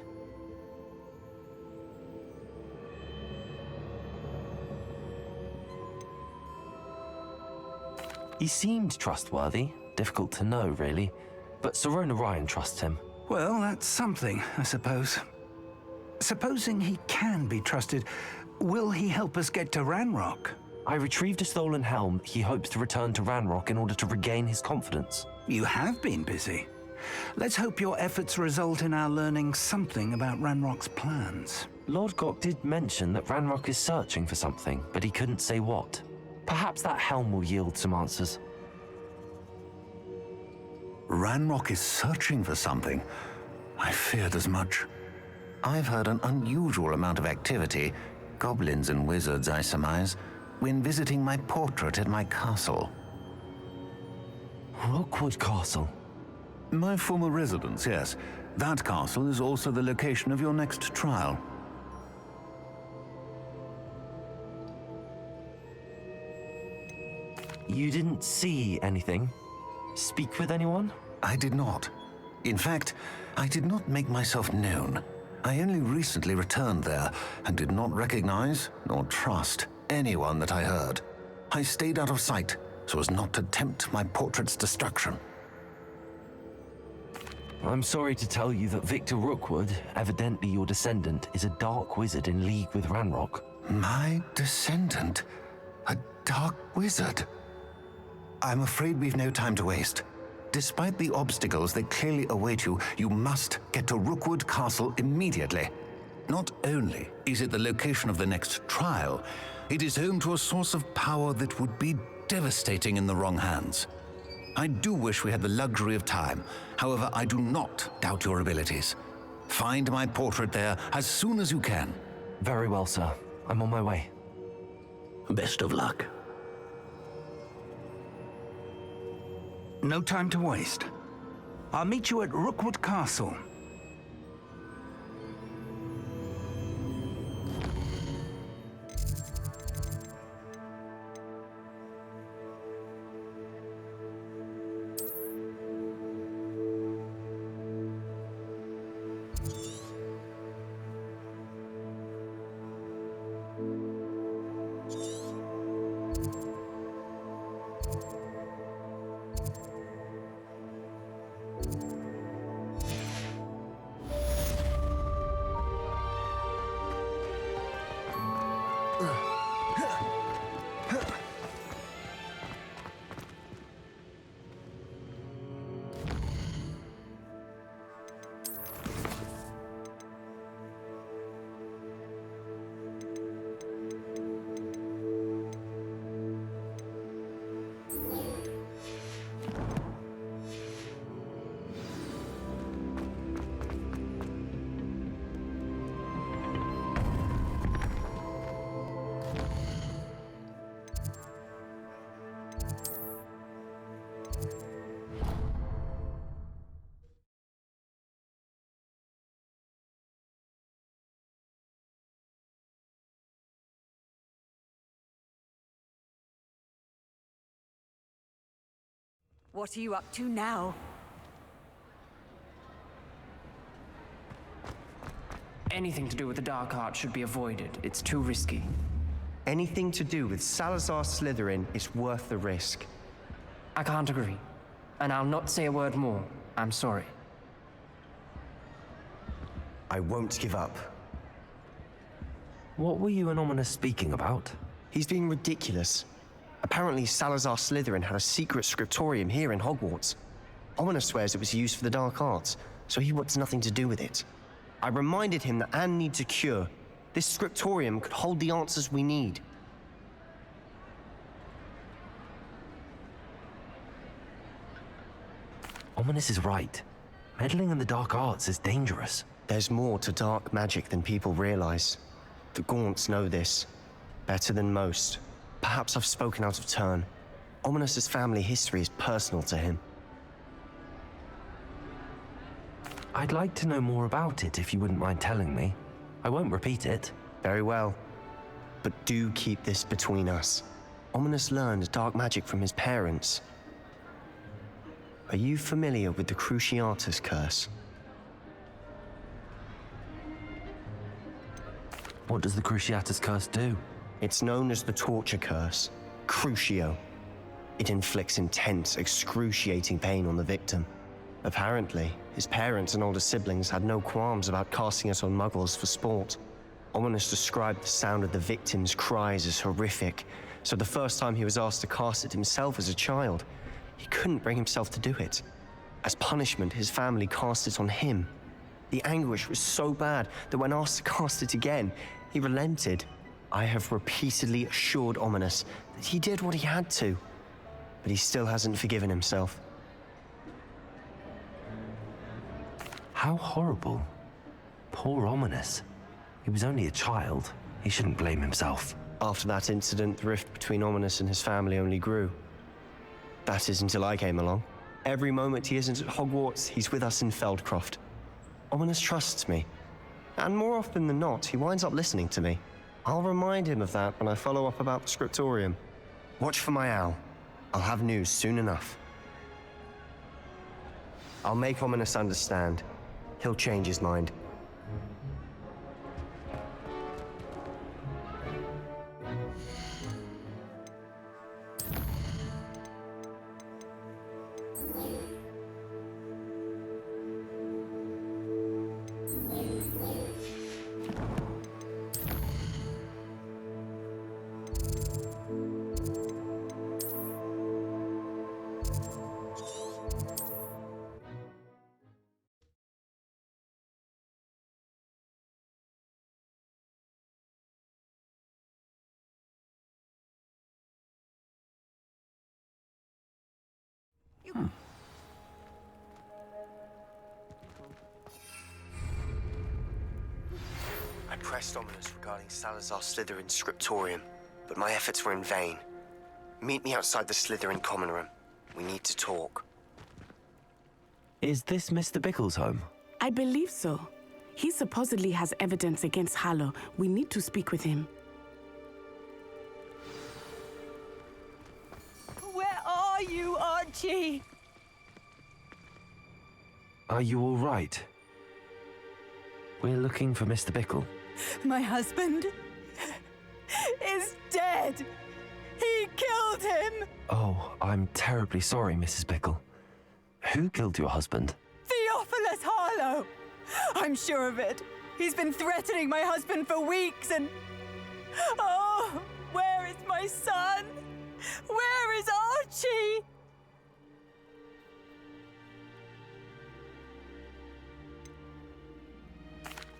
He seemed trustworthy. Difficult to know, really. But Sirona Ryan trusts him. Well, that's something, I suppose. Supposing he can be trusted, will he help us get to Ranrock? I retrieved a stolen helm. He hopes to return to Ranrock in order to regain his confidence. You have been busy. Let's hope your efforts result in our learning something about Ranrock's plans. Lord Gok did mention that Ranrock is searching for something, but he couldn't say what. Perhaps that helm will yield some answers. Ranrock is searching for something. I feared as much. I've heard an unusual amount of activity, goblins and wizards, I surmise, when visiting my portrait at my castle. Rookwood Castle? My former residence, yes. That castle is also the location of your next trial. You didn't see anything? Speak with anyone? I did not. In fact, I did not make myself known. I only recently returned there and did not recognize nor trust anyone that I heard. I stayed out of sight so as not to tempt my portrait's destruction. I'm sorry to tell you that Victor Rookwood, evidently your descendant, is a dark wizard in league with Ranrock. My descendant? A dark wizard? I'm afraid we've no time to waste. Despite the obstacles that clearly await you, you must get to Rookwood Castle immediately. Not only is it the location of the next trial, it is home to a source of power that would be devastating in the wrong hands. I do wish we had the luxury of time. However, I do not doubt your abilities. Find my portrait there as soon as you can. Very well, sir. I'm on my way. Best of luck. No time to waste. I'll meet you at Rookwood Castle. What are you up to now? Anything to do with the dark art should be avoided. It's too risky. Anything to do with Salazar Slytherin is worth the risk. I can't agree. And I'll not say a word more. I'm sorry. I won't give up. What were you and Ominous speaking about? He's being ridiculous. Apparently, Salazar Slytherin had a secret scriptorium here in Hogwarts. Ominous swears it was used for the dark arts, so he wants nothing to do with it. I reminded him that Anne needs a cure. This scriptorium could hold the answers we need. Ominous is right. Meddling in the dark arts is dangerous. There's more to dark magic than people realize. The Gaunts know this. Better than most. Perhaps I've spoken out of turn. Ominous's family history is personal to him. I'd like to know more about it if you wouldn't mind telling me. I won't repeat it. Very well. But do keep this between us. Ominous learned dark magic from his parents. Are you familiar with the Cruciatus curse? What does the Cruciatus curse do? It's known as the torture curse, Crucio. It inflicts intense, excruciating pain on the victim. Apparently, his parents and older siblings had no qualms about casting it on muggles for sport. Ominous described the sound of the victim's cries as horrific, so the first time he was asked to cast it himself as a child, he couldn't bring himself to do it. As punishment, his family cast it on him. The anguish was so bad that when asked to cast it again, he relented. I have repeatedly assured Ominous that he did what he had to, but he still hasn't forgiven himself. How horrible. Poor Ominous. He was only a child. He shouldn't blame himself. After that incident, the rift between Ominous and his family only grew. That is until I came along. Every moment he isn't at Hogwarts, he's with us in Feldcroft. Ominous trusts me. And more often than not, he winds up listening to me. I'll remind him of that when I follow up about the scriptorium. Watch for my owl. I'll have news soon enough. I'll make Ominous understand. He'll change his mind. I pressed Ominous regarding Salazar Slytherin's scriptorium, but my efforts were in vain. Meet me outside the Slytherin common room. We need to talk. Is this Mr. Bickle's home? I believe so. He supposedly has evidence against Harlow. We need to speak with him. Where are you, Archie? Are you all right? We're looking for Mr. Bickle. My husband is dead. He killed him. Oh, I'm terribly sorry, Mrs. Bickle. Who killed your husband? Theophilus Harlow. I'm sure of it. He's been threatening my husband for weeks and... Oh, where is my son? Where is Archie?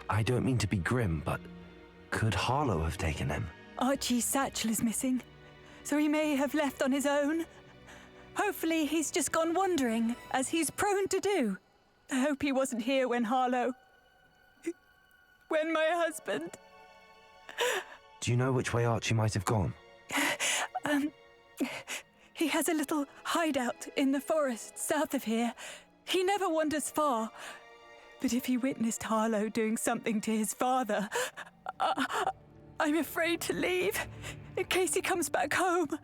I don't mean to be grim, but could Harlow have taken him? Archie's satchel is missing, so he may have left on his own. Hopefully he's just gone wandering, as he's prone to do. I hope he wasn't here when Harlow... when my husband... Do you know which way Archie might have gone? He has a little hideout in the forest south of here. He never wanders far. But if he witnessed Harlow doing something to his father, I'm afraid to leave, in case he comes back home.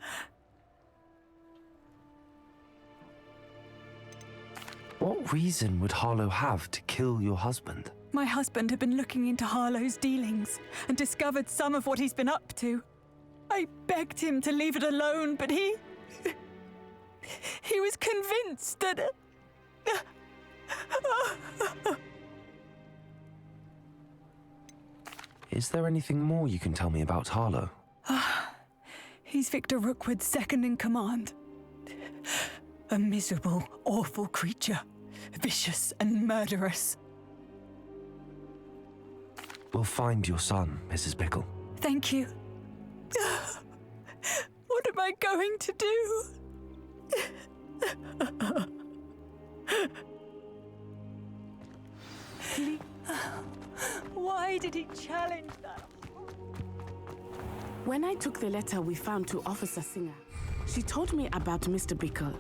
What reason would Harlow have to kill your husband? My husband had been looking into Harlow's dealings and discovered some of what he's been up to. I begged him to leave it alone, but he was convinced that... Is there anything more you can tell me about Harlow? He's Victor Rookwood's second in command. A miserable, awful creature. Vicious and murderous. We'll find your son, Mrs. Pickle. Thank you. What am I going to do? Why did he challenge that? When I took the letter we found to Officer Singer, she told me about Mr. Bickle.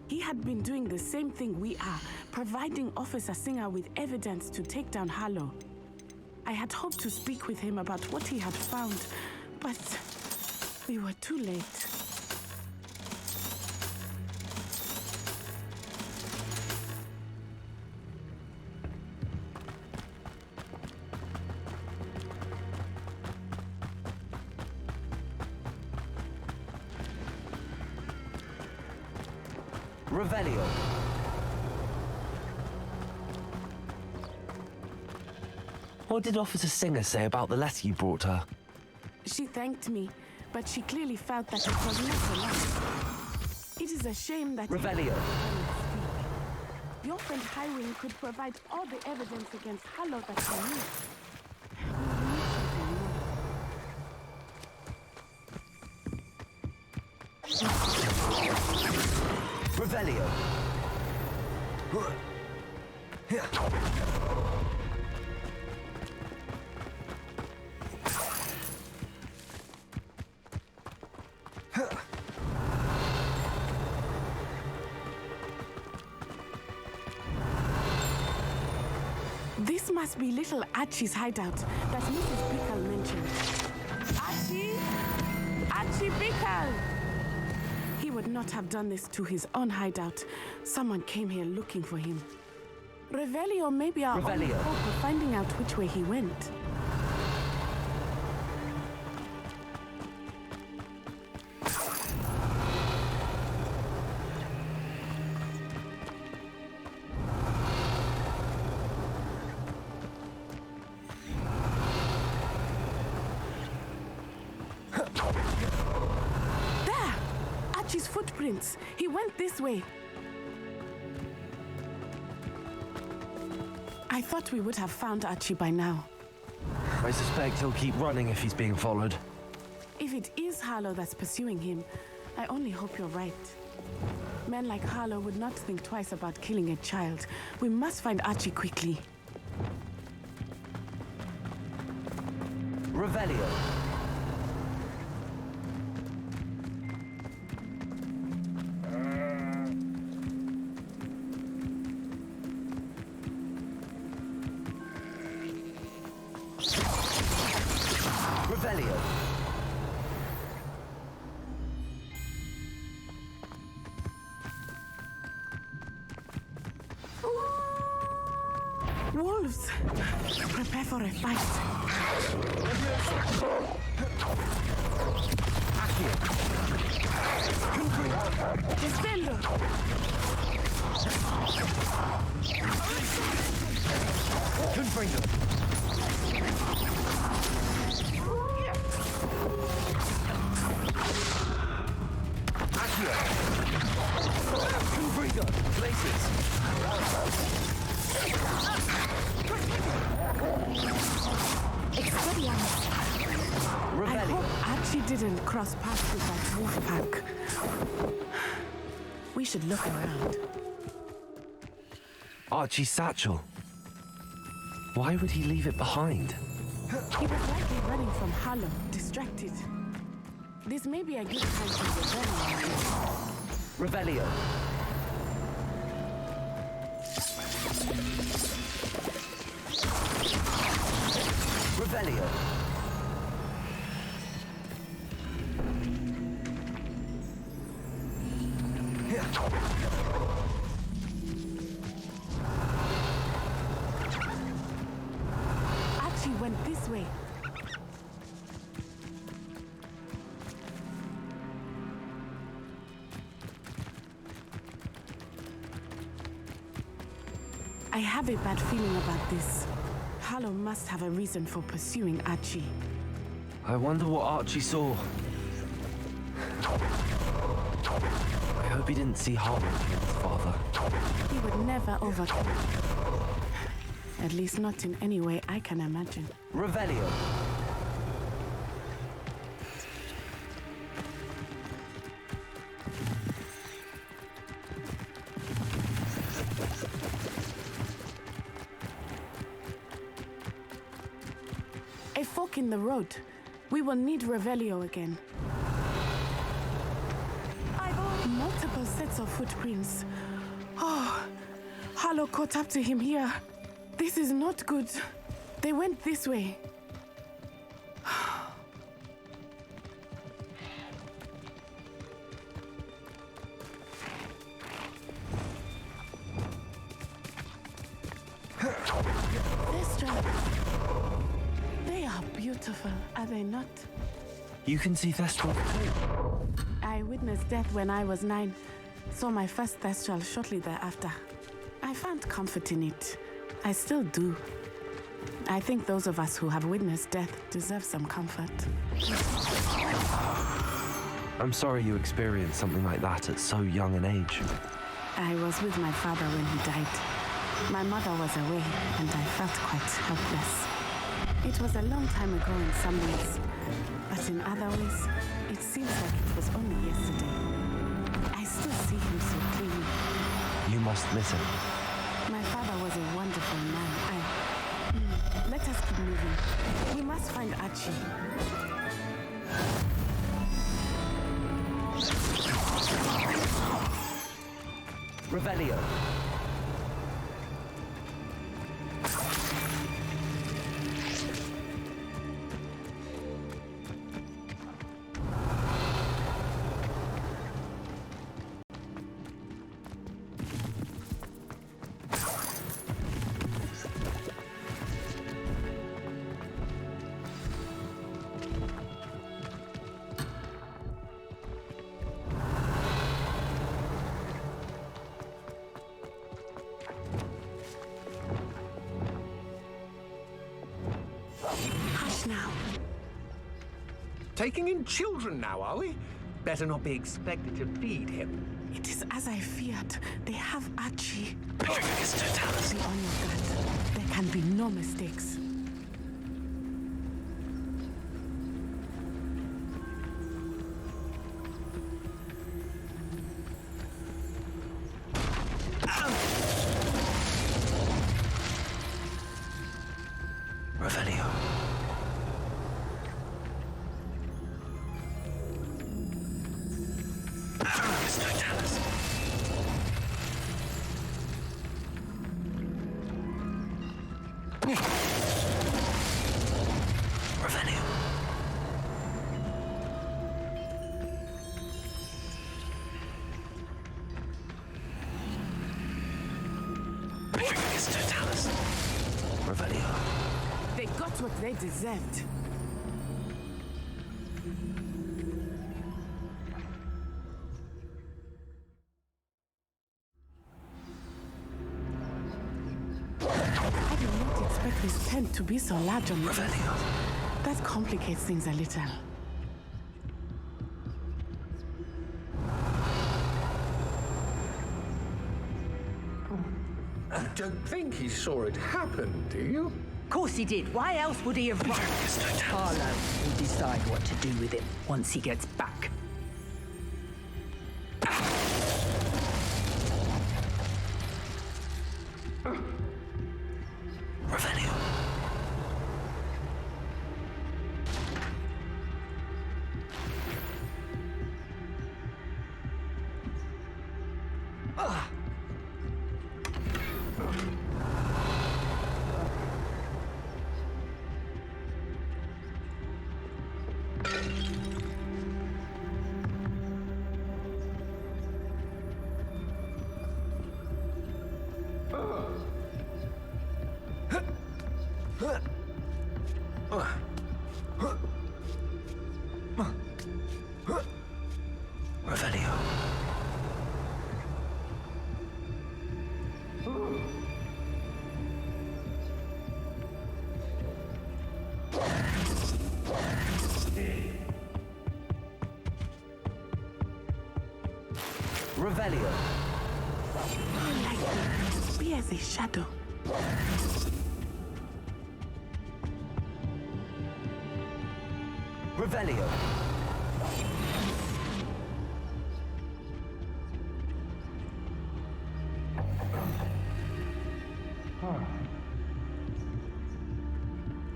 He had been doing the same thing we are, providing Officer Singer with evidence to take down Harlow. I had hoped to speak with him about what he had found, but we were too late. Revelio. What did Officer Singer say about the letter you brought her? She thanked me, but she clearly felt that it was not enough. It is a shame that... Revelio. Your friend Highwing could provide all the evidence against Harlow that you need. Revelio. This must be little Archie's hideout that Mrs. Bickle mentioned. Archie! Archie Bickle! He would not have done this to his own hideout. Someone came here looking for him. Revelio may be our only hope of finding out which way he went. There! Archie's footprints. He went this way. I thought we would have found Archie by now. I suspect he'll keep running if he's being followed. If it is Harlow that's pursuing him, I only hope you're right. Men like Harlow would not think twice about killing a child. We must find Archie quickly. Revelio. Revelio. Wolves! Prepare for a fight. Defendo! places. I hope Archie didn't cross paths with that wolf pack. We should look around. Archie's satchel. Why would he leave it behind? He was likely running from Harlow, distracted. This may be a good time to Revelio. Revelio. Archie went this way. I have a bad feeling about this. Harlow must have a reason for pursuing Archie. I wonder what Archie saw. I hope he didn't see Harlow kill his father. He would never overcome. At least not in any way I can imagine. Revelio. A fork in the road. We will need Revelio again. Multiple sets of footprints. Oh, Harlow caught up to him here. This is not good. They went this way. They are beautiful, are they not? You can see Thestral too. I witnessed death when I was 9. Saw my first Thestral shortly thereafter. I found comfort in it. I still do. I think those of us who have witnessed death deserve some comfort. I'm sorry you experienced something like that at so young an age. I was with my father when he died. My mother was away, and I felt quite helpless. It was a long time ago in some ways, but in other ways, it seems like it was only yesterday. I still see him so clearly. You must miss him. My father was a wonderful man. Let us keep moving. We must find Archie. Revelio. Now. Taking in children now, are we? Better not be expected to feed him. It is as I feared. They have Archie. Be on your guard. There can be no mistakes. Revelio. They got what they deserved. I did not expect this tent to be so large on the inside. That complicates things a little. You don't think he saw it happen, do you? Of course he did. Why else would he have run? Harlow will decide what to do with him once he gets back. Revelio. Revelio. Revelio. Be as a shadow. Revelio.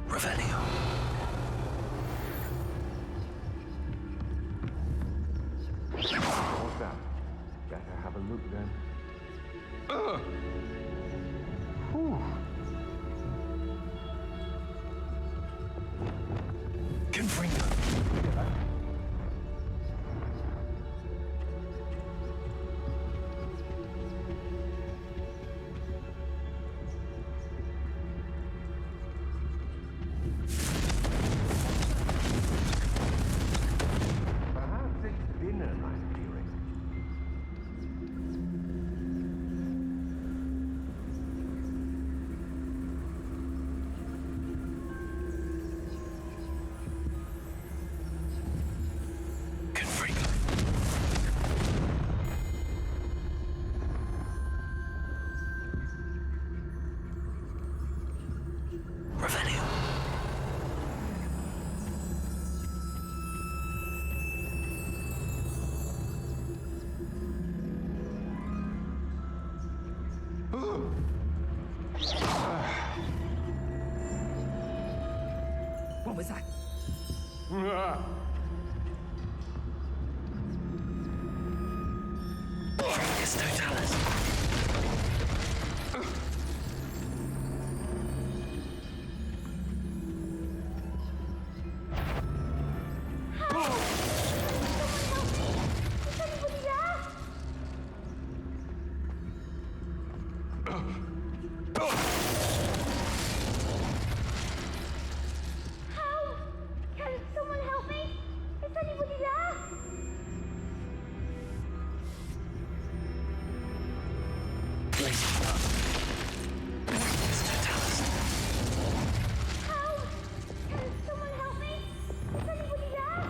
Revelio. What's that? Better have a look then. Whew. Confringo. Perhaps it's dinner I'm hearing. Confringo. Revelio. What was that? Tricus totalis. Can someone help me? Is anybody there? Blazing blood. Tricus totalis. Help! Can someone help me? Is anybody there?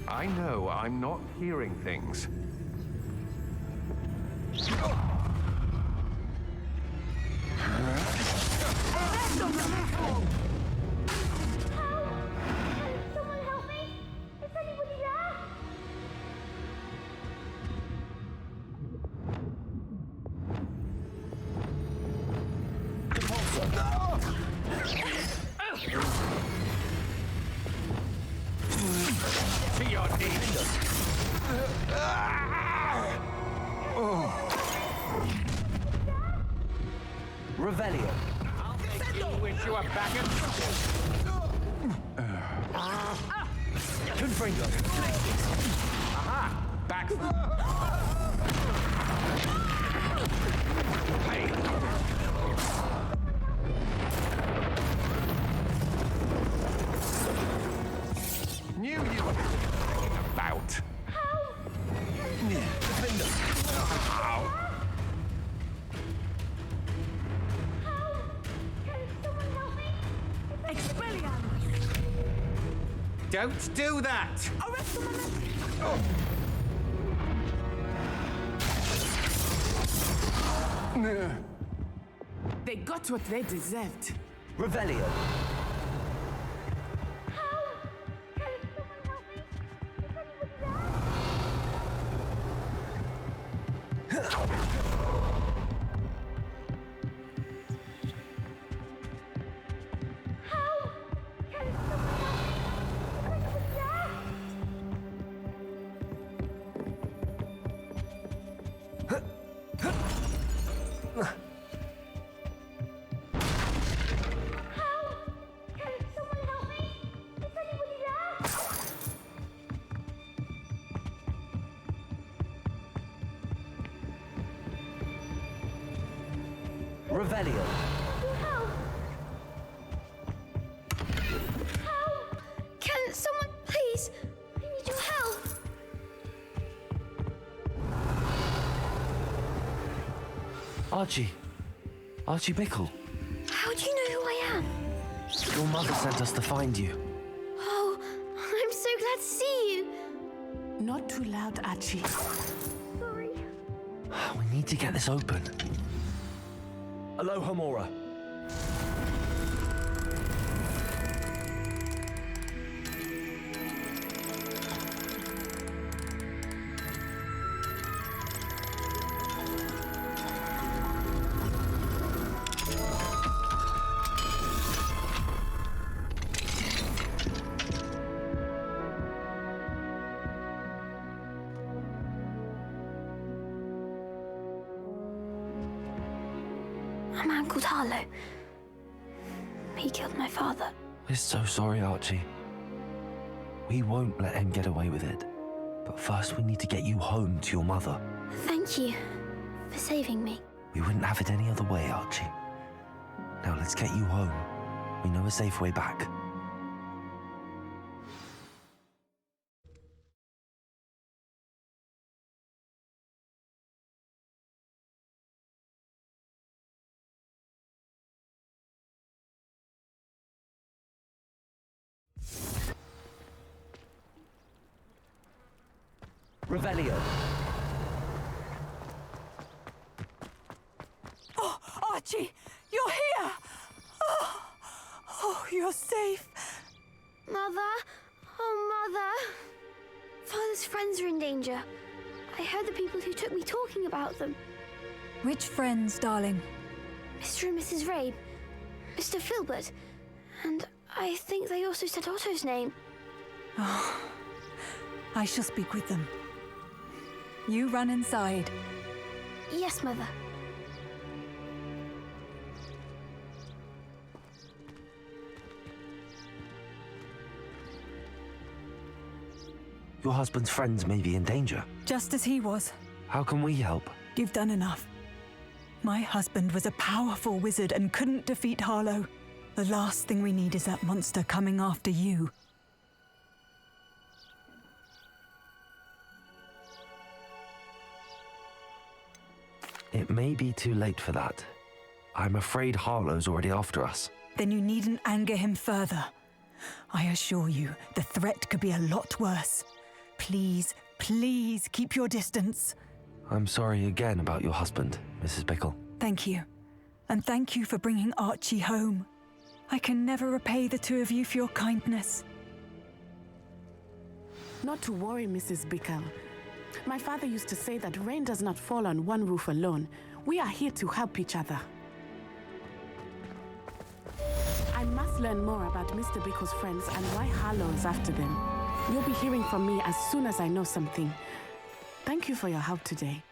I know I'm not hearing things. Someone help me? Is anybody there? To your knees. Revelio. You wish you were back at... Confringo. Aha! Back. Hey! Knew you were about. Ow. Don't do that! Oh. They got what they deserved. Revelio. Revelio. Can someone please? I need your help. Archie. Archie Bickle. How do you know who I am? Your mother sent us to find you. Oh, I'm so glad to see you. Not too loud, Archie. Sorry. We need to get this open. Aloha Mora. A man called Harlow. He killed my father. We're so sorry, Archie. We won't let him get away with it. But first we need to get you home to your mother. Thank you for saving me. We wouldn't have it any other way, Archie. Now let's get you home. We know a safe way back. Revelio. Oh, Archie, you're here! Oh, you're safe. Mother? Oh, Mother. Father's friends are in danger. I heard the people who took me talking about them. Which friends, darling? Mr. and Mrs. Rabe, Mr. Filbert, and I think they also said Otto's name. Oh, I shall speak with them. You run inside. Yes, Mother. Your husband's friends may be in danger. Just as he was. How can we help? You've done enough. My husband was a powerful wizard and couldn't defeat Harlow. The last thing we need is that monster coming after you. It may be too late for that. I'm afraid Harlow's already after us. Then you needn't anger him further. I assure you, the threat could be a lot worse. Please, please keep your distance. I'm sorry again about your husband, Mrs. Bickle. Thank you. And thank you for bringing Archie home. I can never repay the two of you for your kindness. Not to worry, Mrs. Bickle. My father used to say that rain does not fall on one roof alone. We are here to help each other. I must learn more about Mr. Bickle's friends and why Harlow is after them. You'll be hearing from me as soon as I know something. Thank you for your help today.